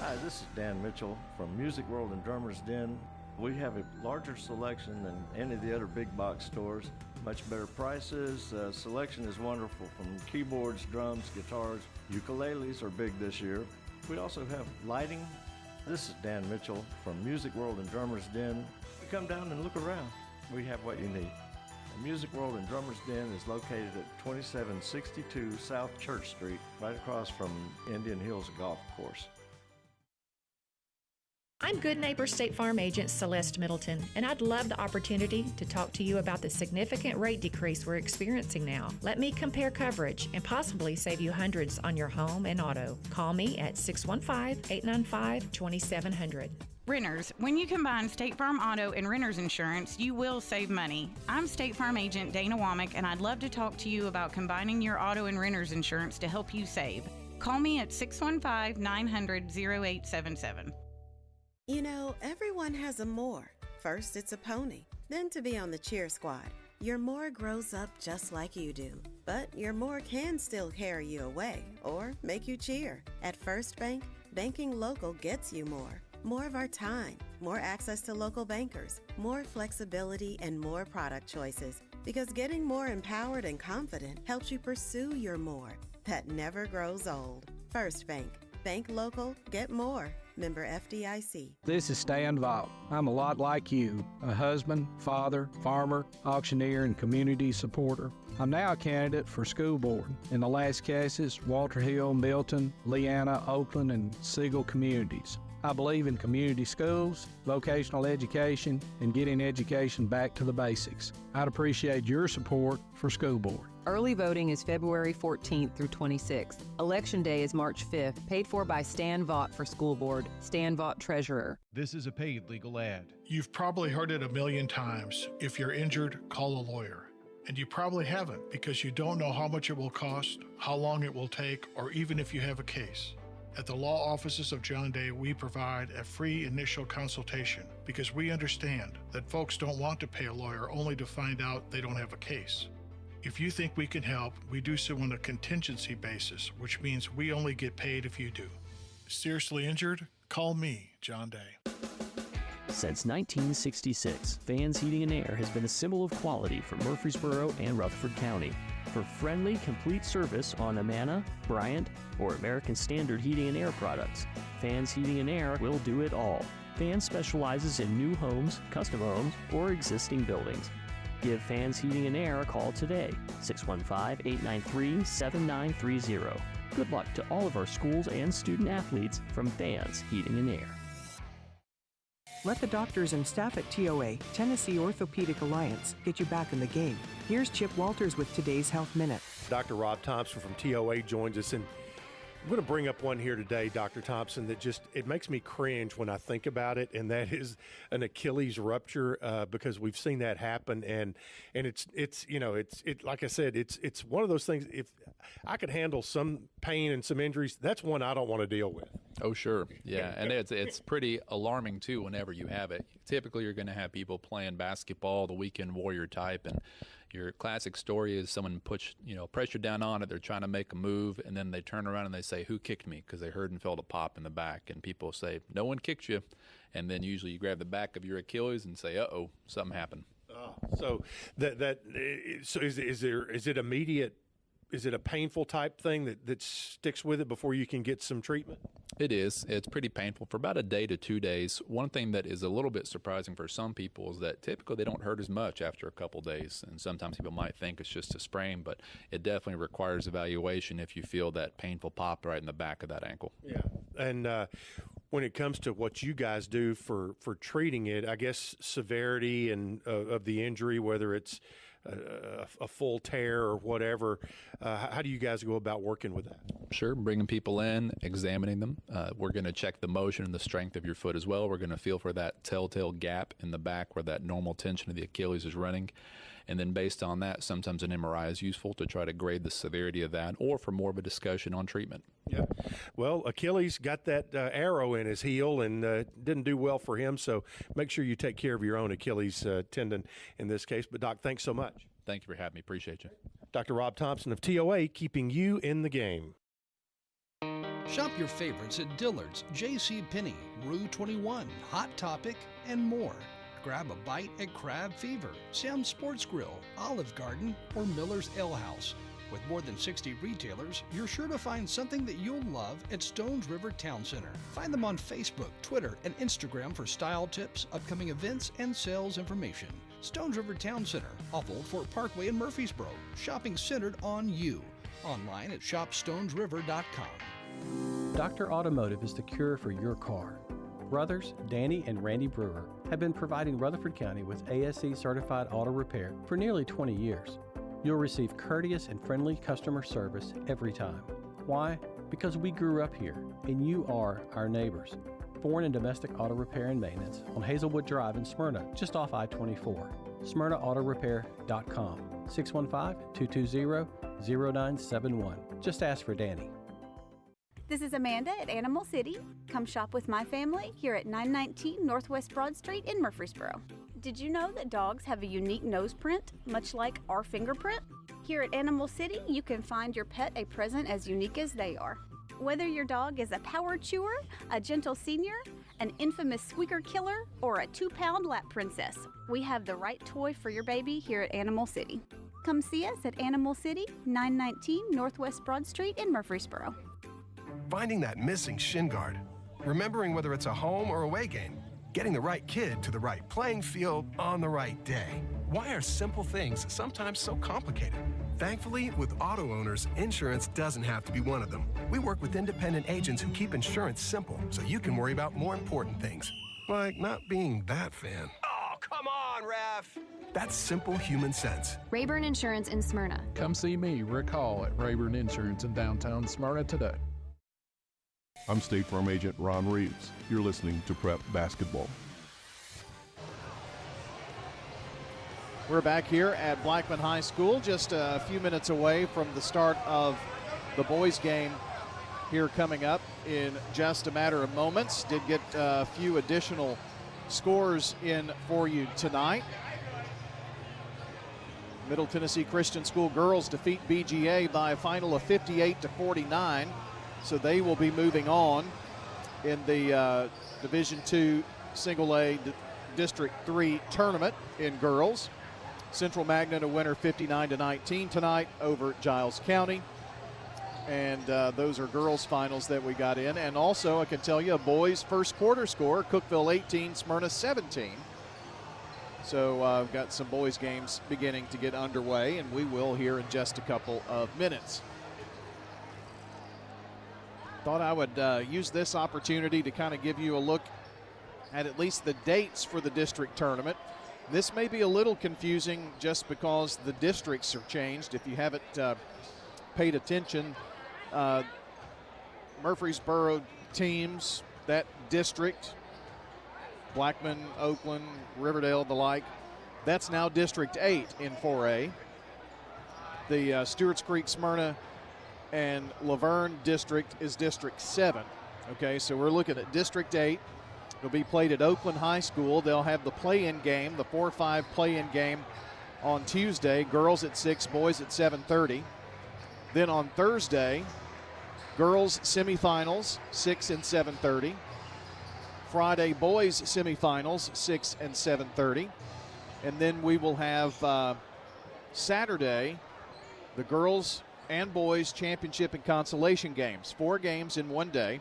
Hi, this is Dan Mitchell from Music World and Drummers Den. We have a larger selection than any of the other big box stores. Much better prices. Selection is wonderful, from keyboards, drums, guitars. Ukuleles are big this year. We also have lighting. This is Dan Mitchell from Music World and Drummers Den. You come down and look around. We have what you need. The Music World and Drummers Den is located at 2762 South Church Street, right across from Indian Hills Golf Course. I'm Good Neighbor State Farm Agent Celeste Middleton, and I'd love the opportunity to talk to you about the significant rate decrease we're experiencing now. Let me compare coverage and possibly save you hundreds on your home and auto. Call me at 615-895-2700. Renters, when you combine State Farm Auto and Renters Insurance, you will save money. I'm State Farm Agent Dana Womack, and I'd love to talk to you about combining your auto and Renters Insurance to help you save. Call me at 615-900-0877. You know, everyone has a more. First, it's a pony, then to be on the cheer squad. Your more grows up just like you do, but your more can still carry you away or make you cheer. At First Bank, banking local gets you more. More of our time, more access to local bankers, more flexibility, and more product choices. Because getting more empowered and confident helps you pursue your more. That never grows old. First Bank. Bank local, get more. Member FDIC. This is Stan Vaught. I'm a lot like you, a husband, father, farmer, auctioneer, and community supporter. I'm now a candidate for school board in the last cases, Walter Hill, Milton, Leanna, Oakland, and Siegel communities. I believe in community schools, vocational education, and getting education back to the basics. I'd appreciate your support for school board. Early voting is February 14th through 26th. Election Day is March 5th, paid for by Stan Vaught for School Board, Stan Vaught Treasurer. This is a paid legal ad. You've probably heard it a million times. If you're injured, call a lawyer. And you probably haven't because you don't know how much it will cost, how long it will take, or even if you have a case. At the law offices of John Day, we provide a free initial consultation because we understand that folks don't want to pay a lawyer only to find out they don't have a case. If you think we can help, we do so on a contingency basis, which means we only get paid if you do. Seriously injured? Call me, John Day. Since 1966, Fans Heating and Air has been a symbol of quality for Murfreesboro and Rutherford County. For friendly, complete service on Amana, Bryant, or American Standard Heating and Air products, Fans Heating and Air will do it all. Fans specializes in new homes, custom homes, or existing buildings. Give Fans Heating and Air a call today, 615-893-7930. Good luck to all of our schools and student athletes from Fans Heating and Air. Let the doctors and staff at TOA, Tennessee Orthopedic Alliance, get you back in the game. Here's Chip Walters with today's Health Minute. Dr. Rob Thompson from TOA joins us, and I'm going to bring up one here today, Dr. Thompson, that it makes me cringe when I think about it, and that is an Achilles rupture, because we've seen that happen, and it's like I said, it's one of those things. If I could handle some pain and some injuries, that's one I don't want to deal with. Oh, sure. Yeah, and it's pretty alarming, too, whenever you have it. Typically, you're going to have people playing basketball, the weekend warrior type, and your classic story is someone puts pressure down on it, they're trying to make a move, and then they turn around and they say, "Who kicked me?" because they heard and felt a pop in the back. And people say, "No one kicked you." And then usually you grab the back of your Achilles and say, "Uh-oh, something happened." So is it immediate? Is it a painful type thing that sticks with it before you can get some treatment? It is. It's pretty painful for about a day to 2 days. One thing that is a little bit surprising for some people is that typically they don't hurt as much after a couple days. And sometimes people might think it's just a sprain, but it definitely requires evaluation if you feel that painful pop right in the back of that ankle. Yeah. And When it comes to what you guys do for treating it, I guess severity and of the injury, whether it's a full tear or whatever, how do you guys go about working with that? Sure, bringing people in, examining them. We're going to check the motion and the strength of your foot as well. We're going to feel for that telltale gap in the back where that normal tension of the Achilles is running. And then based on that, sometimes an MRI is useful to try to grade the severity of that or for more of a discussion on treatment. Yeah. Well, Achilles got that arrow in his heel and didn't do well for him, so make sure you take care of your own Achilles tendon in this case. But, Doc, thanks so much. Thank you for having me. Appreciate you. Dr. Rob Thompson of TOA, keeping you in the game. Shop your favorites at Dillard's, J.C. Penney, Rue 21, Hot Topic, and more. Grab a bite at Crab Fever, Sam's Sports Grill, Olive Garden, or Miller's Ale House. With more than 60 retailers, you're sure to find something that you'll love at Stones River Town Center. Find them on Facebook, Twitter, and Instagram for style tips, upcoming events, and sales information. Stones River Town Center, off Old Fort Parkway in Murfreesboro. Shopping centered on you. Online at shopstonesriver.com. Dr. Automotive is the cure for your car. Brothers Danny and Randy Brewer have been providing Rutherford County with ASE certified auto repair for nearly 20 years. You'll receive courteous and friendly customer service every time. Why? Because we grew up here and you are our neighbors. Foreign and domestic auto repair and maintenance on Hazelwood Drive in Smyrna, just off I-24. SmyrnaAutorepair.com, 615-220-0971. Just ask for Danny. This is Amanda at Animal City. Come shop with my family here at 919 Northwest Broad Street in Murfreesboro. Did you know that dogs have a unique nose print, much like our fingerprint? Here at Animal City, you can find your pet a present as unique as they are. Whether your dog is a power chewer, a gentle senior, an infamous squeaker killer, or a 2-pound lap princess, we have the right toy for your baby here at Animal City. Come see us at Animal City, 919 Northwest Broad Street in Murfreesboro. Finding that missing shin guard, remembering whether it's a home or away game, getting the right kid to the right playing field on the right day. Why are simple things sometimes so complicated? Thankfully, with auto owners, insurance doesn't have to be one of them. We work with independent agents who keep insurance simple so you can worry about more important things, like not being that fan. Oh, come on, Ref! That's simple human sense. Rayburn Insurance in Smyrna. Come see me, Rick Hall, at Rayburn Insurance in downtown Smyrna today. I'm State Farm Agent Ron Reeves. You're listening to Prep Basketball. We're back here at Blackman High School, just a few minutes away from the start of the boys' game here coming up in just a matter of moments. Did get a few additional scores in for you tonight. Middle Tennessee Christian School girls defeat BGA by a final of 58-49. So they will be moving on in the Division II Single A District 3 tournament in girls. Central Magnet a winner 59-19 tonight over Giles County. And those are girls finals that we got in. And also I can tell you a boys first quarter score, Cookeville 18, Smyrna 17. So I've got some boys games beginning to get underway, and we will here in just a couple of minutes. Thought I would use this opportunity to kind of give you a look at least the dates for the district tournament. This may be a little confusing just because the districts are changed. If you haven't paid attention, Murfreesboro teams, that district, Blackman, Oakland, Riverdale, the like, that's now District 8 in 4A. The Stewart's Creek, Smyrna, and Laverne district is District 7. Okay, so we're looking at District 8. It'll be played at Oakland High School. They'll have the play-in game, the 4-5 play-in game on Tuesday. Girls at 6, boys at 7:30. Then on Thursday, girls semifinals, 6 and 7:30. Friday, boys semifinals, 6 and 7:30. And then we will have Saturday, the girls and boys championship and consolation games. 4 games in one day.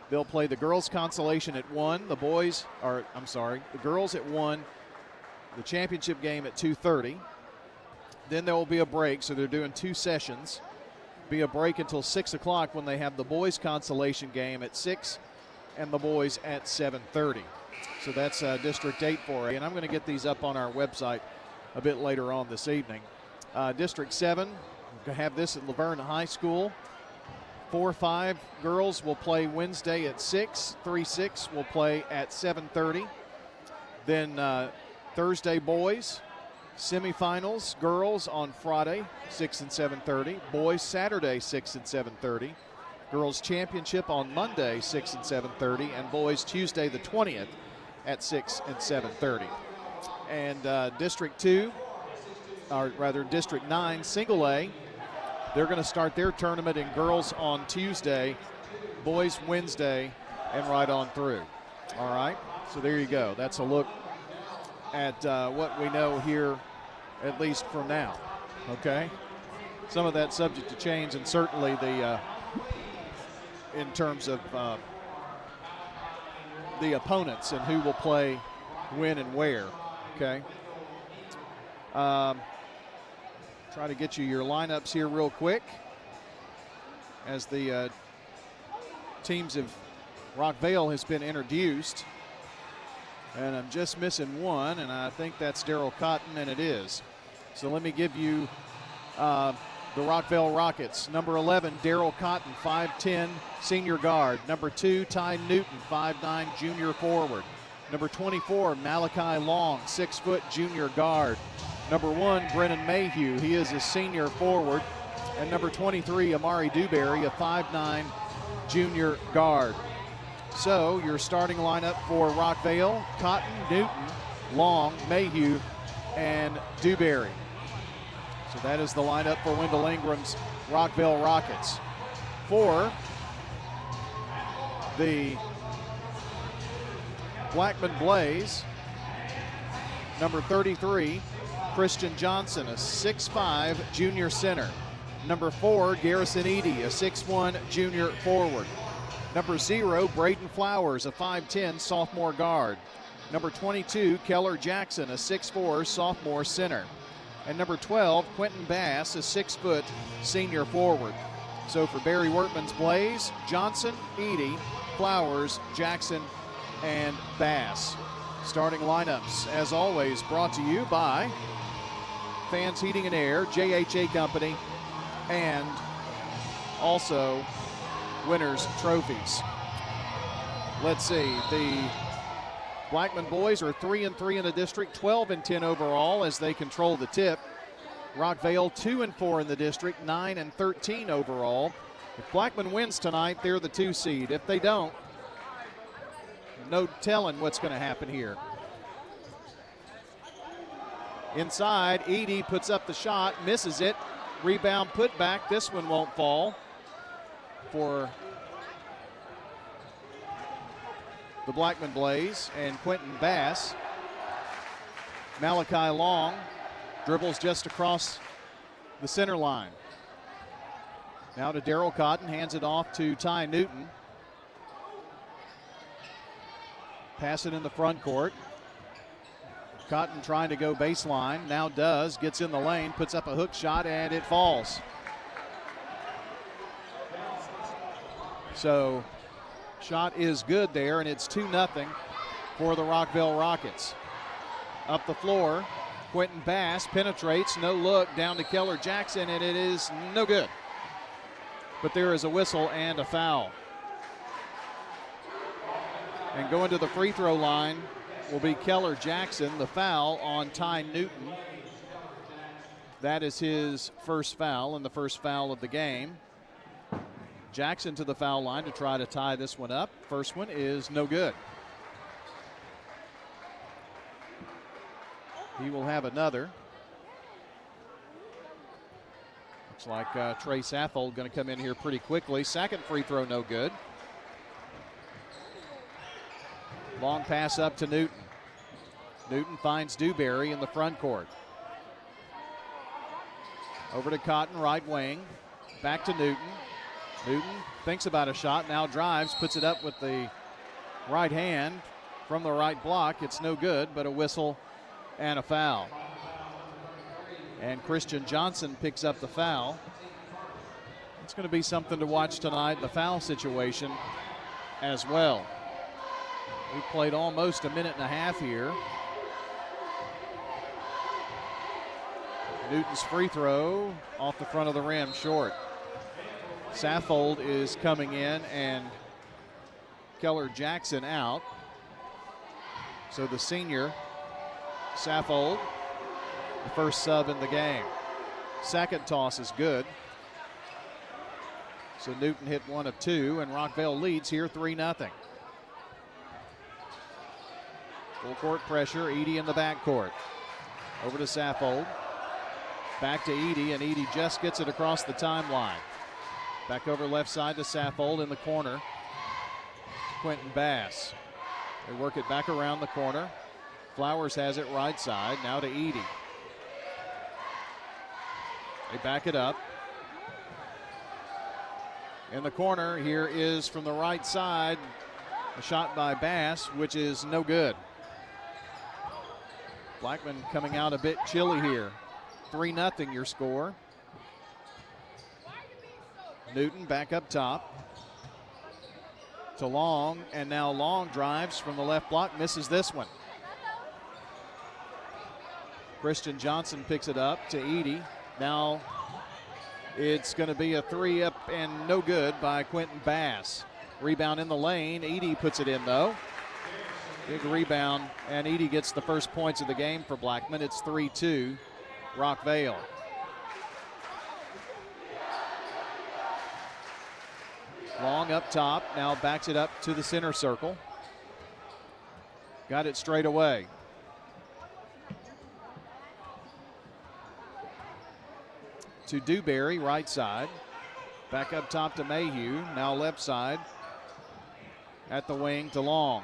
They'll play the girls consolation at 1, the girls at 1, the championship game at 2:30. Then there will be a break, so they're doing 2 sessions. Be a break until 6 o'clock when they have the boys consolation game at 6, and the boys at 7:30. So that's District 8 for you. And I'm going to get these up on our website a bit later on this evening. District 7, we're going to have this at Laverne High School. 4-5 girls will play Wednesday at 6. 3-6 will play at 7:30. Then Thursday boys, semifinals, girls on Friday, 6 and 7:30. Boys Saturday, 6 and 7:30. Girls championship on Monday, 6 and 7:30. And boys Tuesday the 20th at 6 and 7:30. And District 2, or rather District 9, Single A, they're going to start their tournament in girls on Tuesday, boys Wednesday, and right on through. All right, so there you go. That's a look at what we know here, at least for now. Okay, some of that subject to change, and certainly the in terms of the opponents and who will play when and where. Okay. Try to get you your lineups here real quick as the teams of Rockvale has been introduced. And I'm just missing one, and I think that's Daryl Cotton, and it is. So let me give you the Rockvale Rockets. Number 11, Daryl Cotton, 5'10", senior guard. Number 2, Ty Newton, 5'9", junior forward. Number 24, Malachi Long, 6-foot junior guard. Number 1, Brennan Mayhew, he is a senior forward. And number 23, Amari Dewberry, a 5'9", junior guard. So your starting lineup for Rockvale: Cotton, Newton, Long, Mayhew, and Dewberry. So that is the lineup for Wendell Ingram's Rockvale Rockets. For the Blackman Blaze, number 33, Christian Johnson, a 6'5", junior center. Number 4, Garrison Eady, a 6'1", junior forward. Number 0, Braden Flowers, a 5'10", sophomore guard. Number 22, Keller Jackson, a 6'4", sophomore center. And number 12, Quentin Bass, a 6-foot senior forward. So for Barry Workman's Blaze, Johnson, Eady, Flowers, Jackson, and Bass. Starting lineups, as always, brought to you by Fans Heating and Air, JHA Company, and also Winners Trophies. Let's see, the Blackman boys are 3-3 in the district, 12-10 overall as they control the tip. Rockvale 2-4 in the district, 9-13 overall. If Blackman wins tonight, they're the 2 seed. If they don't, no telling what's going to happen here. Inside, Eady puts up the shot, misses it. Rebound put back. This one won't fall for the Blackman Blaze and Quentin Bass. Malachi Long dribbles just across the center line. Now to Daryl Cotton, hands it off to Ty Newton. Pass it in the front court. Cotton trying to go baseline, now does, gets in the lane, puts up a hook shot, and it falls. So, shot is good there, and it's 2-0 for the Rockvale Rockets. Up the floor, Quentin Bass penetrates, no look, down to Keller Jackson, and it is no good. But there is a whistle and a foul. And going to the free throw line will be Keller Jackson, the foul on Ty Newton. That is his first foul and the first foul of the game. Jackson to the foul line to try to tie this one up. First one is no good. He will have another. Looks like Trey Saffold going to come in here pretty quickly. Second free throw no good. Long pass up to Newton. Newton finds Dewberry in the front court. Over to Cotton, right wing. Back to Newton. Newton thinks about a shot, now drives, puts it up with the right hand from the right block. It's no good, but a whistle and a foul. And Christian Johnson picks up the foul. It's going to be something to watch tonight, the foul situation as well. We played almost a minute and a half here. Newton's free throw off the front of the rim, short. Saffold is coming in and Keller Jackson out. So the senior, Saffold, the first sub in the game. Second toss is good. So Newton hit 1 of 2, and Rockvale leads here 3-0. Full court pressure, Edey in the backcourt. Over to Saffold. Back to Edey, and Edey just gets it across the timeline. Back over left side to Saffold in the corner. Quentin Bass. They work it back around the corner. Flowers has it right side, now to Edey. They back it up. In the corner, here is from the right side, a shot by Bass, which is no good. Blackman coming out a bit chilly here. 3-0 your score. Newton back up top to Long, and now Long drives from the left block, misses this one. Christian Johnson picks it up to Edey. Now it's going to be a 3 up and no good by Quentin Bass. Rebound in the lane. Edey puts it in though. Big rebound, and Edey gets the first points of the game for Blackman. It's 3-2 Rockvale. Long up top, now backs it up to the center circle. Got it straight away. To Dewberry, right side. Back up top to Mayhew, now left side. At the wing to Long.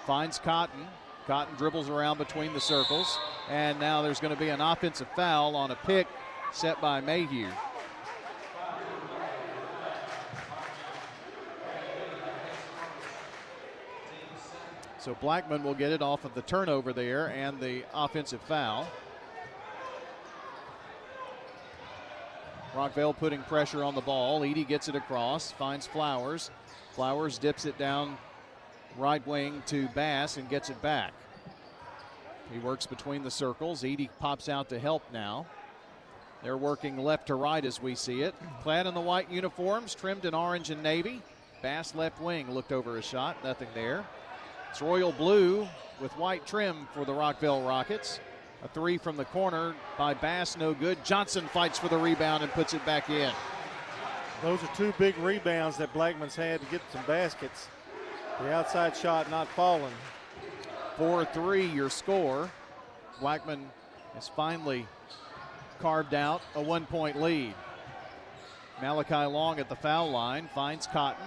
Finds Cotton. Cotton dribbles around between the circles. And now there's going to be an offensive foul on a pick set by Mayhew. So Blackman will get it off of the turnover there and the offensive foul. Rockvale putting pressure on the ball. Edey gets it across, finds Flowers. Flowers dips it down right wing to Bass and gets it back. He works between the circles. Edey pops out to help now. They're working left to right as we see it. Clad in the white uniforms, trimmed in orange and navy. Bass left wing looked over a shot, nothing there. It's royal blue with white trim for the Rockvale Rockets. A 3 from the corner by Bass, no good. Johnson fights for the rebound and puts it back in. Those are 2 big rebounds that Blackman's had to get some baskets. The outside shot not falling. 4-3 your score. Blackman has finally carved out a 1-point lead. Malachi Long at the foul line, finds Cotton.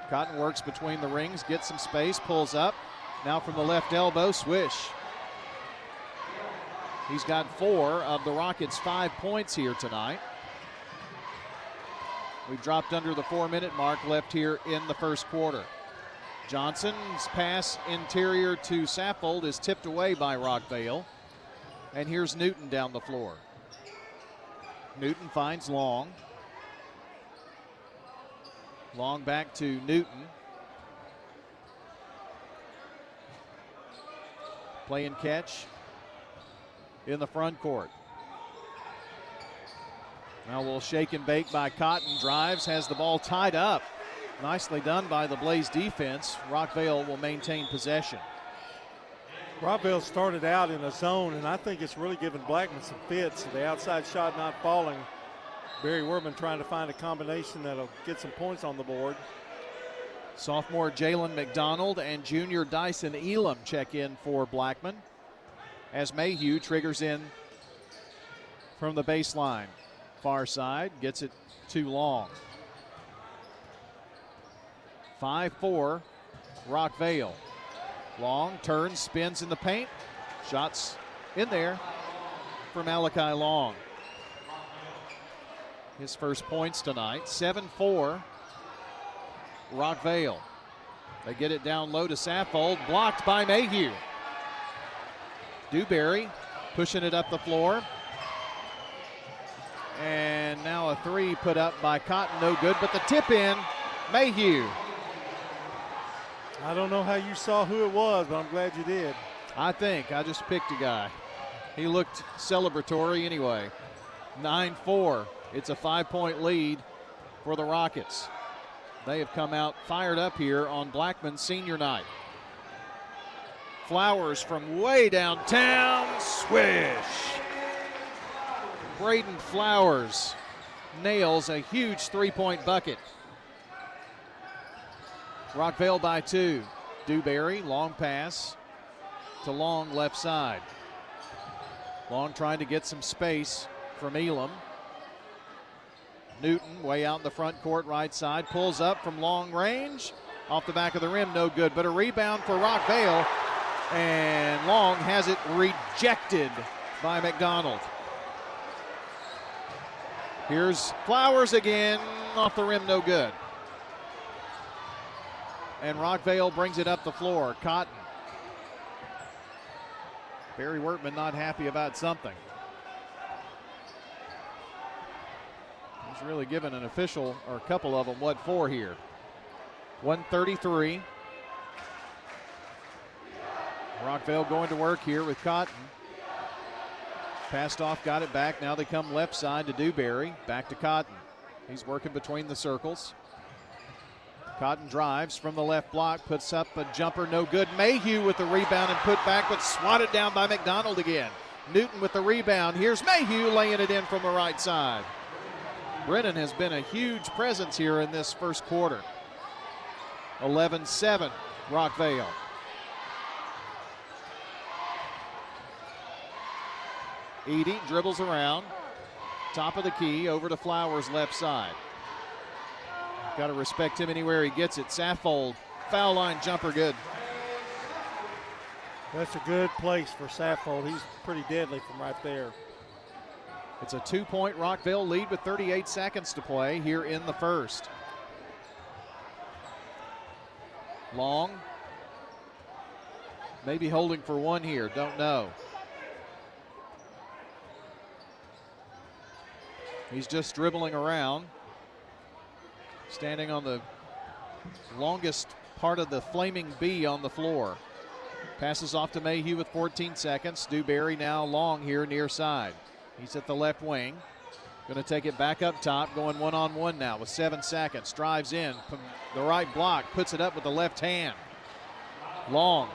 Cotton works between the rings, gets some space, pulls up. Now from the left elbow, swish. He's got 4 of the Rockets' 5 points here tonight. We've dropped under the 4-minute mark left here in the first quarter. Johnson's pass interior to Saffold is tipped away by Rockvale. And here's Newton down the floor. Newton finds Long. Long back to Newton. Play and catch in the front court. Now a little shake and bake by Cotton. Drives, has the ball tied up. Nicely done by the Blaze defense. Rockvale will maintain possession. Rockvale started out in a zone, and I think it's really given Blackman some fits. The outside shot not falling. Barry Werman trying to find a combination that'll get some points on the board. Sophomore Jalen McDonald and junior Dyson Elam check in for Blackman as Mayhew triggers in from the baseline. Far side, gets it too long. 5-4, Rockvale. Long turns, spins in the paint. Shots in there for Malachi Long. His first points tonight. 7-4, Rockvale. They get it down low to Saffold, blocked by Mayhew. Dewberry pushing it up the floor. And now a 3 put up by Cotton, no good, but the tip in Mayhew. I don't know how you saw who it was, but I'm glad you did. I just picked a guy. He looked celebratory anyway. 9-4. It's a 5-point lead for the Rockets. They have come out fired up here on Blackman's senior night. Flowers from way downtown. Swish. Braden Flowers nails a huge three-point bucket. Rockvale by 2. Dewberry, long pass to Long, left side. Long trying to get some space from Elam. Newton way out in the front court, right side, pulls up from long range. Off the back of the rim, no good, but a rebound for Rockvale. And Long has it rejected by McDonald. Here's Flowers again, off the rim, no good. And Rockvale brings it up the floor. Cotton. Barry Wertman not happy about something. He's really given an official, or a couple of them, what for here. 133. Rockvale going to work here with Cotton. Passed off, got it back. Now they come left side to Dewberry. Back to Cotton. He's working between the circles. Cotton drives from the left block, puts up a jumper, no good. Mayhew with the rebound and put back, but swatted down by McDonald again. Newton with the rebound. Here's Mayhew laying it in from the right side. Brennan has been a huge presence here in this first quarter. 11-7, Rockvale. Edie dribbles around. Top of the key, over to Flowers, left side. Got to respect him anywhere he gets it. Saffold, foul line jumper, good. That's a good place for Saffold. He's pretty deadly from right there. It's a 2-point Rockvale lead with 38 seconds to play here in the first. Long. Maybe holding for one here, don't know. He's just dribbling around. Standing on the longest part of the flaming B on the floor. Passes off to Mayhew with 14 seconds. Dewberry now Long here near side. He's at the left wing. Going to take it back up top, going one-on-one now with 7 seconds. Drives in from the right block, puts it up with the left hand. Long.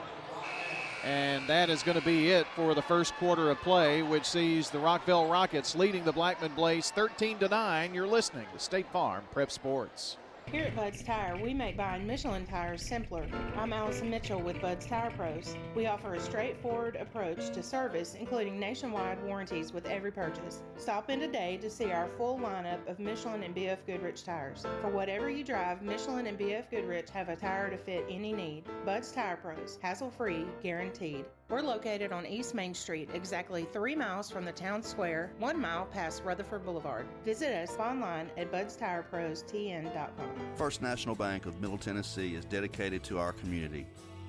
And that is going to be it for the first quarter of play, which sees the Rockvale Rockets leading the Blackman Blaze 13-9. You're listening to State Farm Prep Sports. Here at Bud's Tire, we make buying Michelin tires simpler. I'm Allison Mitchell with Bud's Tire Pros. We offer a straightforward approach to service, including nationwide warranties with every purchase. Stop in today to see our full lineup of Michelin and BF Goodrich tires. For whatever you drive, Michelin and BF Goodrich have a tire to fit any need. Bud's Tire Pros, hassle-free, guaranteed. We're located on East Main Street, exactly 3 miles from the town square, 1 mile past Rutherford Boulevard. Visit us online at budstirepros.tn.com. First National Bank of Middle Tennessee is dedicated to our community.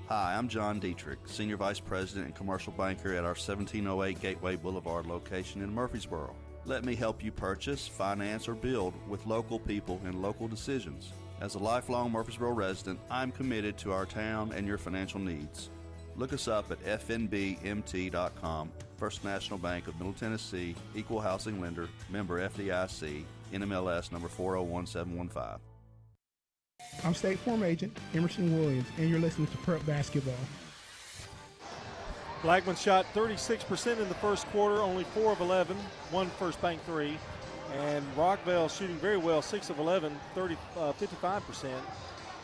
Hi, I'm John Dietrich, Senior Vice President and Commercial Banker at our 1708 Gateway Boulevard location in Murfreesboro. Let me help you purchase, finance, or build with local people and local decisions. As a lifelong Murfreesboro resident, I'm committed to our town and your financial needs. Look us up at fnbmt.com. First National Bank of Middle Tennessee, Equal Housing Lender, member FDIC, NMLS number 401715. I'm State Farm Agent Emerson Williams, and you're listening to Prep Basketball. Blackman shot 36% in the first quarter, only 4 of 11, one first bank three. And Rockvale shooting very well, 6 of 11, 55%.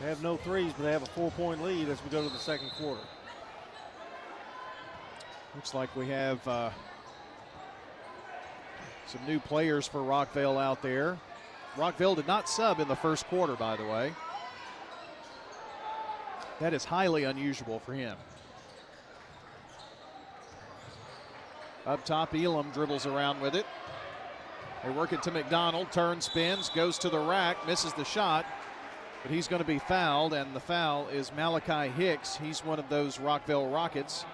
They have no threes, but they have a 4-point lead as we go to the second quarter. Looks like we have some new players for Rockvale out there. Rockvale did not sub in the first quarter, by the way. That is highly unusual for him. Up top, Elam dribbles around with it. They work it to McDonald, turns, spins, goes to the rack, misses the shot, but he's going to be fouled, and the foul is Malachi Hicks. He's one of those Rockvale Rockets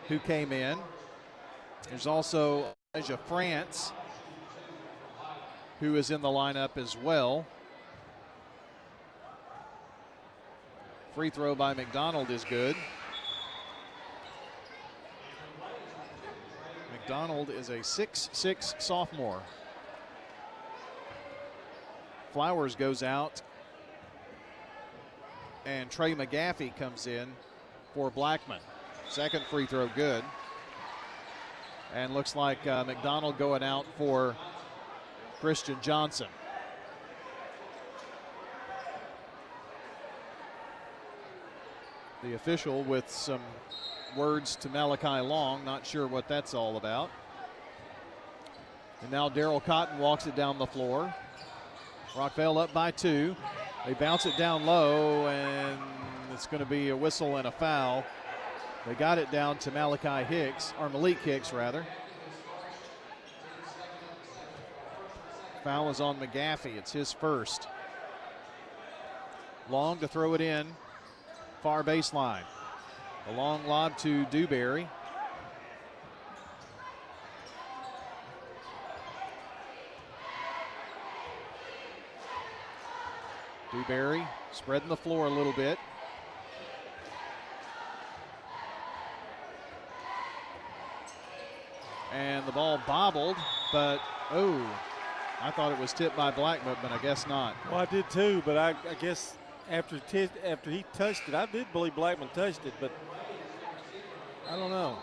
who came in. There's also Elijah France, who is in the lineup as well. Free throw by McDonald is good. McDonald is a 6'6" sophomore. Flowers goes out, and Trey McGaffey comes in for Blackman. Second free throw good. And looks like McDonald going out for Christian Johnson. The official with some words to Malachi Long, not sure what that's all about. And now Darryl Cotton walks it down the floor. Rockvale up by 2. They bounce it down low, and it's going to be a whistle and a foul. They got it down to Malik Hicks rather. Foul is on McGaffey. It's his first. Long to throw it in. Far baseline. A long lob to Dewberry. Dewberry spreading the floor a little bit. And the ball bobbled, but I thought it was tipped by Blackman, but I guess not. Well, I did too, but I guess after he touched it, I did believe Blackman touched it, but I don't know.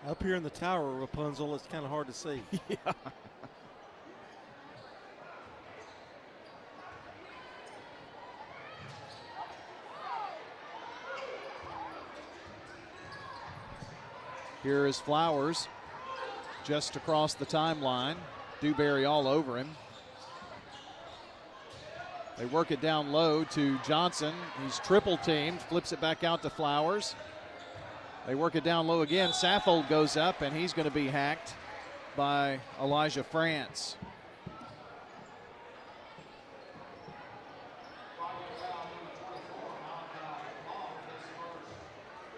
Up here in the tower, Rapunzel, it's kind of hard to see. Yeah. Here is Flowers just across the timeline. Dewberry all over him. They work it down low to Johnson. He's triple teamed, flips it back out to Flowers. They work it down low again. Saffold goes up, and he's going to be hacked by Elijah France.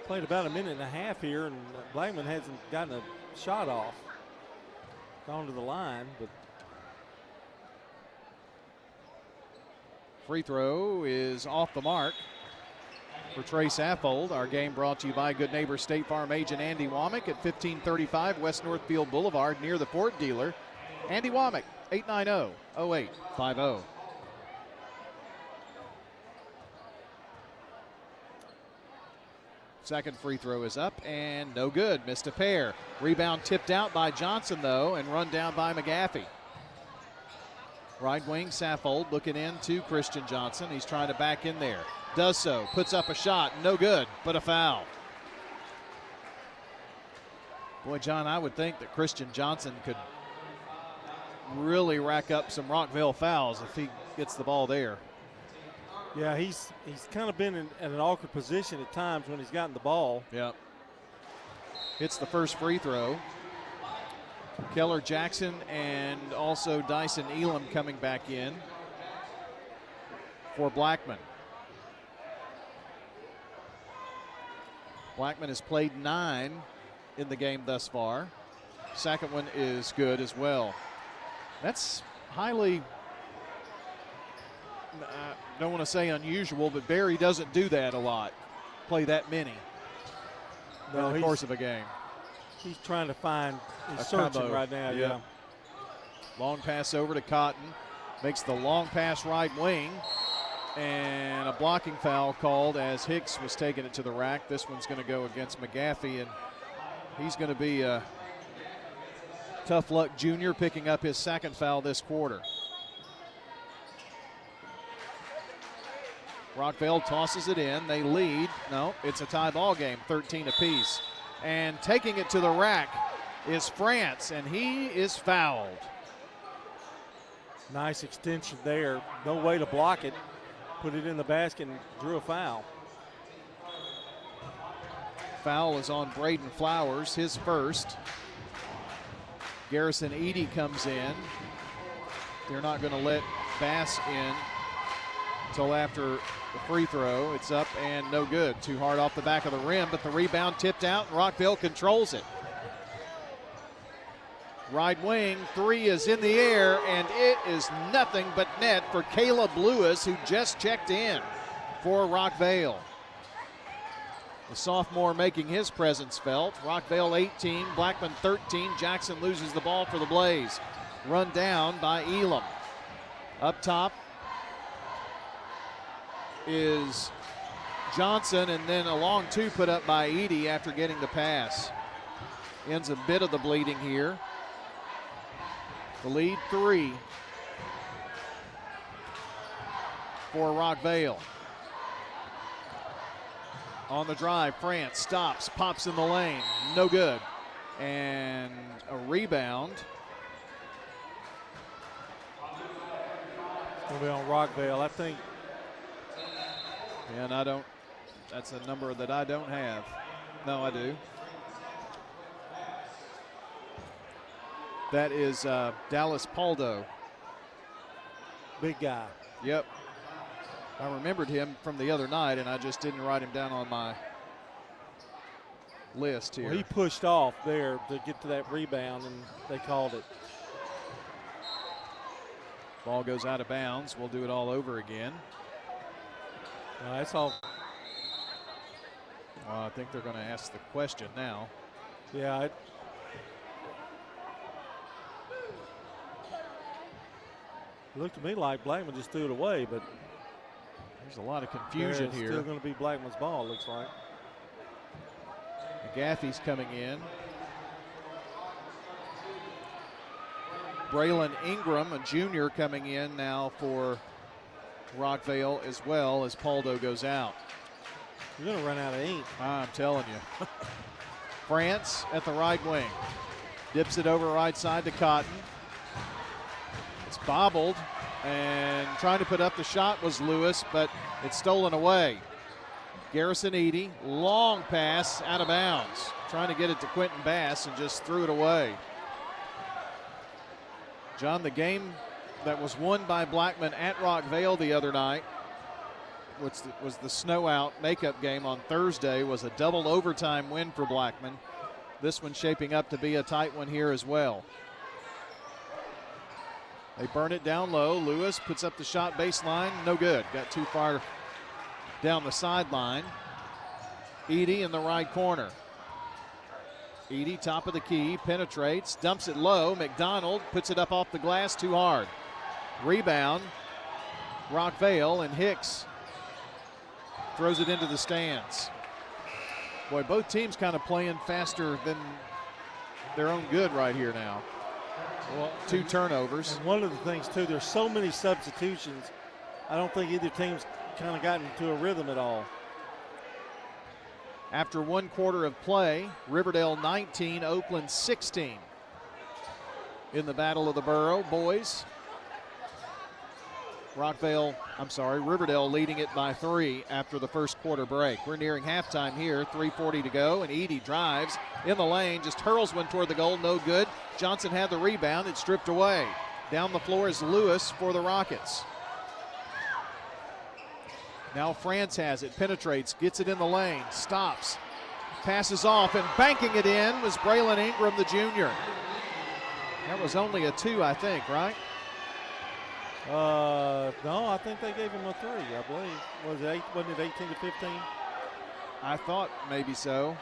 Played about a minute and a half here, and Blackman hasn't gotten a shot off. Gone to the line, but free throw is off the mark for Trey Saffold. Our game brought to you by good neighbor State Farm agent Andy Womack at 1535 West Northfield Boulevard near the Ford dealer. Andy Womack, 890-0850. Second free throw is up and no good. Missed a pair. Rebound tipped out by Johnson, though, and run down by McGaffey. Right wing, Saffold looking in to Christian Johnson. He's trying to back in there. Does so. Puts up a shot. No good, but a foul. Boy, John, I would think that Christian Johnson could really rack up some Rockvale fouls if he gets the ball there. Yeah, he's kind of been in an awkward position at times when he's gotten the ball. Yep. Hits the first free throw. Keller Jackson and also Dyson Elam coming back in for Blackman. Blackman has played 9 in the game thus far. Second one is good as well. That's highly, I don't want to say unusual, but Barry doesn't do that a lot, play that many in the course of a game. He's trying to find, he's searching combo right now, yeah. Long pass over to Cotton, makes the long pass right wing, and a blocking foul called as Hicks was taking it to the rack. This one's going to go against McGaffey, and he's going to be a tough luck junior, picking up his second foul this quarter. Rockvale tosses it in. They lead. No, it's a tie ball game, 13 apiece. And taking it to the rack is France, and he is fouled. Nice extension there. No way to block it. Put it in the basket and drew a foul. Foul is on Braden Flowers, his first. Garrison Eady comes in. They're not going to let Bass in until after the free throw. It's up and no good. Too hard off the back of the rim, but the rebound tipped out, and Rockvale controls it. Right wing, three is in the air, and it is nothing but net for Caleb Lewis, who just checked in for Rockvale. The sophomore making his presence felt. Rockvale 18, Blackman 13. Jackson loses the ball for the Blaze. Run down by Elam. Up top is Johnson, and then a long two put up by Edie after getting the pass. Ends a bit of the bleeding here. The lead 3 for Rockvale. On the drive, France stops, pops in the lane, no good. And a rebound. It's going to be on Rockvale, I think. And that's a number that I don't have. No, I do. That is Dallas Paldo. Big guy. Yep. I remembered him from the other night, and I just didn't write him down on my list here. Well, he pushed off there to get to that rebound, and they called it. Ball goes out of bounds. We'll do it all over again. That's all. Well, I think they're going to ask the question now. Yeah. It looked to me like Blackman just threw it away, but there's a lot of confusion here. Still going to be Blackman's ball, it looks like. McGaffey's coming in. Braylon Ingram, a junior, coming in now for Rockvale as well as Paldo goes out. You're going to run out of ink. I'm telling you. France at the right wing. Dips it over right side to Cotton. It's bobbled, and trying to put up the shot was Lewis, but it's stolen away. Garrison Edie, long pass out of bounds. Trying to get it to Quentin Bass and just threw it away. John, the game that was won by Blackman at Rockvale the other night, which was the snow out makeup game on Thursday, was a double overtime win for Blackman. This one's shaping up to be a tight one here as well. They burn it down low. Lewis puts up the shot baseline. No good. Got too far down the sideline. Edie in the right corner. Edie, top of the key, penetrates, dumps it low. McDonald puts it up off the glass too hard. Rebound, Rockvale, and Hicks throws it into the stands. Boy, both teams kind of playing faster than their own good right here now. Well, 2 turnovers. And one of the things, too, there's so many substitutions. I don't think either team's kind of gotten into a rhythm at all. After 1 quarter of play, Riverdale 19, Oakland 16 in the Battle of the Borough. Boys, Riverdale leading it by 3 after the first quarter break. We're nearing halftime here, 3:40 to go, and Edie drives in the lane, just hurls one toward the goal, no good. Johnson had the rebound, it's stripped away. Down the floor is Lewis for the Rockets. Now France has it, penetrates, gets it in the lane, stops, passes off, and banking it in was Braylon Ingram, the junior. That was only a 2, I think, right? No, I think they gave him a 3, I believe. Wasn't it 18 to 15? I thought maybe so.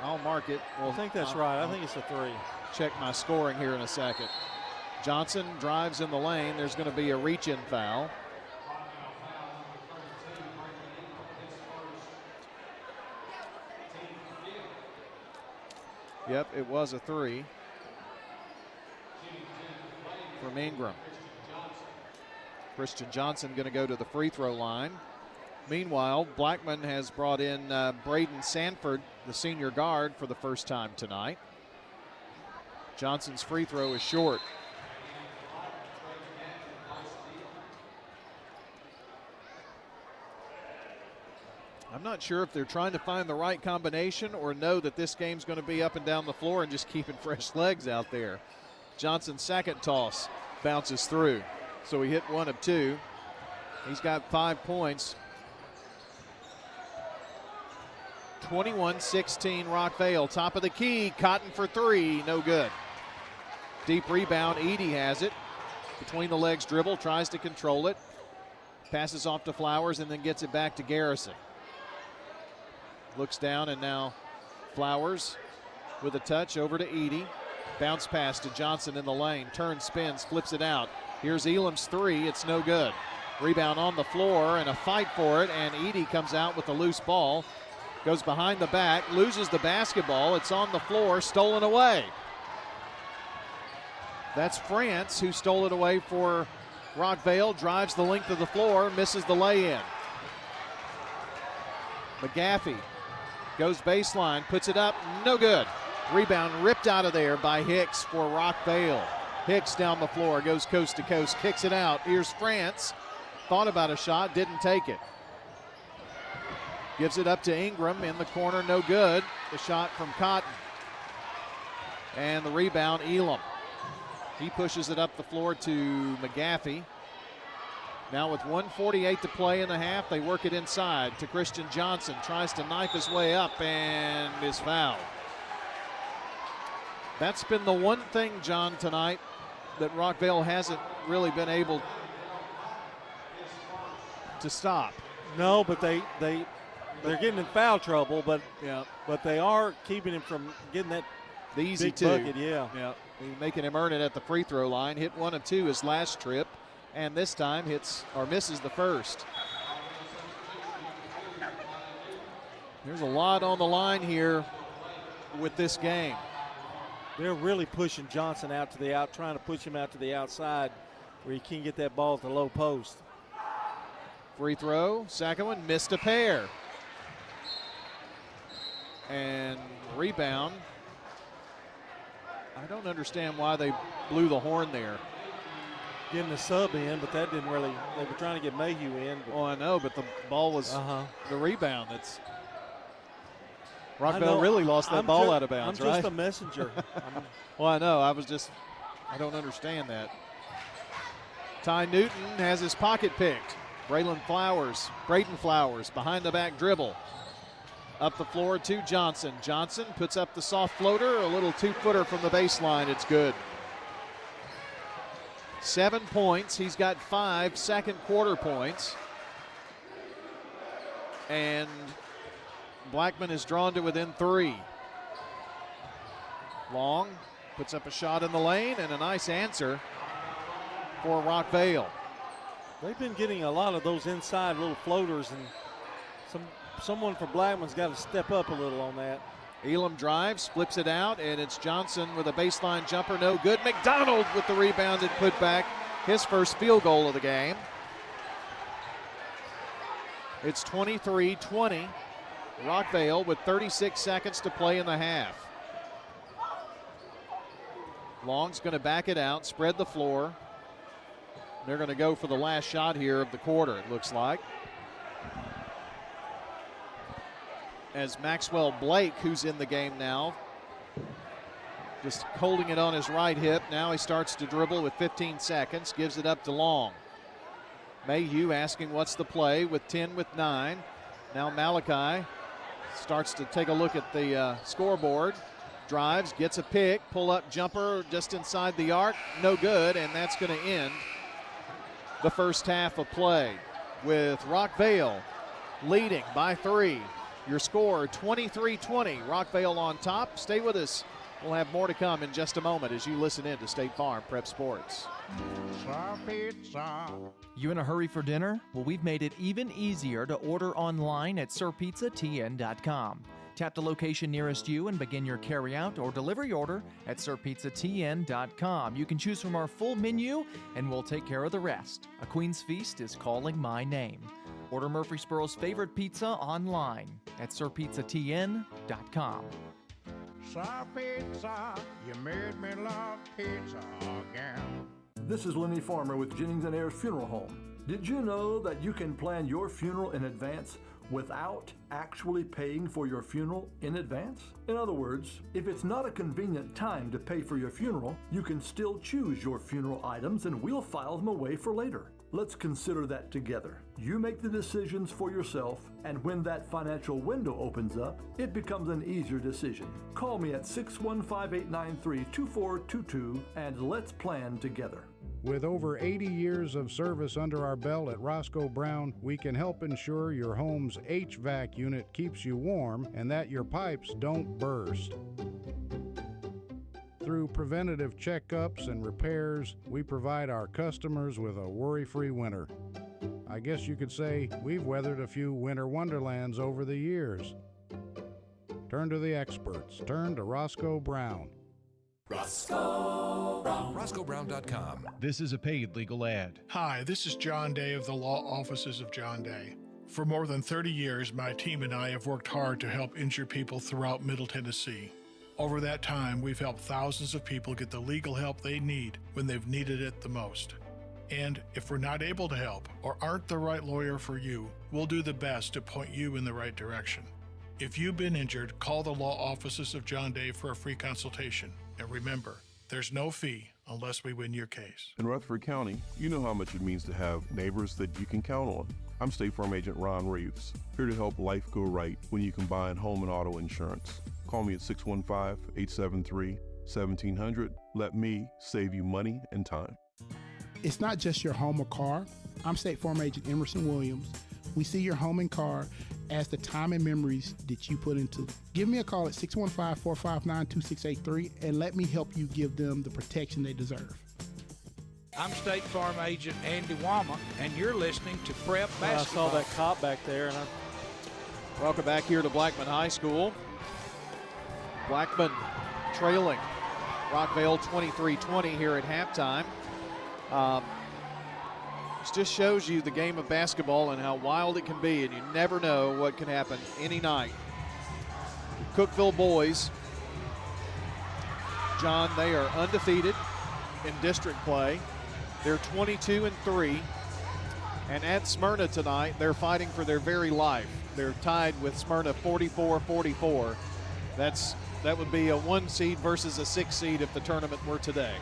I'll mark it. I think that's right. I think it's a 3. Check my scoring here in a second. Johnson drives in the lane. There's going to be a reach-in foul. Yep, it was a 3 from Ingram. Christian Johnson going to go to the free throw line. Meanwhile, Blackman has brought in Braden Sanford, the senior guard, for the first time tonight. Johnson's free throw is short. I'm not sure if they're trying to find the right combination or know that this game's going to be up and down the floor and just keeping fresh legs out there. Johnson's second toss bounces through. So he hit 1 of 2. He's got 5 points. 21-16 Rockvale. Top of the key, Cotton for 3, no good. Deep rebound, Edey has it. Between the legs dribble, tries to control it. Passes off to Flowers and then gets it back to Garrison. Looks down and now Flowers with a touch over to Edey. Bounce pass to Johnson in the lane. Turns, spins, flips it out. Here's Elam's three. It's no good. Rebound on the floor and a fight for it, and Edey comes out with the loose ball. Goes behind the back, loses the basketball. It's on the floor, stolen away. That's France who stole it away for Rockvale. Drives the length of the floor, misses the lay-in. McGaffey goes baseline, puts it up, no good. Rebound ripped out of there by Hicks for Rockvale. Hicks down the floor, goes coast to coast, kicks it out. Here's France. Thought about a shot, didn't take it. Gives it up to Ingram in the corner, no good. The shot from Cotton. And the rebound, Elam. He pushes it up the floor to McGaffey. Now with 1:48 to play in the half, they work it inside to Christian Johnson. Tries to knife his way up and is fouled. That's been the one thing, John, tonight that Rockvale hasn't really been able to stop. No, but they're getting in foul trouble, but they are keeping him from getting that the easy big two. bucket. Yeah. Making him earn it at the free throw line. Hit 1 of 2 his last trip, and this time hits or misses the first. There's a lot on the line here with this game. They're really pushing Johnson out to the out, trying to push him out to the outside where he can't get that ball at the low post. Free throw, second one, missed a pair. And rebound. I don't understand why they blew the horn there. Getting the sub in, but that didn't really, they were trying to get Mayhew in. Oh, I know, but the ball was the rebound. Rockvale really lost that ball out of bounds, right? I'm just a messenger. Well, I know. I don't understand that. Ty Newton has his pocket picked. Braden Flowers behind the back dribble. Up the floor to Johnson. Johnson puts up the soft floater, a little 2-footer from the baseline. It's good. 7 points. He's got 5 second quarter points. And Blackman is drawn to within 3. Long puts up a shot in the lane and a nice answer for Rockvale. They've been getting a lot of those inside little floaters, and someone for Blackman's got to step up a little on that. Elam drives, flips it out, and it's Johnson with a baseline jumper, no good. McDonald with the rebound and put back his first field goal of the game. It's 23-20. Rockvale with 36 seconds to play in the half. Long's going to back it out, spread the floor. They're going to go for the last shot here of the quarter, it looks like. As Maxwell Blake, who's in the game now, just holding it on his right hip. Now he starts to dribble with 15 seconds, gives it up to Long. Mayhew asking what's the play with 10 with 9. Now Malachi starts to take a look at the scoreboard. Drives, gets a pick, pull-up jumper just inside the arc. No good, and that's going to end the first half of play with Rockvale leading by 3. Your score 23-20. Rockvale on top. Stay with us. We'll have more to come in just a moment as you listen in to State Farm Prep Sports. You in a hurry for dinner? Well, we've made it even easier to order online at sirpizzatn.com. Tap the location nearest you and begin your carryout or delivery order at sirpizzatn.com. You can choose from our full menu, and we'll take care of the rest. A Queen's Feast is calling my name. Order Murfreesboro's favorite pizza online at sirpizzatn.com. Sir Pizza, you made me love pizza again. This is Lenny Farmer with Jennings & Ayers Funeral Home. Did you know that you can plan your funeral in advance without actually paying for your funeral in advance? In other words, if it's not a convenient time to pay for your funeral, you can still choose your funeral items and we'll file them away for later. Let's consider that together. You make the decisions for yourself, and when that financial window opens up, it becomes an easier decision. Call me at 615-893-2422 and let's plan together. With over 80 years of service under our belt at Roscoe Brown, we can help ensure your home's HVAC unit keeps you warm and that your pipes don't burst. Through preventative checkups and repairs, we provide our customers with a worry-free winter. I guess you could say we've weathered a few winter wonderlands over the years. Turn to the experts. Turn to Roscoe Brown. Roscoe Brown. RoscoeBrown.com. This is a paid legal ad. Hi, this is John Day of the Law Offices of John Day. For more than 30 years, my team and I have worked hard to help injured people throughout Middle Tennessee. Over that time, we've helped thousands of people get the legal help they need when they've needed it the most. And if we're not able to help or aren't the right lawyer for you, we'll do the best to point you in the right direction. If you've been injured, call the Law Offices of John Day for a free consultation. And remember, there's no fee unless we win your case. In Rutherford County, you know how much it means to have neighbors that you can count on. I'm State Farm Agent Ron Reeves, here to help life go right when you combine home and auto insurance. Call me at 615-873-1700. Let me save you money and time. It's not just your home or car. I'm State Farm Agent Emerson Williams. We see your home and car as the time and memories that you put into it. Give me a call at 615-459-2683 and let me help you give them the protection they deserve. I'm State Farm Agent Andy Wama, and you're listening to Prep Basketball. I saw that cop back there. Welcome back here to Blackman High School. Blackman trailing Rockvale 23-20 here at halftime. This just shows you the game of basketball and how wild it can be, and you never know what can happen any night. The Cookeville boys, John, they are undefeated in district play. They're 22-3, and at Smyrna tonight, they're fighting for their very life. They're tied with Smyrna 44-44. That would be a 1 seed versus a 6 seed if the tournament were today.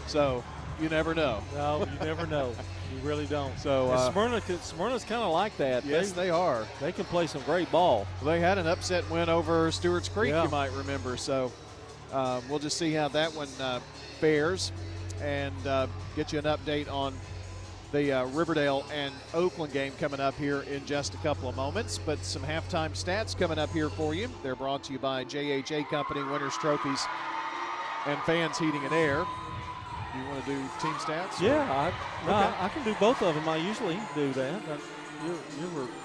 So you never know. No, you never know. You really don't. So Smyrna's kind of like that. Yes, they are. They can play some great ball. They had an upset win over Stewart's Creek, you might remember. So we'll just see how that one fares and get you an update on the Riverdale and Oakland game coming up here in just a couple of moments. But some halftime stats coming up here for you. They're brought to you by JHA Company, Winners Trophies, and Fans Heating and Air. You want to do team stats? Yeah, I can do both of them. I usually do that.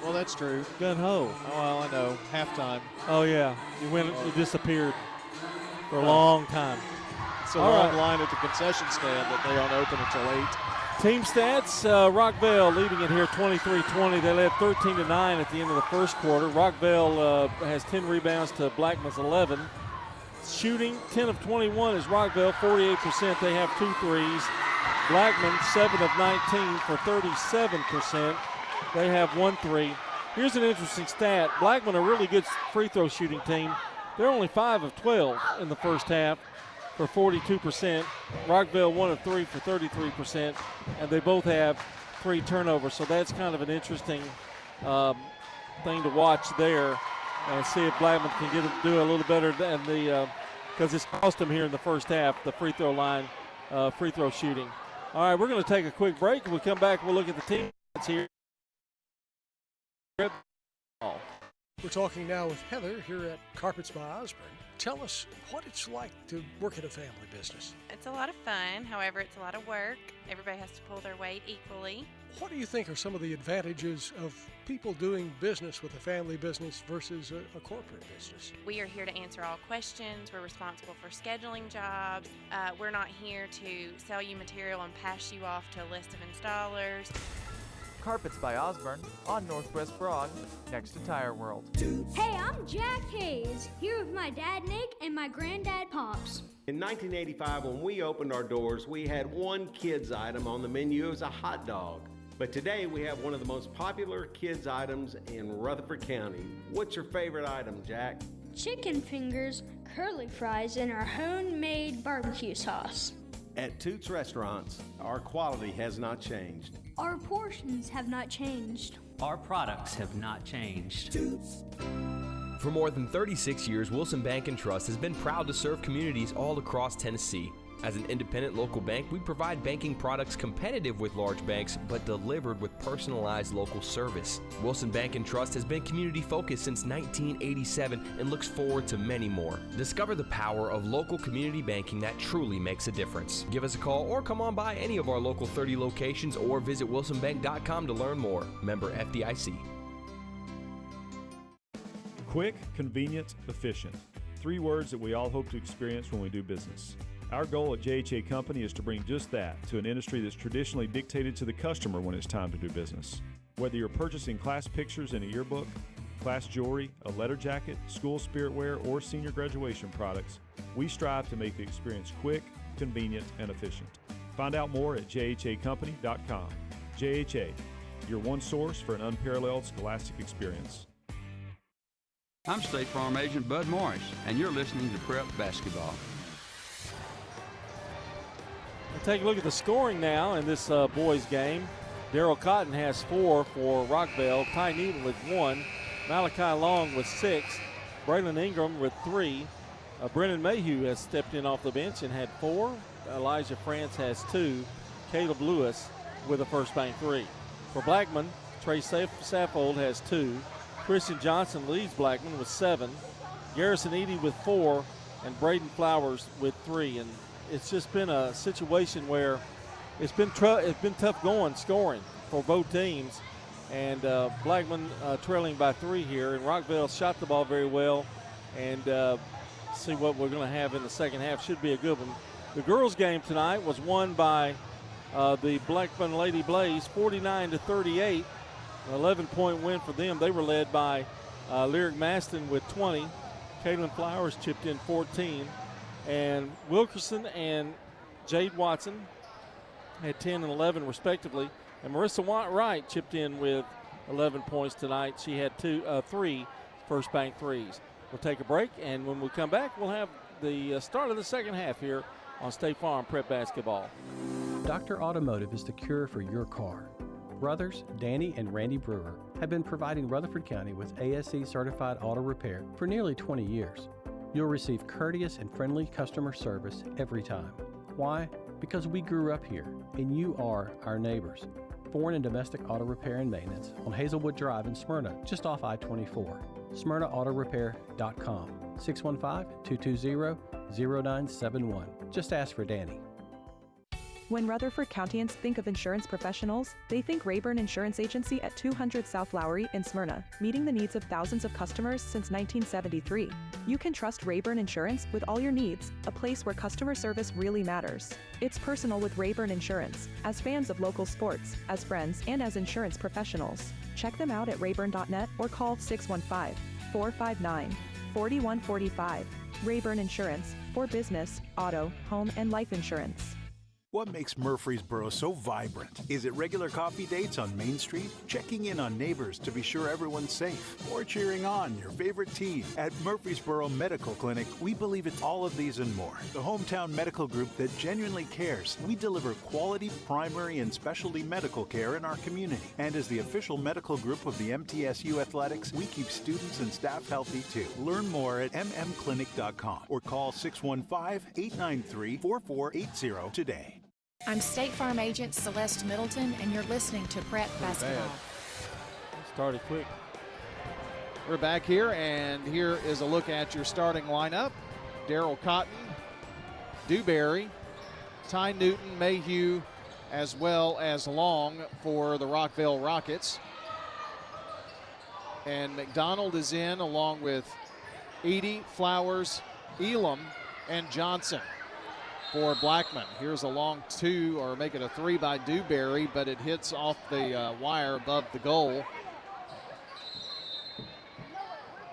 Well, that's true. Gun-ho. Oh, well, I know. Halftime. Oh, yeah. You disappeared for a long time. It's a long line at the concession stand that they don't open until 8. Team stats, Rockvale leading it here 23-20. They led 13-9 at the end of the first quarter. Rockvale has 10 rebounds to Blackman's 11. Shooting 10 of 21 is Rockvale, 48%. They have 2 threes. Blackman 7 of 19 for 37%. They have 1 3. Here's an interesting stat. Blackman, a really good free throw shooting team. They're only 5 of 12 in the first half for 42%. Rockvale 1 of 3 for 33%, and they both have 3 turnovers. So that's kind of an interesting thing to watch there, and see if Blackman can do a little better than because it's cost them here in the first half, the free throw line, free throw shooting. All right, we're going to take a quick break. When we come back, we'll look at the team that's here. We're talking now with Heather here at Carpets by Osborne. Tell us what it's like to work at a family business. It's a lot of fun. However, it's a lot of work. Everybody has to pull their weight equally. What do you think are some of the advantages of people doing business with a family business versus a corporate business? We are here to answer all questions. We're responsible for scheduling jobs. We're not here to sell you material and pass you off to a list of installers. Carpets by Osborne on Northwest Broad, next to Tire World. Hey, I'm Jack Hayes, here with my dad Nick and my granddad Pops. In 1985, when we opened our doors, we had one kids item on the menu. It was a hot dog. But today we have one of the most popular kids items in Rutherford County. What's your favorite item, Jack? Chicken fingers, curly fries, and our homemade barbecue sauce. At Toots Restaurants, our quality has not changed. Our portions have not changed. Our products have not changed. For more than 36 years, Wilson Bank & Trust has been proud to serve communities all across Tennessee. As an independent local bank, we provide banking products competitive with large banks, but delivered with personalized local service. Wilson Bank & Trust has been community-focused since 1987 and looks forward to many more. Discover the power of local community banking that truly makes a difference. Give us a call or come on by any of our local 30 locations or visit wilsonbank.com to learn more. Member FDIC. Quick, convenient, efficient. 3 words that we all hope to experience when we do business. Our goal at JHA Company is to bring just that to an industry that's traditionally dictated to the customer when it's time to do business. Whether you're purchasing class pictures in a yearbook, class jewelry, a letter jacket, school spirit wear, or senior graduation products, we strive to make the experience quick, convenient, and efficient. Find out more at jhacompany.com. JHA, your one source for an unparalleled scholastic experience. I'm State Farm Agent Bud Morris, and you're listening to Prep Basketball. We'll take a look at the scoring now in this boys game. Daryl Cotton has 4 for Rockvale. Ty Newton with 1. Malachi Long with 6. Braylon Ingram with 3. Brennan Mayhew has stepped in off the bench and had 4. Elijah France has 2. Caleb Lewis with a first bank 3. For Blackman, Trey Saffold has 2. Christian Johnson leads Blackman with 7. Garrison Eady with 4. And Braden Flowers with 3. And it's just been a situation where it's been tough going scoring for both teams. And Blackman trailing by 3 here. And Rockvale shot the ball very well. And see what we're going to have in the second half. Should be a good one. The girls' game tonight was won by the Blackman Lady Blaze 49-38. An 11-point win for them. They were led by Lyric Maston with 20. Caitlin Flowers chipped in 14. And Wilkerson and Jade Watson had 10 and 11 respectively. And Marissa Wright chipped in with 11 points tonight. She had 3 first bank threes. We'll take a break, and when we come back, we'll have the start of the second half here on State Farm Prep Basketball. Dr. Automotive is the cure for your car. Brothers Danny and Randy Brewer have been providing Rutherford County with ASE certified auto repair for nearly 20 years. You'll receive courteous and friendly customer service every time. Why? Because we grew up here, and you are our neighbors. Foreign and domestic auto repair and maintenance on Hazelwood Drive in Smyrna, just off I-24. SmyrnaAutorepair.com, 615-220-0971. Just ask for Danny. When Rutherford Countyans think of insurance professionals, they think Rayburn Insurance Agency at 200 South Lowry in Smyrna, meeting the needs of thousands of customers since 1973. You can trust Rayburn Insurance with all your needs, a place where customer service really matters. It's personal with Rayburn Insurance, as fans of local sports, as friends, and as insurance professionals. Check them out at rayburn.net or call 615-459-4145. Rayburn Insurance, for business, auto, home, and life insurance. What makes Murfreesboro so vibrant? Is it regular coffee dates on Main Street? Checking in on neighbors to be sure everyone's safe? Or cheering on your favorite team? At Murfreesboro Medical Clinic, we believe it's all of these and more. The hometown medical group that genuinely cares. We deliver quality primary and specialty medical care in our community. And as the official medical group of the MTSU Athletics, we keep students and staff healthy too. Learn more at mmclinic.com or call 615-893-4480 today. I'm State Farm Agent Celeste Middleton, and you're listening to Prep Basketball. Started quick. We're back here, and here is a look at your starting lineup. Daryl Cotton, Dewberry, Ty Newton, Mayhew, as well as Long for the Rockvale Rockets. And McDonald is in along with Eady, Flowers, Elam, and Johnson. For Blackman. Here's a long 2, or make it a 3 by Dewberry, but it hits off the wire above the goal.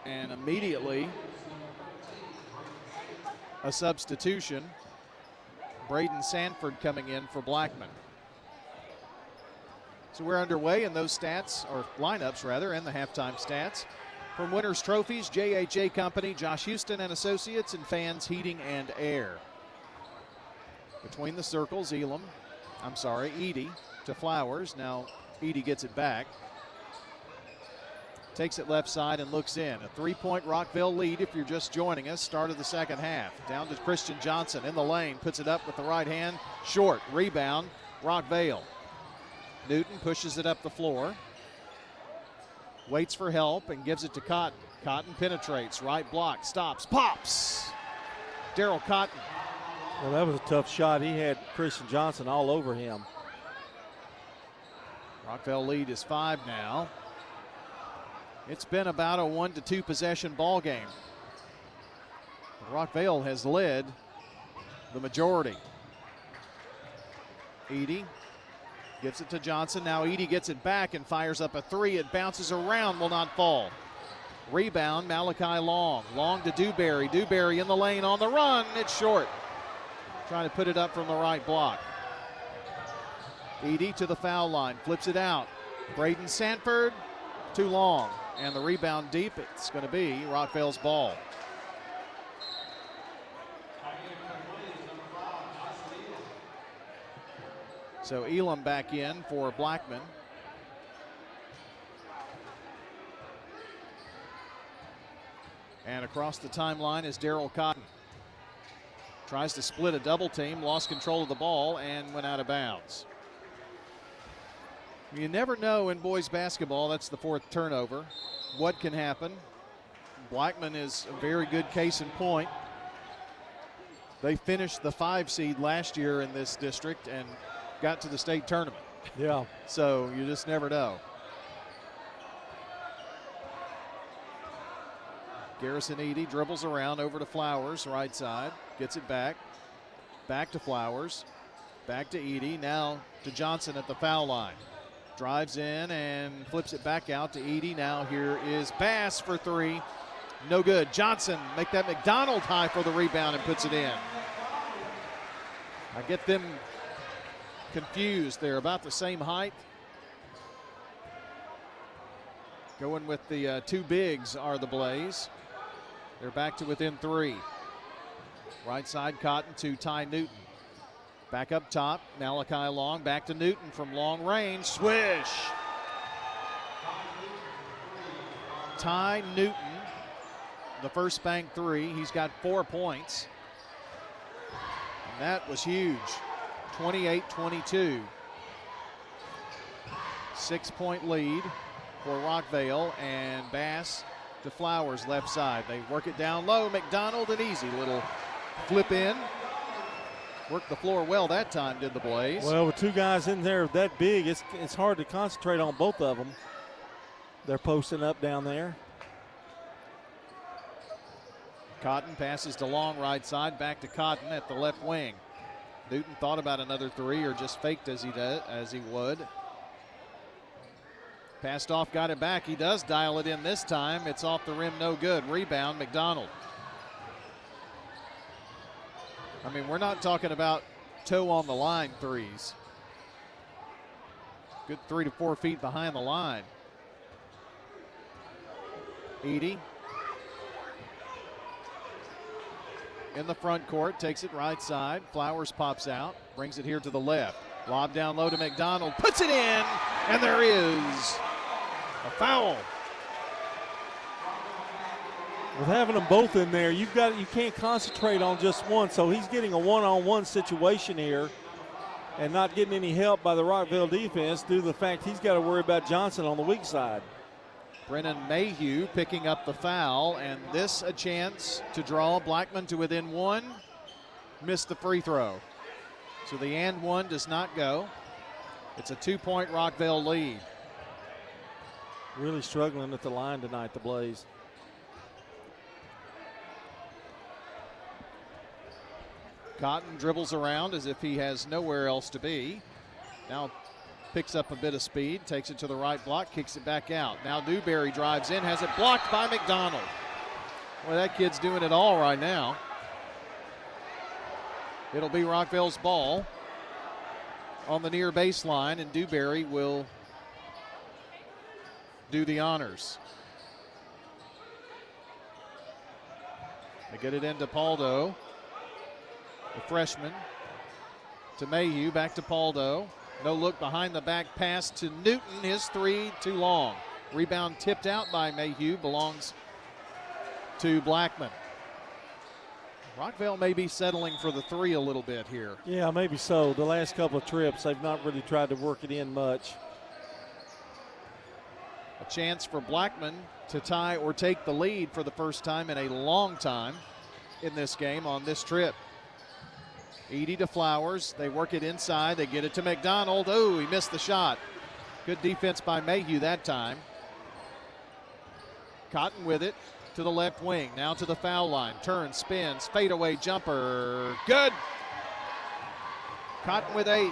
And immediately a substitution. Braden Sanford coming in for Blackman. So we're underway in those stats, or lineups rather, and the halftime stats. From Winners Trophies, JHA Company, Josh Houston and Associates, and Fans Heating and Air. Between the circles, Edie to Flowers. Now Edie gets it back. Takes it left side and looks in. A 3-point Rockvale lead if you're just joining us. Start of the second half. Down to Christian Johnson in the lane. Puts it up with the right hand. Short. Rebound. Rockvale. Newton pushes it up the floor. Waits for help and gives it to Cotton. Cotton penetrates. Right block. Stops. Pops. Daryl Cotton. Well, that was a tough shot. He had Christian Johnson all over him. Rockvale lead is 5 now. It's been about a 1-2 possession ball game. Rockvale has led the majority. Edie gives it to Johnson. Now Edie gets it back and fires up a 3. It bounces around, will not fall. Rebound, Malachi Long. Long to Dewberry. Dewberry in the lane on the run. It's short. Trying to put it up from the right block. Edie to the foul line. Flips it out. Braden Sanford. Too long. And the rebound deep, it's going to be Rockvale's ball. So Elam back in for Blackman. And across the timeline is Daryl Cotton. Tries to split a double team, lost control of the ball, and went out of bounds. You never know in boys basketball, that's the 4th turnover, what can happen. Blackman is a very good case in point. They finished the 5 seed last year in this district and got to the state tournament. Yeah. So you just never know. Garrison Edie dribbles around over to Flowers, right side, gets it back. Back to Flowers, back to Edie, now to Johnson at the foul line. Drives in and flips it back out to Edie. Now here is Bass for 3. No good. Johnson make that McDonald high for the rebound and puts it in. I get them confused. They're about the same height. Going with the 2 bigs are the Blaze. They're back to within 3. Right side Cotton to Ty Newton. Back up top, Malachi Long, back to Newton from long range, swish. Ty Newton, the first bank 3, he's got 4 points. And that was huge, 28-22. 6-point lead for Rockvale, and Bass to Flowers left side. They work it down low, McDonald, an easy little flip in. Worked the floor well that time, did the Blaze. Well, with 2 guys in there that big, it's hard to concentrate on both of them. They're posting up down there. Cotton passes to Long right side, back to Cotton at the left wing. Newton thought about another 3 or just faked as he would. Passed off, got it back. He does dial it in this time. It's off the rim, no good. Rebound, McDonald. I mean, we're not talking about toe on the line 3s. Good 3 to 4 feet behind the line. Edie in the front court, takes it right side. Flowers pops out, brings it here to the left. Lob down low to McDonald, puts it in, and there is a foul. With having them both in there, you can't concentrate on just one. So he's getting a one-on-one situation here and not getting any help by the Rockvale defense due to the fact he's got to worry about Johnson on the weak side. Brennan Mayhew picking up the foul, and this a chance to draw Blackman to within 1. Missed the free throw. So the and 1 does not go. It's a 2-point Rockvale lead. Really struggling at the line tonight, the Blaze. Cotton dribbles around as if he has nowhere else to be. Now picks up a bit of speed, takes it to the right block, kicks it back out. Now Dewberry drives in, has it blocked by McDonald. Well, that kid's doing it all right now. It'll be Rockvale's ball on the near baseline, and Dewberry will do the honors. They get it into Paldo, the freshman, to Mayhew, back to Paldo. No look behind the back pass to Newton. His three too long. Rebound tipped out by Mayhew, belongs to Blackman. Rockvale may be settling for the three a little bit here. Yeah, maybe so. The last couple of trips, they've not really tried to work it in much. A chance for Blackman to tie or take the lead for the first time in a long time in this game on this trip. Edey to Flowers. They work it inside. They get it to McDonald. Oh, he missed the shot. Good defense by Mayhew that time. Cotton with it to the left wing. Now to the foul line. Turns, spins, fadeaway jumper. Good. Cotton with 8.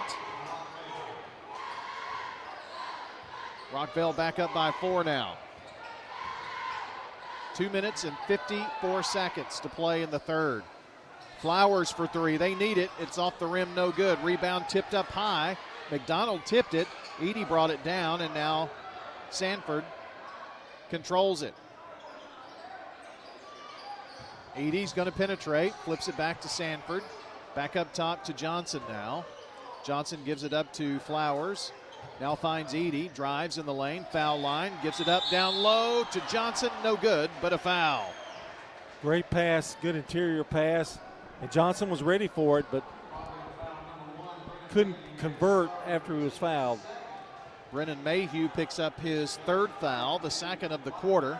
Rockvale back up by 4 now. 2 minutes and 54 seconds to play in the third. Flowers for 3. They need it. It's off the rim, no good. Rebound tipped up high. McDonald tipped it. Edey brought it down, and now Sanford controls it. Edey's going to penetrate, flips it back to Sanford. Back up top to Johnson now. Johnson gives it up to Flowers. Now finds Edey, drives in the lane, foul line, gives it up down low to Johnson. No good, but a foul. Great pass, good interior pass. And Johnson was ready for it, but couldn't convert after he was fouled. Brennan Mayhew picks up his 3rd foul, the 2nd of the quarter.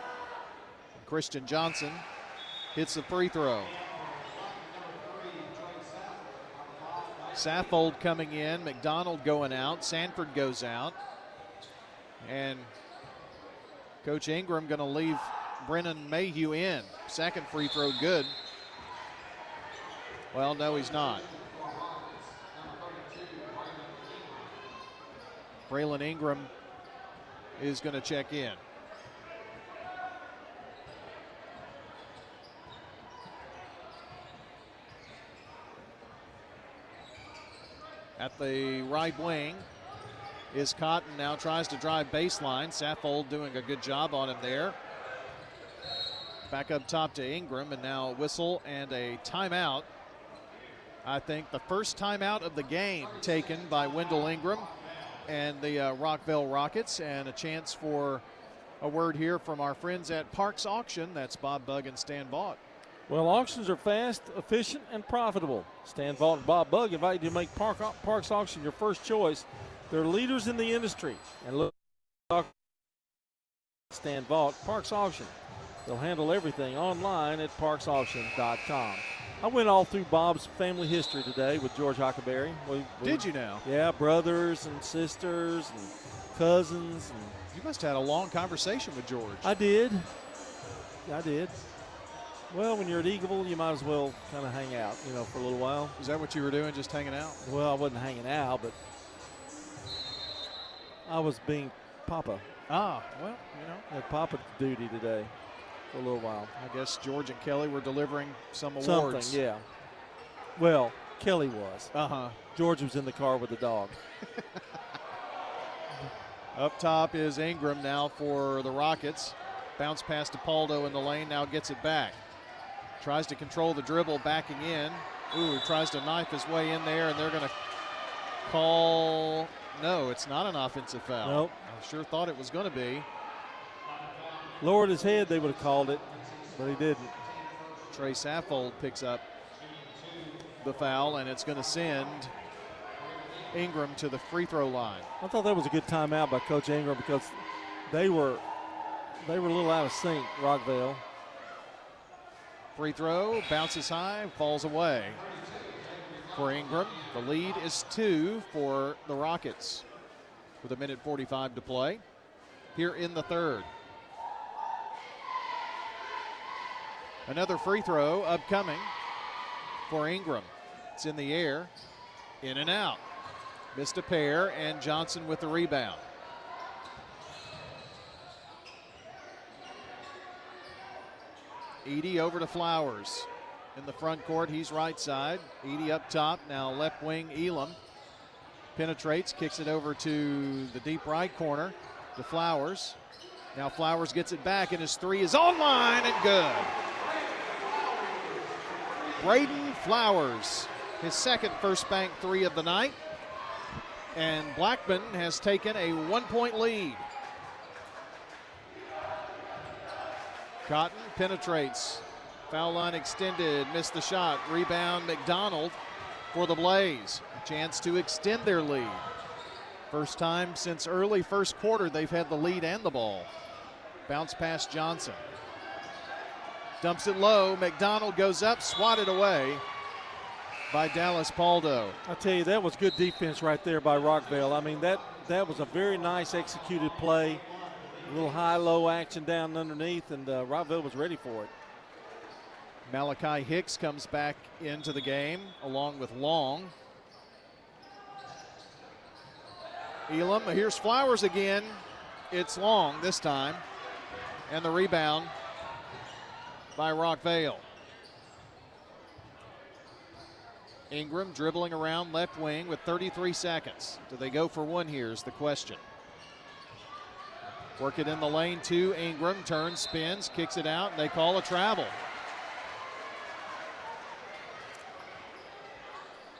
Christian Johnson hits the free throw. Saffold coming in, McDonald going out, Sanford goes out. And Coach Ingram going to leave Brennan Mayhew in. 2nd free throw good. Well, no, he's not. Braylon Ingram is going to check in. At the right wing is Cotton, now tries to drive baseline. Saffold doing a good job on him there. Back up top to Ingram, and now a whistle and a timeout. I think the first timeout of the game taken by Wendell Ingram and the Rockvale Rockets, and a chance for a word here from our friends at Parks Auction. That's Bob Bugg and Stan Vaught. Well, auctions are fast, efficient, and profitable. Stan Vaught and Bob Bugg invite you to make Parks Auction your first choice. They're leaders in the industry. And look, Stan Vaught, Parks Auction. They'll handle everything online at parksauction.com. I went all through Bob's family history today with George Huckleberry. Did you now? Yeah, brothers and sisters and cousins. And you must have had a long conversation with George. I did. Well, when you're at Eagleville, you might as well kind of hang out, for a little while. Is that what you were doing, just hanging out? Well, I wasn't hanging out, but I was being Papa. Ah, well, Had Papa duty today for a little while. I guess George and Kelly were delivering some awards. Something, yeah. Well, Kelly was. Uh-huh. George was in the car with the dog. Up top is Ingram now for the Rockets. Bounce pass to Paldo in the lane, now gets it back. Tries to control the dribble, backing in. Ooh, tries to knife his way in there, and they're going to call. No, it's not an offensive foul. Nope. I sure thought it was going to be. Lowered his head, they would have called it, but he didn't. Trey Saffold picks up the foul, and it's going to send Ingram to the free throw line. I thought that was a good timeout by Coach Ingram because they were a little out of sync, Rockvale. Free throw, bounces high, falls away for Ingram. The lead is 2 for the Rockets with 1:45 to play here in the third. Another free throw upcoming for Ingram. It's in the air, in and out. Missed a pair, and Johnson with the rebound. Edey over to Flowers. In the front court, he's right side. Edey up top, now left wing Elam. Penetrates, kicks it over to the deep right corner to Flowers. Now Flowers gets it back, and his three is online and good. Braden Flowers, his second First Bank three of the night. And Blackman has taken a 1-point lead. Cotton penetrates. Foul line extended, missed the shot. Rebound McDonald for the Blaze. A chance to extend their lead. First time since early first quarter they've had the lead and the ball. Bounce past Johnson. Dumps it low. McDonald goes up, swatted away by Dallas Paldo. I tell you, that was good defense right there by Rockvale. I mean, that was a very nice executed play. A little high-low action down underneath, and Rockvale was ready for it. Malachi Hicks comes back into the game along with Long. Elam, here's Flowers again. It's Long this time. And the rebound by Rockvale. Ingram dribbling around left wing with 33 seconds. Do they go for one here is the question. Work it in the lane to Ingram. Turns, spins, kicks it out, and they call a travel.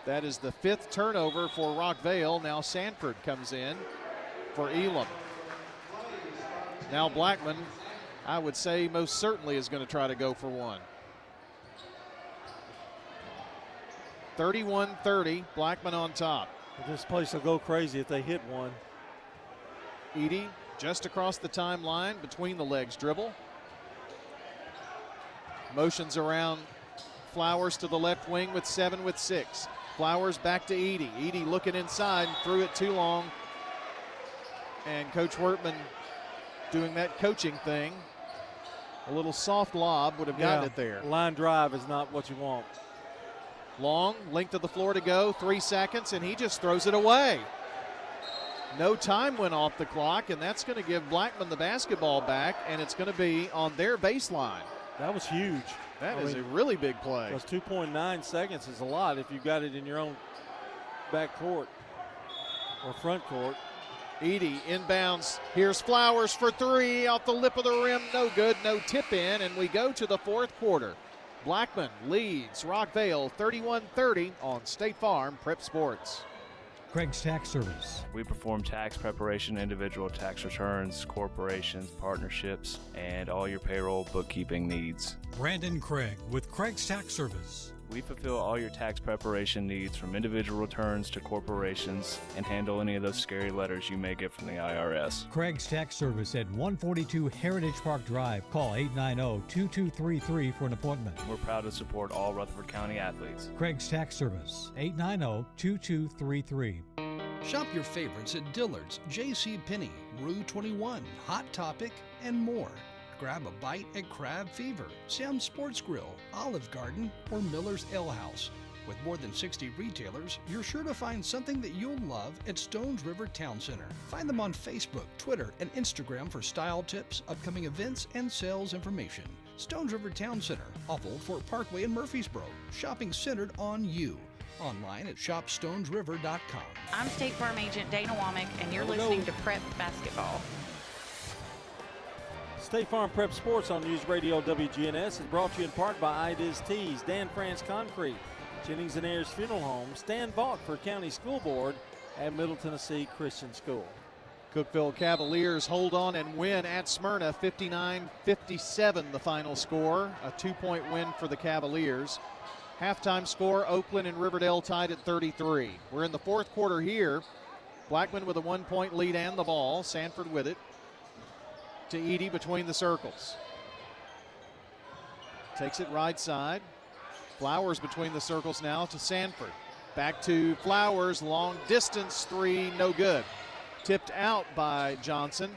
That is the fifth turnover for Rockvale. Now Sanford comes in for Elam. Now Blackman, I would say most certainly is going to try to go for one. 31-30, Blackman on top. This place will go crazy if they hit one. Edey just across the timeline, between the legs dribble. Motions around Flowers to the left wing with 7-6. Flowers back to Edey. Edey looking inside, threw it too long. And Coach Wertman doing that coaching thing. A little soft lob would have gotten it there. Line drive is not what you want. Long, length of the floor to go, 3 seconds, and he just throws it away. No time went off the clock, and that's going to give Blackman the basketball back, and it's going to be on their baseline. That was huge. That is a really big play. Because 2.9 seconds is a lot if you've got it in your own back court or front court. Edey inbounds. Here's Flowers for three off the lip of the rim. No good, no tip in, and we go to the fourth quarter. Blackman leads Rockvale 31-30 on State Farm Prep Sports. Craig's Tax Service. We perform tax preparation, individual tax returns, corporations, partnerships, and all your payroll bookkeeping needs. Brandon Craig with Craig's Tax Service. We fulfill all your tax preparation needs from individual returns to corporations and handle any of those scary letters you may get from the IRS. Craig's Tax Service at 142 Heritage Park Drive. Call 890-2233 for an appointment. We're proud to support all Rutherford County athletes. Craig's Tax Service, 890-2233. Shop your favorites at Dillard's, J.C. Penney, Rue 21, Hot Topic, and more. Grab a bite at Crab Fever, Sam's Sports Grill, Olive Garden, or Miller's Ale House. With more than 60 retailers, you're sure to find something that you'll love at Stones River Town Center. Find them on Facebook, Twitter, and Instagram for style tips, upcoming events, and sales information. Stones River Town Center, off Old Fort Parkway in Murfreesboro. Shopping centered on you. Online at shopstonesriver.com. I'm State Farm Agent Dana Womack, and you're listening to Prep Basketball. State Farm Prep Sports on News Radio WGNS is brought to you in part by Idiz Tees, Dan France Concrete, Jennings and Ayers Funeral Home, Stan Vaught for County School Board at Middle Tennessee Christian School. Cookeville Cavaliers hold on and win at Smyrna, 59-57 the final score, a 2-point win for the Cavaliers. Halftime score, Oakland and Riverdale tied at 33. We're in the fourth quarter here. Blackman with a 1-point lead and the ball. Sanford with it. To Edey between the circles. Takes it right side. Flowers between the circles now to Sanford. Back to Flowers, long distance three, no good. Tipped out by Johnson.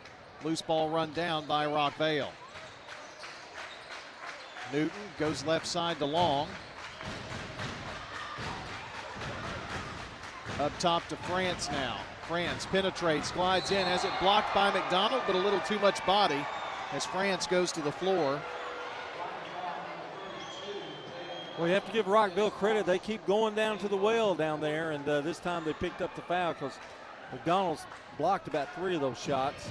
Loose ball run down by Rockvale. Newton goes left side to Long. Up top to France now. France penetrates, glides in, has it blocked by McDonald, but a little too much body as France goes to the floor. Well, you have to give Rockville credit. They keep going down to the well down there, and this time they picked up the foul because McDonald's blocked about 3 of those shots.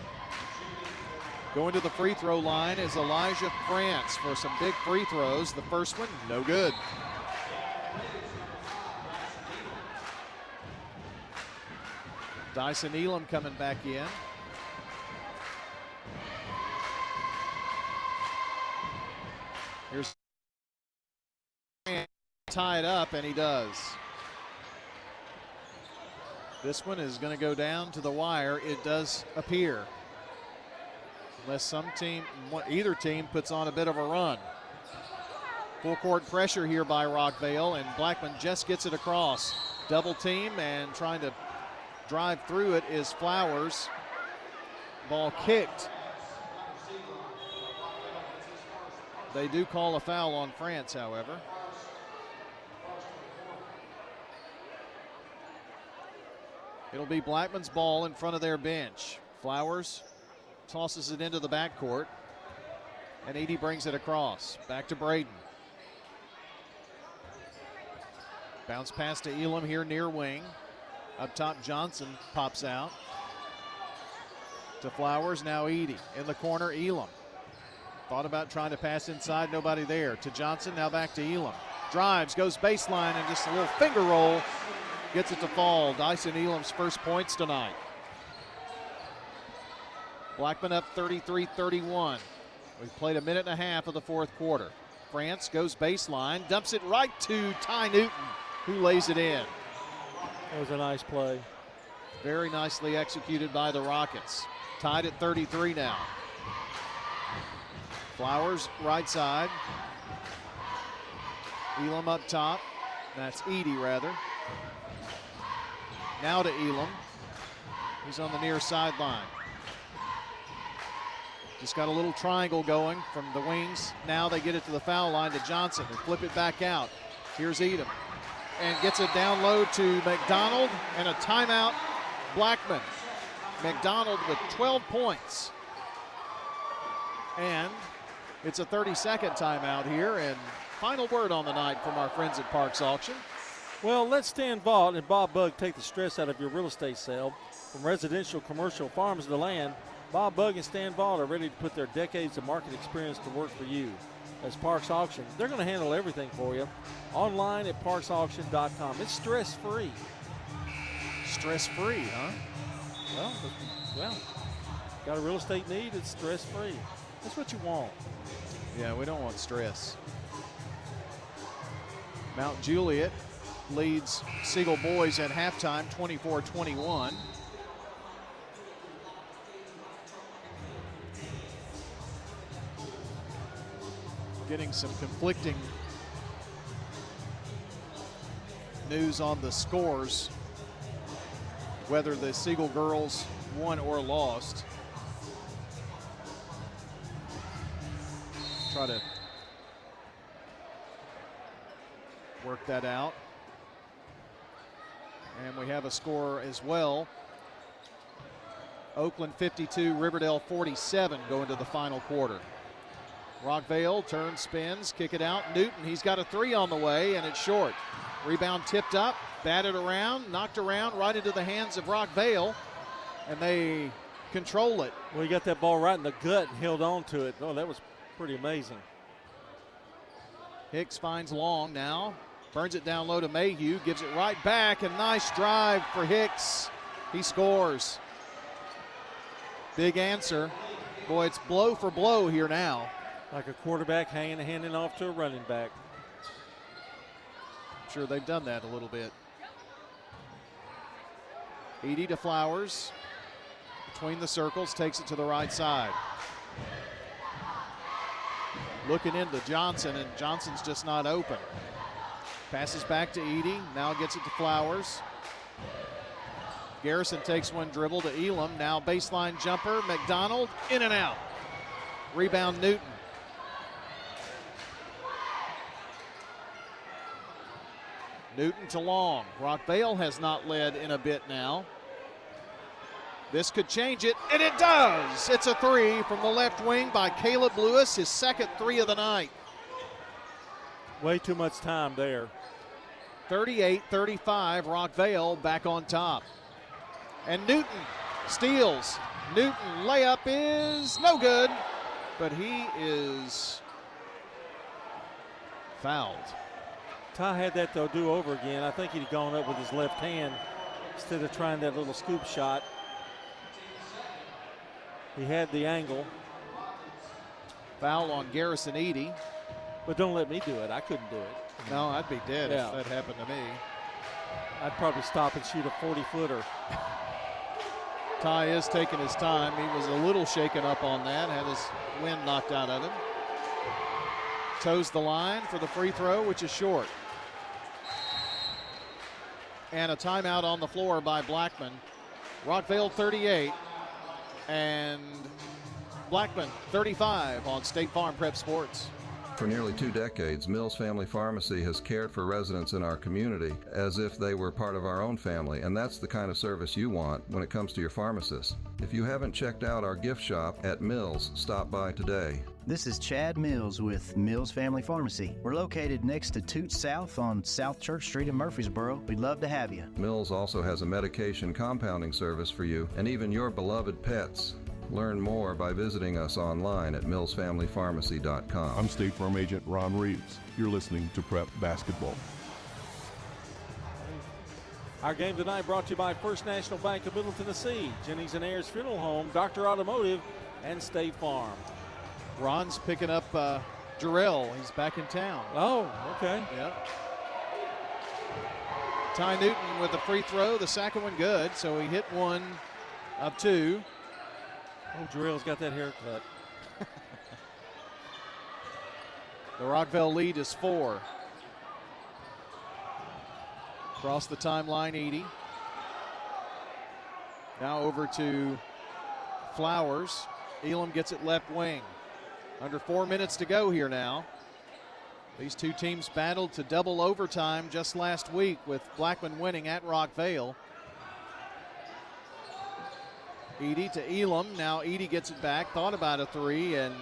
Going to the free throw line is Elijah France for some big free throws. The first one, no good. Dyson Elam coming back in. Here's tie it up, and he does. This one is going to go down to the wire, it does appear. Unless either team puts on a bit of a run. Full court pressure here by Rockvale, and Blackman just gets it across. Double team, and trying to drive through it is Flowers. Ball kicked. They do call a foul on France, however. It'll be Blackman's ball in front of their bench. Flowers tosses it into the backcourt, and Edey brings it across. Back to Braden. Bounce pass to Elam here near wing. Up top, Johnson pops out. To Flowers, now Edey. In the corner, Elam. Thought about trying to pass inside, nobody there. To Johnson, now back to Elam. Drives, goes baseline, and just a little finger roll. Gets it to fall. Dyson Elam's first points tonight. Blackman up 33-31. We've played a minute and a half of the fourth quarter. France goes baseline, dumps it right to Ty Newton, who lays it in. That was a nice play. Very nicely executed by the Rockets. Tied at 33 now. Flowers right side. Elam up top. That's Edey, rather. Now to Elam. He's on the near sideline. Just got a little triangle going from the wings. Now they get it to the foul line to Johnson and flip it back out. Here's Edom. And gets it down low to McDonald, and a timeout, Blackman. McDonald with 12 points. And it's a 30-second timeout here, and final word on the night from our friends at Parks Auction. Well, let Stan Vaught and Bob Bugg take the stress out of your real estate sale. From residential, commercial, farms to land, Bob Bugg and Stan Vaught are ready to put their decades of market experience to work for you. As Parks Auction, they're going to handle everything for you. Online at parksauction.com. It's stress-free. Stress-free, huh? Well, got a real estate need, it's stress-free. That's what you want. Yeah, we don't want stress. Mount Juliet leads Siegel boys at halftime, 24-21. Getting some conflicting news on the scores, whether the Siegel girls won or lost. Try to work that out. And we have a score as well. Oakland 52, Riverdale 47 going to the final quarter. Rockvale turns, spins, kick it out. Newton, he's got a three on the way, and it's short. Rebound tipped up, batted around, knocked around, right into the hands of Rockvale, and they control it. Well, he got that ball right in the gut and held on to it. Oh, that was pretty amazing. Hicks finds Long now, burns it down low to Mayhew, gives it right back, and nice drive for Hicks. He scores. Big answer. Boy, it's blow for blow here now. Like a quarterback handing off to a running back. I'm sure they've done that a little bit. Edey to Flowers. Between the circles, takes it to the right side. Looking into Johnson, and Johnson's just not open. Passes back to Edey, now gets it to Flowers. Garrison takes one dribble to Elam, now baseline jumper, McDonald, in and out. Rebound Newton. Newton to Long. Rockvale has not led in a bit now. This could change it, and it does. It's a three from the left wing by Caleb Lewis, his second three of the night. Way too much time there. 38-35, Rockvale back on top. And Newton steals, Newton layup is no good, but he is fouled. Ty had that to do over again. I think he'd gone up with his left hand instead of trying that little scoop shot. He had the angle. Foul on Garrison Edey. But don't let me do it. I couldn't do it. No, I'd be dead if that happened to me. I'd probably stop and shoot a 40-footer. Ty is taking his time. He was a little shaken up on that, had his wind knocked out of him. Toes the line for the free throw, which is short. And a timeout on the floor by Blackman. Rockvale 38 and Blackman 35 on State Farm Prep Sports. For nearly 2 decades, Mills Family Pharmacy has cared for residents in our community as if they were part of our own family, and that's the kind of service you want when it comes to your pharmacist. If you haven't checked out our gift shop at Mills, stop by today. This is Chad Mills with Mills Family Pharmacy. We're located next to Toots South on South Church Street in Murfreesboro. We'd love to have you. Mills also has a medication compounding service for you and even your beloved pets. Learn more by visiting us online at millsfamilypharmacy.com. I'm State Farm Agent Ron Reeves. You're listening to Prep Basketball. Our game tonight brought to you by First National Bank of Middle Tennessee, Jennings and Ayers Funeral Home, Dr. Automotive, and State Farm. Ron's picking up Jarrell. He's back in town. Oh, okay. Yep. Ty Newton with a free throw. The second one good, so he hit one of two. Oh, Jarrell's got that haircut. The Rockvale lead is 4. Across the timeline, Edey. Now over to Flowers. Elam gets it left wing. Under 4 minutes to go here now. These two teams battled to double overtime just last week with Blackman winning at Rockvale. Edey to Elam. Now Edey gets it back. Thought about a three, and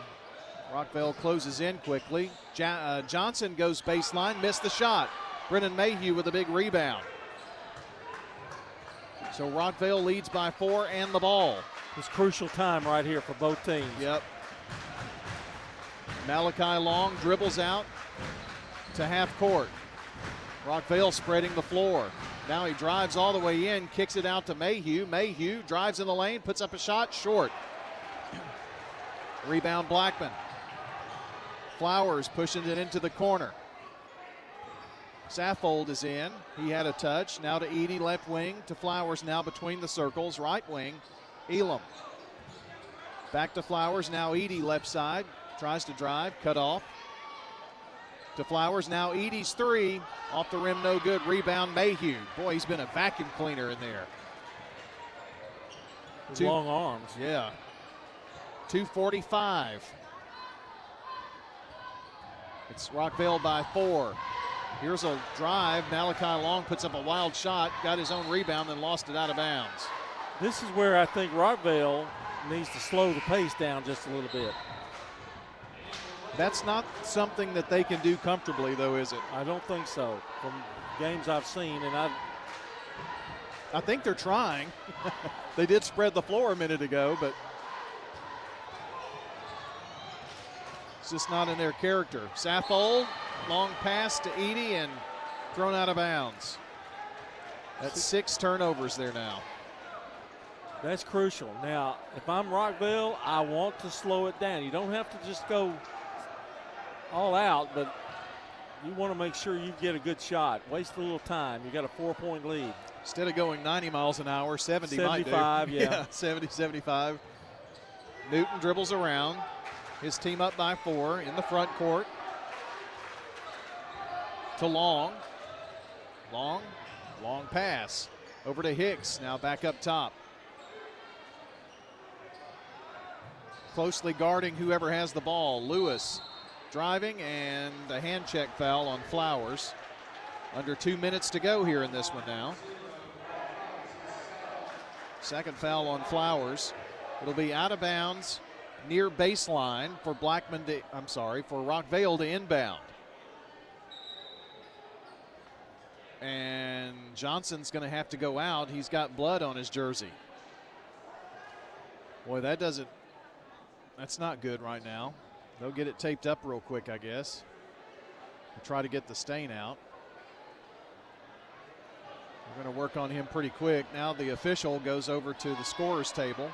Rockvale closes in quickly. Johnson goes baseline, missed the shot. Brennan Mayhew with a big rebound. So Rockvale leads by 4 and the ball. It's crucial time right here for both teams. Yep. Malachi Long dribbles out to half court. Rockvale spreading the floor. Now he drives all the way in, kicks it out to Mayhew. Mayhew drives in the lane, puts up a shot, short. Rebound Blackman. Flowers pushing it into the corner. Saffold is in. He had a touch. Now to Edey, left wing. To Flowers now between the circles. Right wing, Elam. Back to Flowers. Now Edey, left side. Tries to drive. Cut off. To Flowers. Now Edey's three. Off the rim, no good. Rebound, Mayhew. Boy, he's been a vacuum cleaner in there. Long arms. Yeah. 2:45. It's Rockvale by 4. Here's a drive. Malachi Long puts up a wild shot, got his own rebound, then lost it out of bounds. This is where I think Rockvale needs to slow the pace down just a little bit. That's not something that they can do comfortably, though, is it? I don't think so. From games I've seen, and I think they're trying. They did spread the floor a minute ago, but it's just not in their character. Saffold, long pass to Edey and thrown out of bounds. That's 6 turnovers there now. That's crucial. Now, if I'm Rockvale, I want to slow it down. You don't have to just go all out, but you want to make sure you get a good shot. Waste a little time. You got a 4-point lead. Instead of going 90 miles an hour, 70 might do. 75, yeah. 70, 75. Newton dribbles around. His team up by 4 in the front court. To Long. Long pass. Over to Hicks, now back up top. Closely guarding whoever has the ball. Lewis driving, and a hand check foul on Flowers. Under 2 minutes to go here in this one now. Second foul on Flowers. It'll be out of bounds near baseline for for Rockvale to inbound. And Johnson's going to have to go out. He's got blood on his jersey. Boy, that's not good right now. They'll get it taped up real quick, I guess. We'll try to get the stain out. We're going to work on him pretty quick. Now the official goes over to the scorer's table.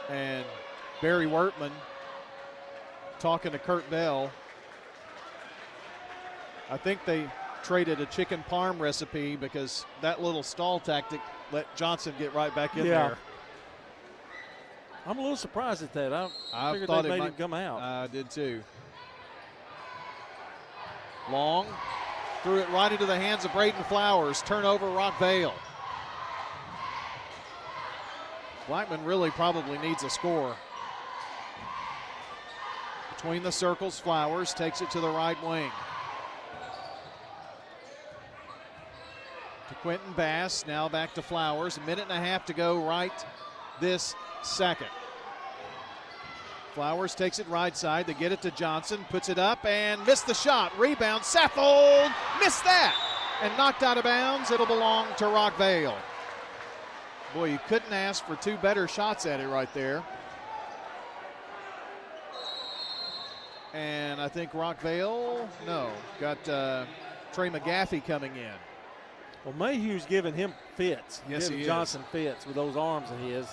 And Barry Wertman talking to Kurt Bell. I think they traded a chicken parm recipe because that little stall tactic let Johnson get right back in there. I'm a little surprised at that. I figured thought they it made might him come out. I did too. Long threw it right into the hands of Braden Flowers. Turnover, Rockvale. Blackman really probably needs a score. Between the circles, Flowers takes it to the right wing. To Quentin Bass, now back to Flowers. A minute and a half to go right this second. Flowers takes it right side. They get it to Johnson, puts it up and missed the shot. Rebound, Saffold missed that and knocked out of bounds. It'll belong to Rockvale. Boy, you couldn't ask for two better shots at it right there. And I think Rockvale, got Trey McGaffey coming in. Well, Mayhew's giving him fits. Yes, giving he Johnson fits with those arms of his.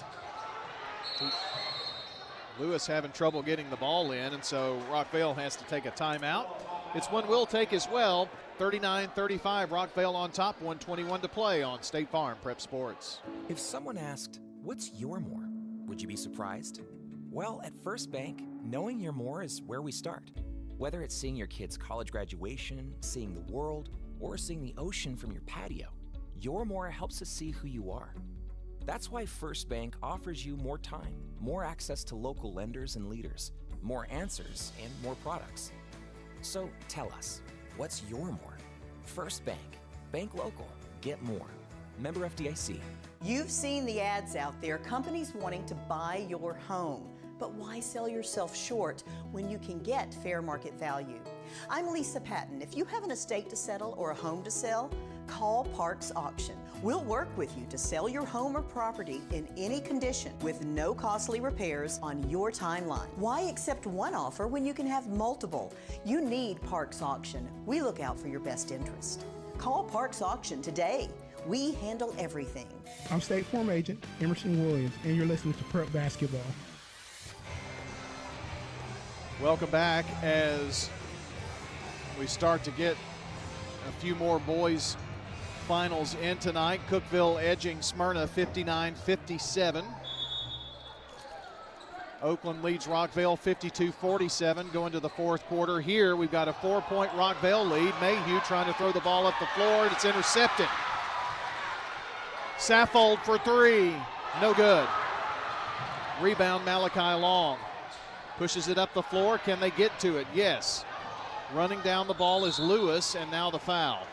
Lewis having trouble getting the ball in, and so Rockvale has to take a timeout. It's one we'll take as well. 39-35, Rockvale on top, 1:21 to play on State Farm Prep Sports. If someone asked, what's your more? Would you be surprised? Well, at First Bank, knowing your more is where we start. Whether it's seeing your kid's college graduation, seeing the world, or seeing the ocean from your patio, your more helps us see who you are. That's why First Bank offers you more time, more access to local lenders and leaders, more answers, and more products. So tell us, what's your more? First Bank. Bank local. Get more. Member FDIC. You've seen the ads out there, companies wanting to buy your home. But why sell yourself short when you can get fair market value? I'm Lisa Patton. If you have an estate to settle or a home to sell, call Parks Auction. We'll work with you to sell your home or property in any condition with no costly repairs on your timeline. Why accept one offer when you can have multiple? You need Parks Auction. We look out for your best interest. Call Parks Auction today. We handle everything. I'm State Farm Agent Emerson Williams, and you're listening to Prep Basketball. Welcome back as we start to get a few more boys finals in tonight. Cookeville edging Smyrna 59-57. Oakland leads Rockvale 52-47 going to the fourth quarter. Here we've got a 4-point Rockvale lead. Mayhew trying to throw the ball up the floor, and it's intercepted. Saffold for three, no good. Rebound Malachi Long. Pushes it up the floor. Can they get to it? Yes. Running down the ball is Lewis, and now the foul.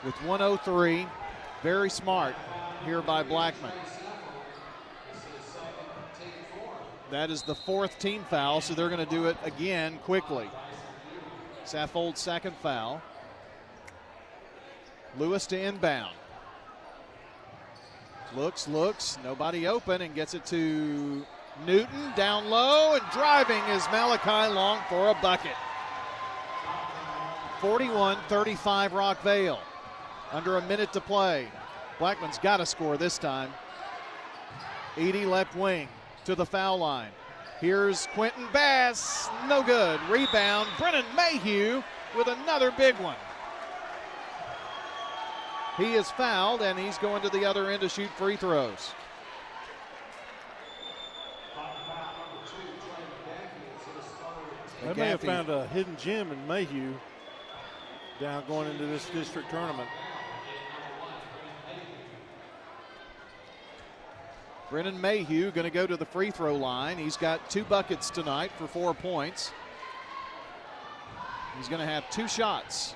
With 1:03, very smart here by Blackman. That is the fourth team foul, so they're going to do it again quickly. Saffold's second foul. Lewis to inbound. Looks, nobody open, and gets it to Newton down low, and driving is Malachi Long for a bucket. 41-35 Rockvale. Under a minute to play. Blackman's got to score this time. Edie left wing to the foul line. Here's Quentin Bass, no good. Rebound, Brennan Mayhew with another big one. He is fouled, and he's going to the other end to shoot free throws. They may have found a hidden gem in Mayhew down going into this district tournament. Brennan Mayhew going to go to the free throw line. He's got 2 buckets tonight for 4 points. He's going to have 2 shots.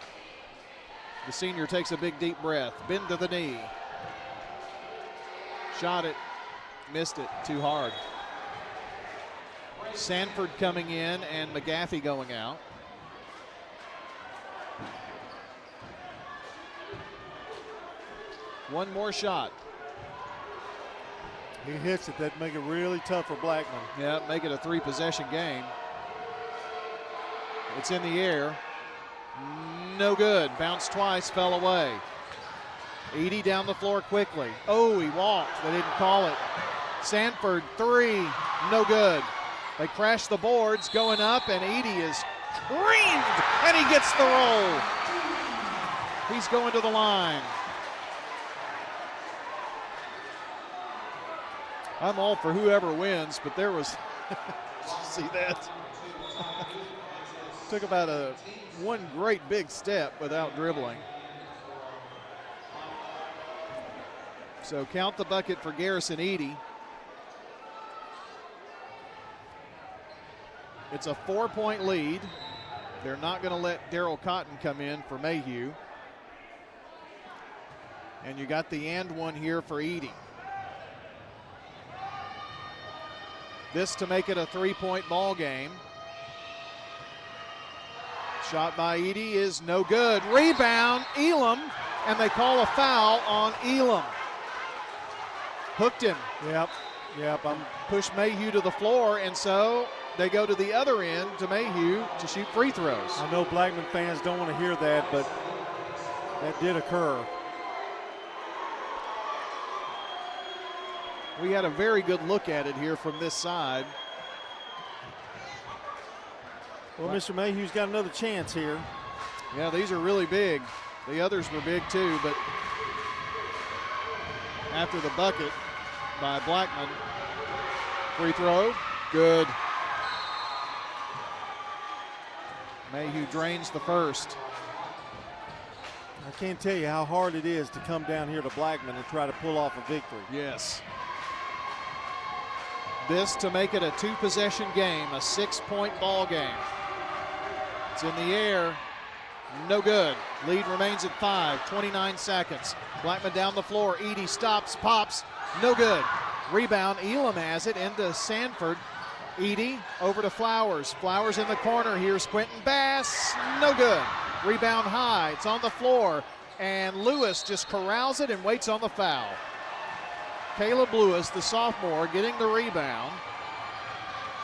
The senior takes a big deep breath. Bend to the knee. Shot it. Missed it. Too hard. Sanford coming in and McGaffey going out. One more shot. He hits it. That'd make it really tough for Blackman. Yeah, make it a 3-possession game. It's in the air. No good. Bounced twice, fell away. Edey down the floor quickly. Oh, he walked. They didn't call it. Sanford, 3. No good. They crash the boards going up, and Edey is creamed, and he gets the roll. He's going to the line. I'm all for whoever wins, but there was, see that? Took about one great big step without dribbling. So count the bucket for Garrison Edey. It's a 4-point lead. They're not going to let Daryl Cotton come in for Mayhew. And you got the and one here for Edey. This to make it a 3-point ball game. Shot by Edey is no good. Rebound, Elam, and they call a foul on Elam. Hooked him. Yep. Push Mayhew to the floor, and so they go to the other end to Mayhew to shoot free throws. I know Blackman fans don't want to hear that, but that did occur. We had a very good look at it here from this side. Well, Mr. Mayhew's got another chance here. Yeah, these are really big. The others were big too, but after the bucket by Blackman, free throw, good. Mayhew drains the first. I can't tell you how hard it is to come down here to Blackman and try to pull off a victory. Yes. This to make it a 2-possession game, a 6-point ball game. It's in the air, no good. Lead remains at 5, 29 seconds. Blackman down the floor, Edey stops, pops, no good. Rebound, Elam has it into Sanford. Edey over to Flowers. Flowers in the corner, here's Quentin Bass, no good. Rebound high, it's on the floor, and Lewis just corrals it and waits on the foul. Caleb Lewis, the sophomore, getting the rebound.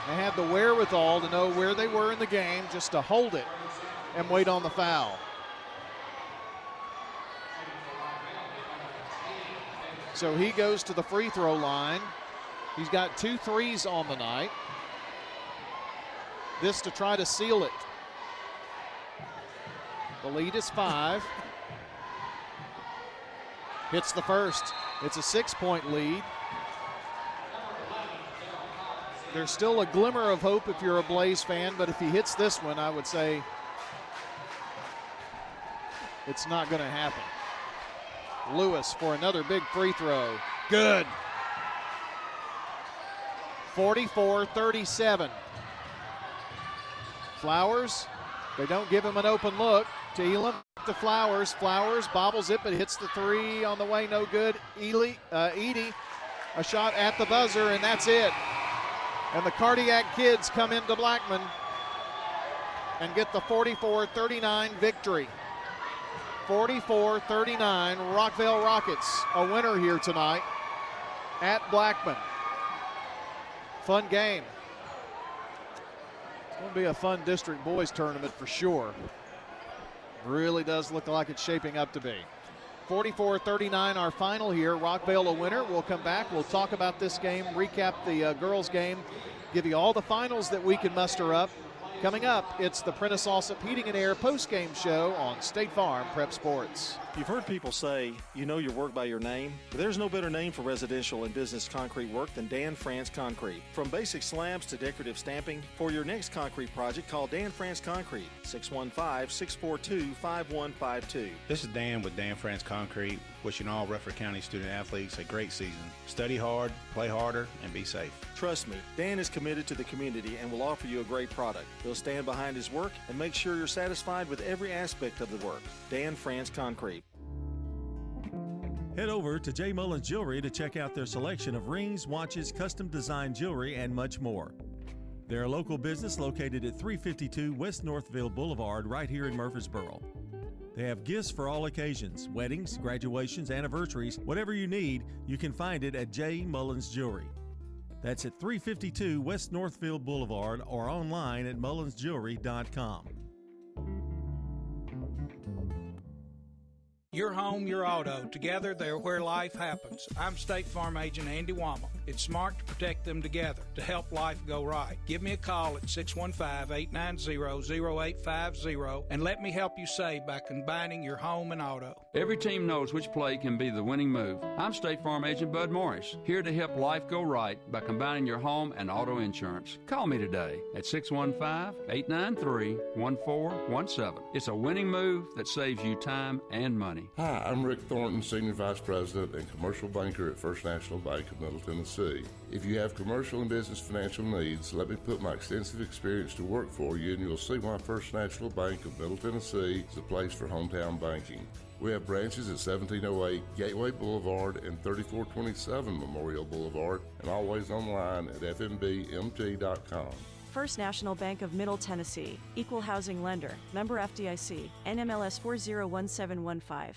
They had the wherewithal to know where they were in the game, just to hold it and wait on the foul. So he goes to the free throw line. He's got 2 threes on the night. This to try to seal it. The lead is 5. Hits the first. It's a 6-point lead. There's still a glimmer of hope if you're a Blaze fan, but if he hits this one, I would say it's not going to happen. Lewis for another big free throw. Good. 44-37. Flowers, they don't give him an open look. To Elam, to Flowers. Flowers bobbles it, but hits the 3 on the way, no good. Edey, a shot at the buzzer, and that's it. And the Cardiac Kids come into Blackman and get the 44-39 victory. 44-39, Rockvale Rockets, a winner here tonight at Blackman. Fun game. It's going to be a fun district boys tournament for sure. Really does look like it's shaping up to be. 44-39 our final here. Rockvale a winner. We'll come back. We'll talk about this game, recap the girls game, give you all the finals that we can muster up. Coming up, it's the Prentice Allsup Heating and Air post-game show on State Farm Prep Sports. You've heard people say, you know your work by your name, but there's no better name for residential and business concrete work than Dan France Concrete. From basic slabs to decorative stamping, for your next concrete project, call Dan France Concrete, 615-642-5152. This is Dan with Dan France Concrete, wishing all Rutherford County student athletes a great season. Study hard, play harder, and be safe. Trust me, Dan is committed to the community and will offer you a great product. He'll stand behind his work and make sure you're satisfied with every aspect of the work. Dan France Concrete. Head over to J. Mullins Jewelry to check out their selection of rings, watches, custom design jewelry, and much more. They're a local business located at 352 West Northville Boulevard right here in Murfreesboro. They have gifts for all occasions, weddings, graduations, anniversaries, whatever you need, you can find it at J. Mullins Jewelry. That's at 352 West Northfield Boulevard or online at mullinsjewelry.com. Your home, your auto. Together, they're where life happens. I'm State Farm Agent Andy Wommel. It's smart to protect them together, to help life go right. Give me a call at 615-890-0850 and let me help you save by combining your home and auto. Every team knows which play can be the winning move. I'm State Farm Agent Bud Morris, here to help life go right by combining your home and auto insurance. Call me today at 615-893-1417. It's a winning move that saves you time and money. Hi, I'm Rick Thornton, Senior Vice President and Commercial Banker at First National Bank of Middle Tennessee. If you have commercial and business financial needs, let me put my extensive experience to work for you, and you'll see why First National Bank of Middle Tennessee is the place for hometown banking. We have branches at 1708 Gateway Boulevard and 3427 Memorial Boulevard, and always online at fmbmt.com. First National Bank of Middle Tennessee, Equal Housing Lender, member FDIC, NMLS 401715.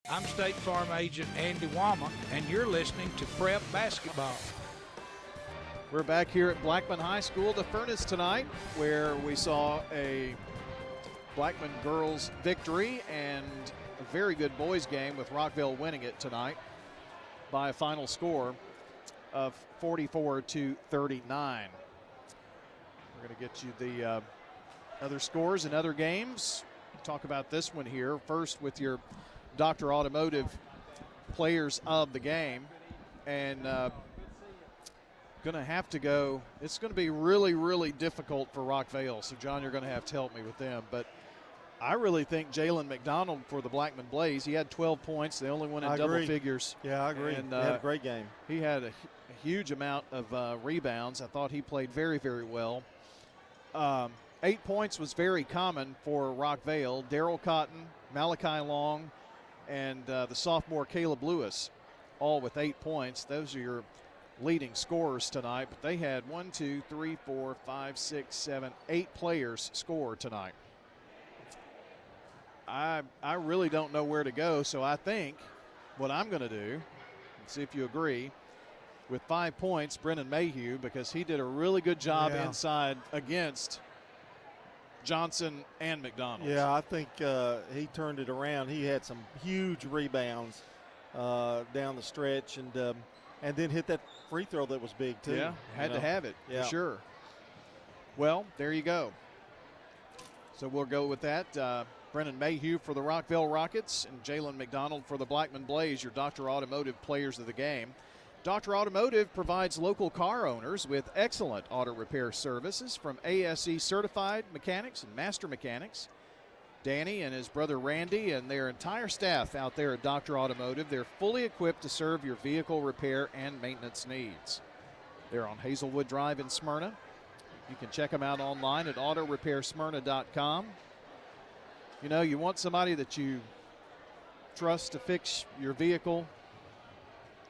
I'm State Farm Agent Andy Wommel, and you're listening to Prep Basketball. We're back here at Blackman High School, the Furnace tonight, where we saw a Blackman girls victory and a very good boys game with Rockvale winning it tonight by a final score of 44-39. We're going to get you the other scores and other games. Talk about this one here first with your Dr. Automotive players of the game. And going to have to go. It's going to be really, really difficult for Rockvale. So, John, you're going to have to help me with them. But I really think Jalen McDonald for the Blackman Blaze, he had 12 points. They only won in double figures. Yeah, I agree. And, he had a great game. He had a huge amount of rebounds. I thought he played very, very well. 8 points was very common for Rockvale. Daryl Cotton, Malachi Long, and the sophomore Caleb Lewis, all with 8 points. Those are your leading scorers tonight. But they had 1, 2, 3, 4, 5, 6, 7, 8 players score tonight. I really don't know where to go, so I think what I'm going to do, and see if you agree, with 5 points, Brennan Mayhew, because he did a really good job inside against Johnson and McDonald. Yeah, I think he turned it around. He had some huge rebounds down the stretch, and then hit that free throw that was big too. Yeah, had to have it, for sure. Well, there you go. So we'll go with that. Brennan Mayhew for the Rockvale Rockets and Jalen McDonald for the Blackman Blaze, your Dr. Automotive players of the game. Dr. Automotive provides local car owners with excellent auto repair services from ASE certified mechanics and master mechanics. Danny and his brother Randy and their entire staff out there at Dr. Automotive, they're fully equipped to serve your vehicle repair and maintenance needs. They're on Hazelwood Drive in Smyrna. You can check them out online at autorepairsmyrna.com. You know, you want somebody that you trust to fix your vehicle.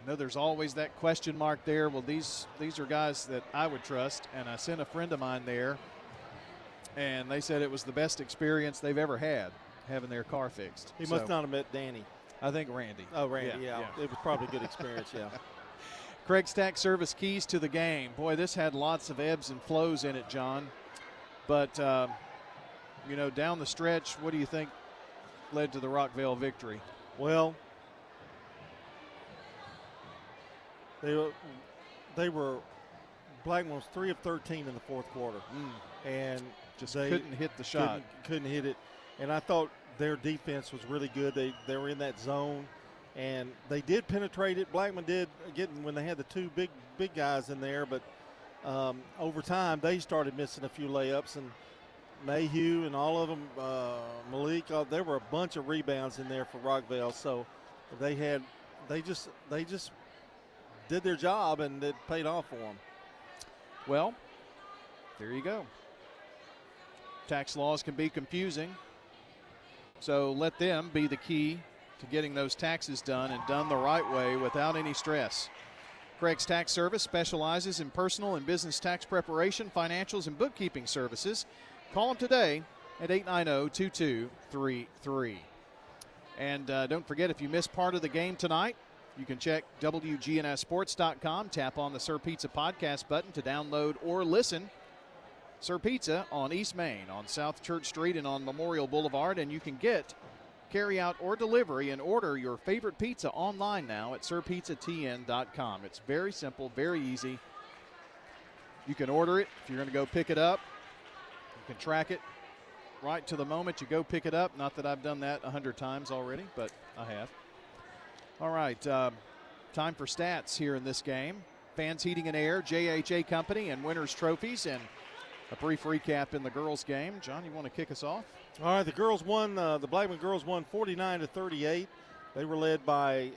I know there's always that question mark there. Well, these are guys that I would trust, and I sent a friend of mine there, and they said it was the best experience they've ever had having their car fixed. He must not have met Danny. I think Randy. Oh, Randy, yeah. It was probably a good experience, yeah. Craig's Tax Service keys to the game. Boy, this had lots of ebbs and flows in it, John. But, you know, down the stretch, what do you think led to the Rockvale victory? Well, they were Blackman was 3 of 13 in the fourth quarter, and just couldn't hit the shot. Couldn't hit it, and I thought their defense was really good. They were in that zone, and they did penetrate it. Blackman did when they had the two big guys in there, but over time they started missing a few layups, and Mayhew and all of them, Malik, there were a bunch of rebounds in there for Rockvale. So they just did their job, and it paid off for them. Well, there you go. Tax laws can be confusing, so let them be the key to getting those taxes done and done the right way without any stress. Craig's Tax Service specializes in personal and business tax preparation, financials, and bookkeeping services. Call them today at 890-2233. And don't forget, if you missed part of the game tonight, you can check WGNSSports.com, tap on the Sir Pizza podcast button to download or listen. Sir Pizza on East Main, on South Church Street, and on Memorial Boulevard, and you can get carry-out or delivery and order your favorite pizza online now at sirpizzatn.com. It's very simple, very easy. You can order it if you're going to go pick it up. You can track it right to the moment you go pick it up. Not that I've done that 100 times already, but I have. All right, time for stats here in this game. Fans Heating and Air, JHA Company, and Winners Trophies, and a brief recap in the girls' game. John, you want to kick us off? All right, the girls won. The Blackman girls won 49-38. They were led by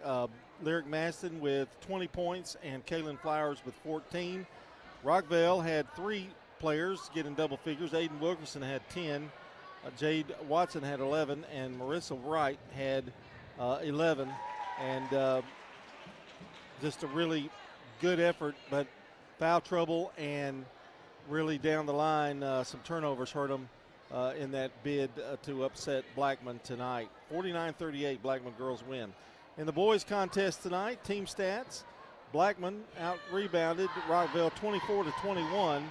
Lyric Maston with 20 points and Kaylin Flowers with 14. Rockvale had 3 players getting double figures. Aiden Wilkerson had 10. Jade Watson had 11, and Marissa Wright had 11. And just a really good effort, but foul trouble and really down the line, some turnovers hurt them in that bid to upset Blackman tonight. 49-38, Blackman girls win. In the boys contest tonight, team stats, Blackman out-rebounded Rockvale 24-21.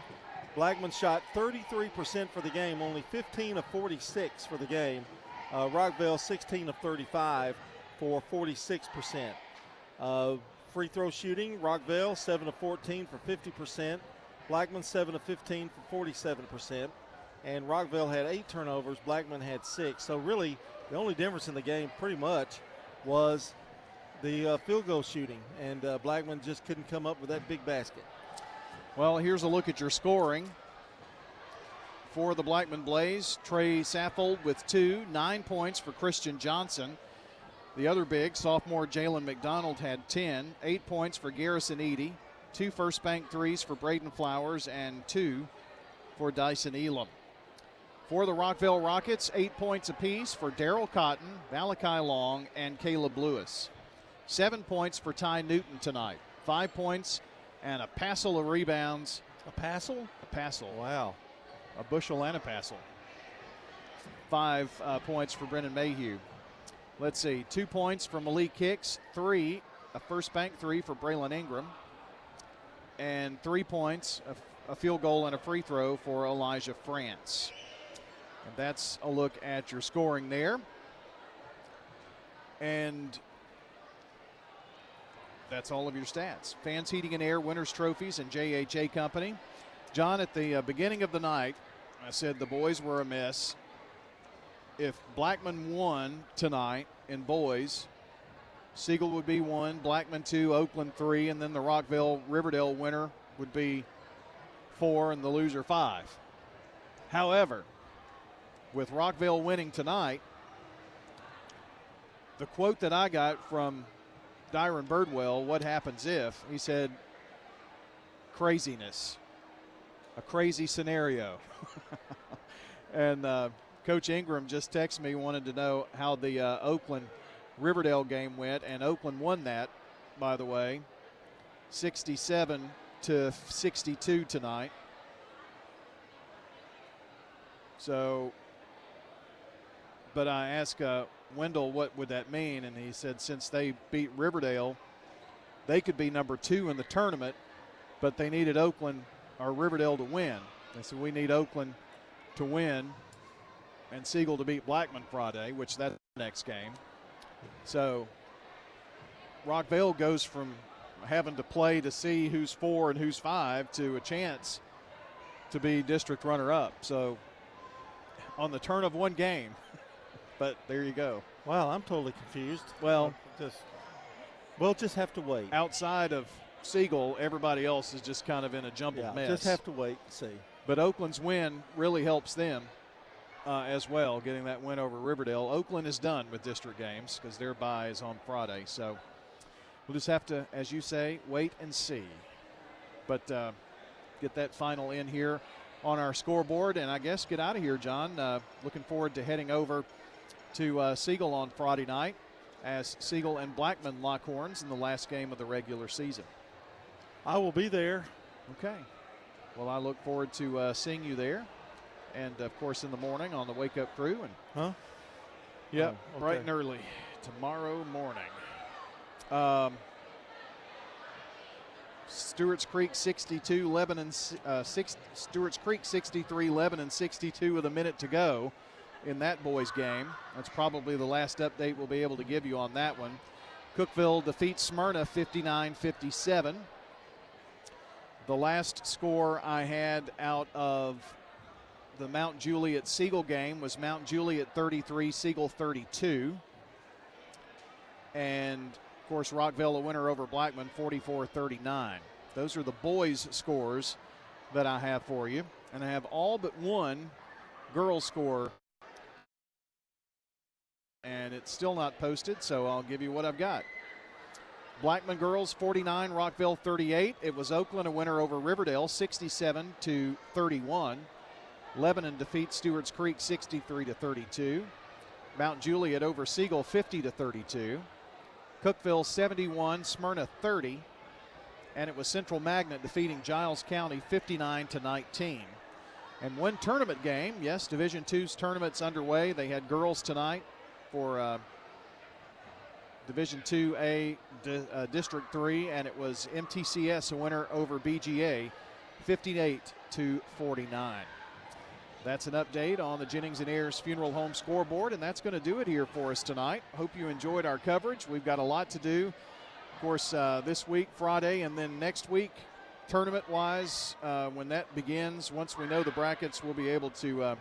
Blackman shot 33% for the game, only 15 of 46 for the game. Rockvale 16 of 35 for 46%. Free throw shooting, Rockvale 7 of 14 for 50%. Blackman 7 of 15 for 47%. And Rockvale had 8 turnovers. Blackman had 6. So really, the only difference in the game pretty much was the field goal shooting. And Blackman just couldn't come up with that big basket. Well, here's a look at your scoring. For the Blackman Blaze, Trey Saffold with 2, 9 points for Christian Johnson. The other big, sophomore Jalen McDonald, had 10, 8 points for Garrison Eady, 2 first bank threes for Braden Flowers, and 2 for Dyson Elam. For the Rockvale Rockets, 8 points apiece for Darryl Cotton, Malachi Long, and Caleb Lewis. 7 points for Ty Newton tonight. 5 points and a passel of rebounds. A passel? A passel. Wow. A bushel and a passel. 5 points for Brennan Mayhew. Let's see, 2 points for Malik Hicks, 3, a first bank 3 for Braylon Ingram, and 3 points, a field goal and a free throw for Elijah France. And that's a look at your scoring there. And that's all of your stats. Fans Heating and Air, Winners Trophies, and JHA Company. John, at the beginning of the night, I said the boys were a mess. If Blackman won tonight in boys, Siegel would be 1, Blackman 2, Oakland 3, and then the Rockvale-Riverdale winner would be 4 and the loser 5. However, with Rockvale winning tonight, the quote that I got from Dyron Birdwell, what happens if, he said, craziness, a crazy scenario. And Coach Ingram just texted me, wanted to know how the Oakland-Riverdale game went, and Oakland won that, by the way, 67-62 tonight. So, but I asked Wendell what would that mean, and he said since they beat Riverdale, they could be number 2 in the tournament, but they needed Oakland or Riverdale to win. They said we need Oakland to win and Siegel to beat Blackman Friday, which that's the next game. So Rockvale goes from having to play to see who's 4 and who's 5 to a chance to be district runner-up. So on the turn of one game, but there you go. Wow, I'm totally confused. Well, we'll just have to wait. Outside of Siegel, everybody else is just kind of in a jumbled mess. Just have to wait and see. But Oakland's win really helps them as well, getting that win over Riverdale. Oakland is done with district games because their bye is on Friday. So we'll just have to, as you say, wait and see. But get that final in here on our scoreboard, and I guess get out of here, John. Looking forward to heading over to Siegel on Friday night as Siegel and Blackman lock horns in the last game of the regular season. I will be there. Okay. Well, I look forward to seeing you there. And, of course, in the morning on the Wake Up Crew. And Yep, Oh, okay. bright and early tomorrow morning. Stewart's Creek 62, Lebanon Stewart's Creek 63, Lebanon 62 with a minute to go in that boys game. That's probably the last update we'll be able to give you on that one. Cookeville defeats Smyrna 59-57. The last score I had out of the Mount Juliet Siegel game was Mount Juliet 33, Siegel 32. And of course, Rockvale a winner over Blackman 44-39. Those are the boys' scores that I have for you. And I have all but one girls' score. And it's still not posted, so I'll give you what I've got. Blackman girls 49, Rockville 38. It was Oakland a winner over Riverdale 67-31. Lebanon defeats Stewart's Creek 63-32. Mount Juliet over Siegel 50-32. Cookeville 71, Smyrna 30. And it was Central Magnet defeating Giles County 59-19. And one tournament game, yes, Division II's tournament's underway. They had girls tonight for Division IIA District 3, and it was MTCS a winner over BGA 58-49. That's an update on the Jennings and Ayers Funeral Home scoreboard, and that's going to do it here for us tonight. Hope you enjoyed our coverage. We've got a lot to do, of course, this week, Friday, and then next week, tournament-wise, when that begins, once we know the brackets, we'll be able to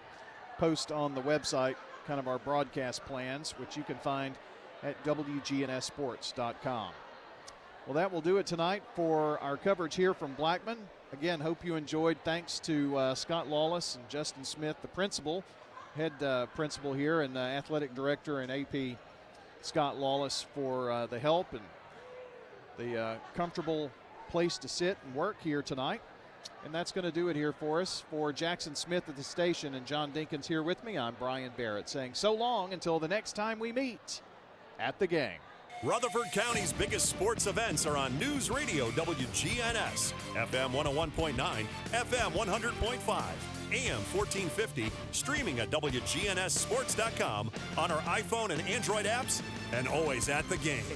post on the website kind of our broadcast plans, which you can find at WGNSsports.com. Well, that will do it tonight for our coverage here from Blackman. Again, hope you enjoyed. Thanks to Scott Lawless and Justin Smith, the principal, head principal here, and athletic director and AP Scott Lawless for the help and the comfortable place to sit and work here tonight. And that's going to do it here for us. For Jackson Smith at the station and John Dinkins here with me, I'm Brian Barrett saying so long until the next time we meet at the game. Rutherford County's biggest sports events are on News Radio WGNS, FM 101.9, FM 100.5, AM 1450, streaming at WGNSsports.com on our iPhone and Android apps, and always at the game.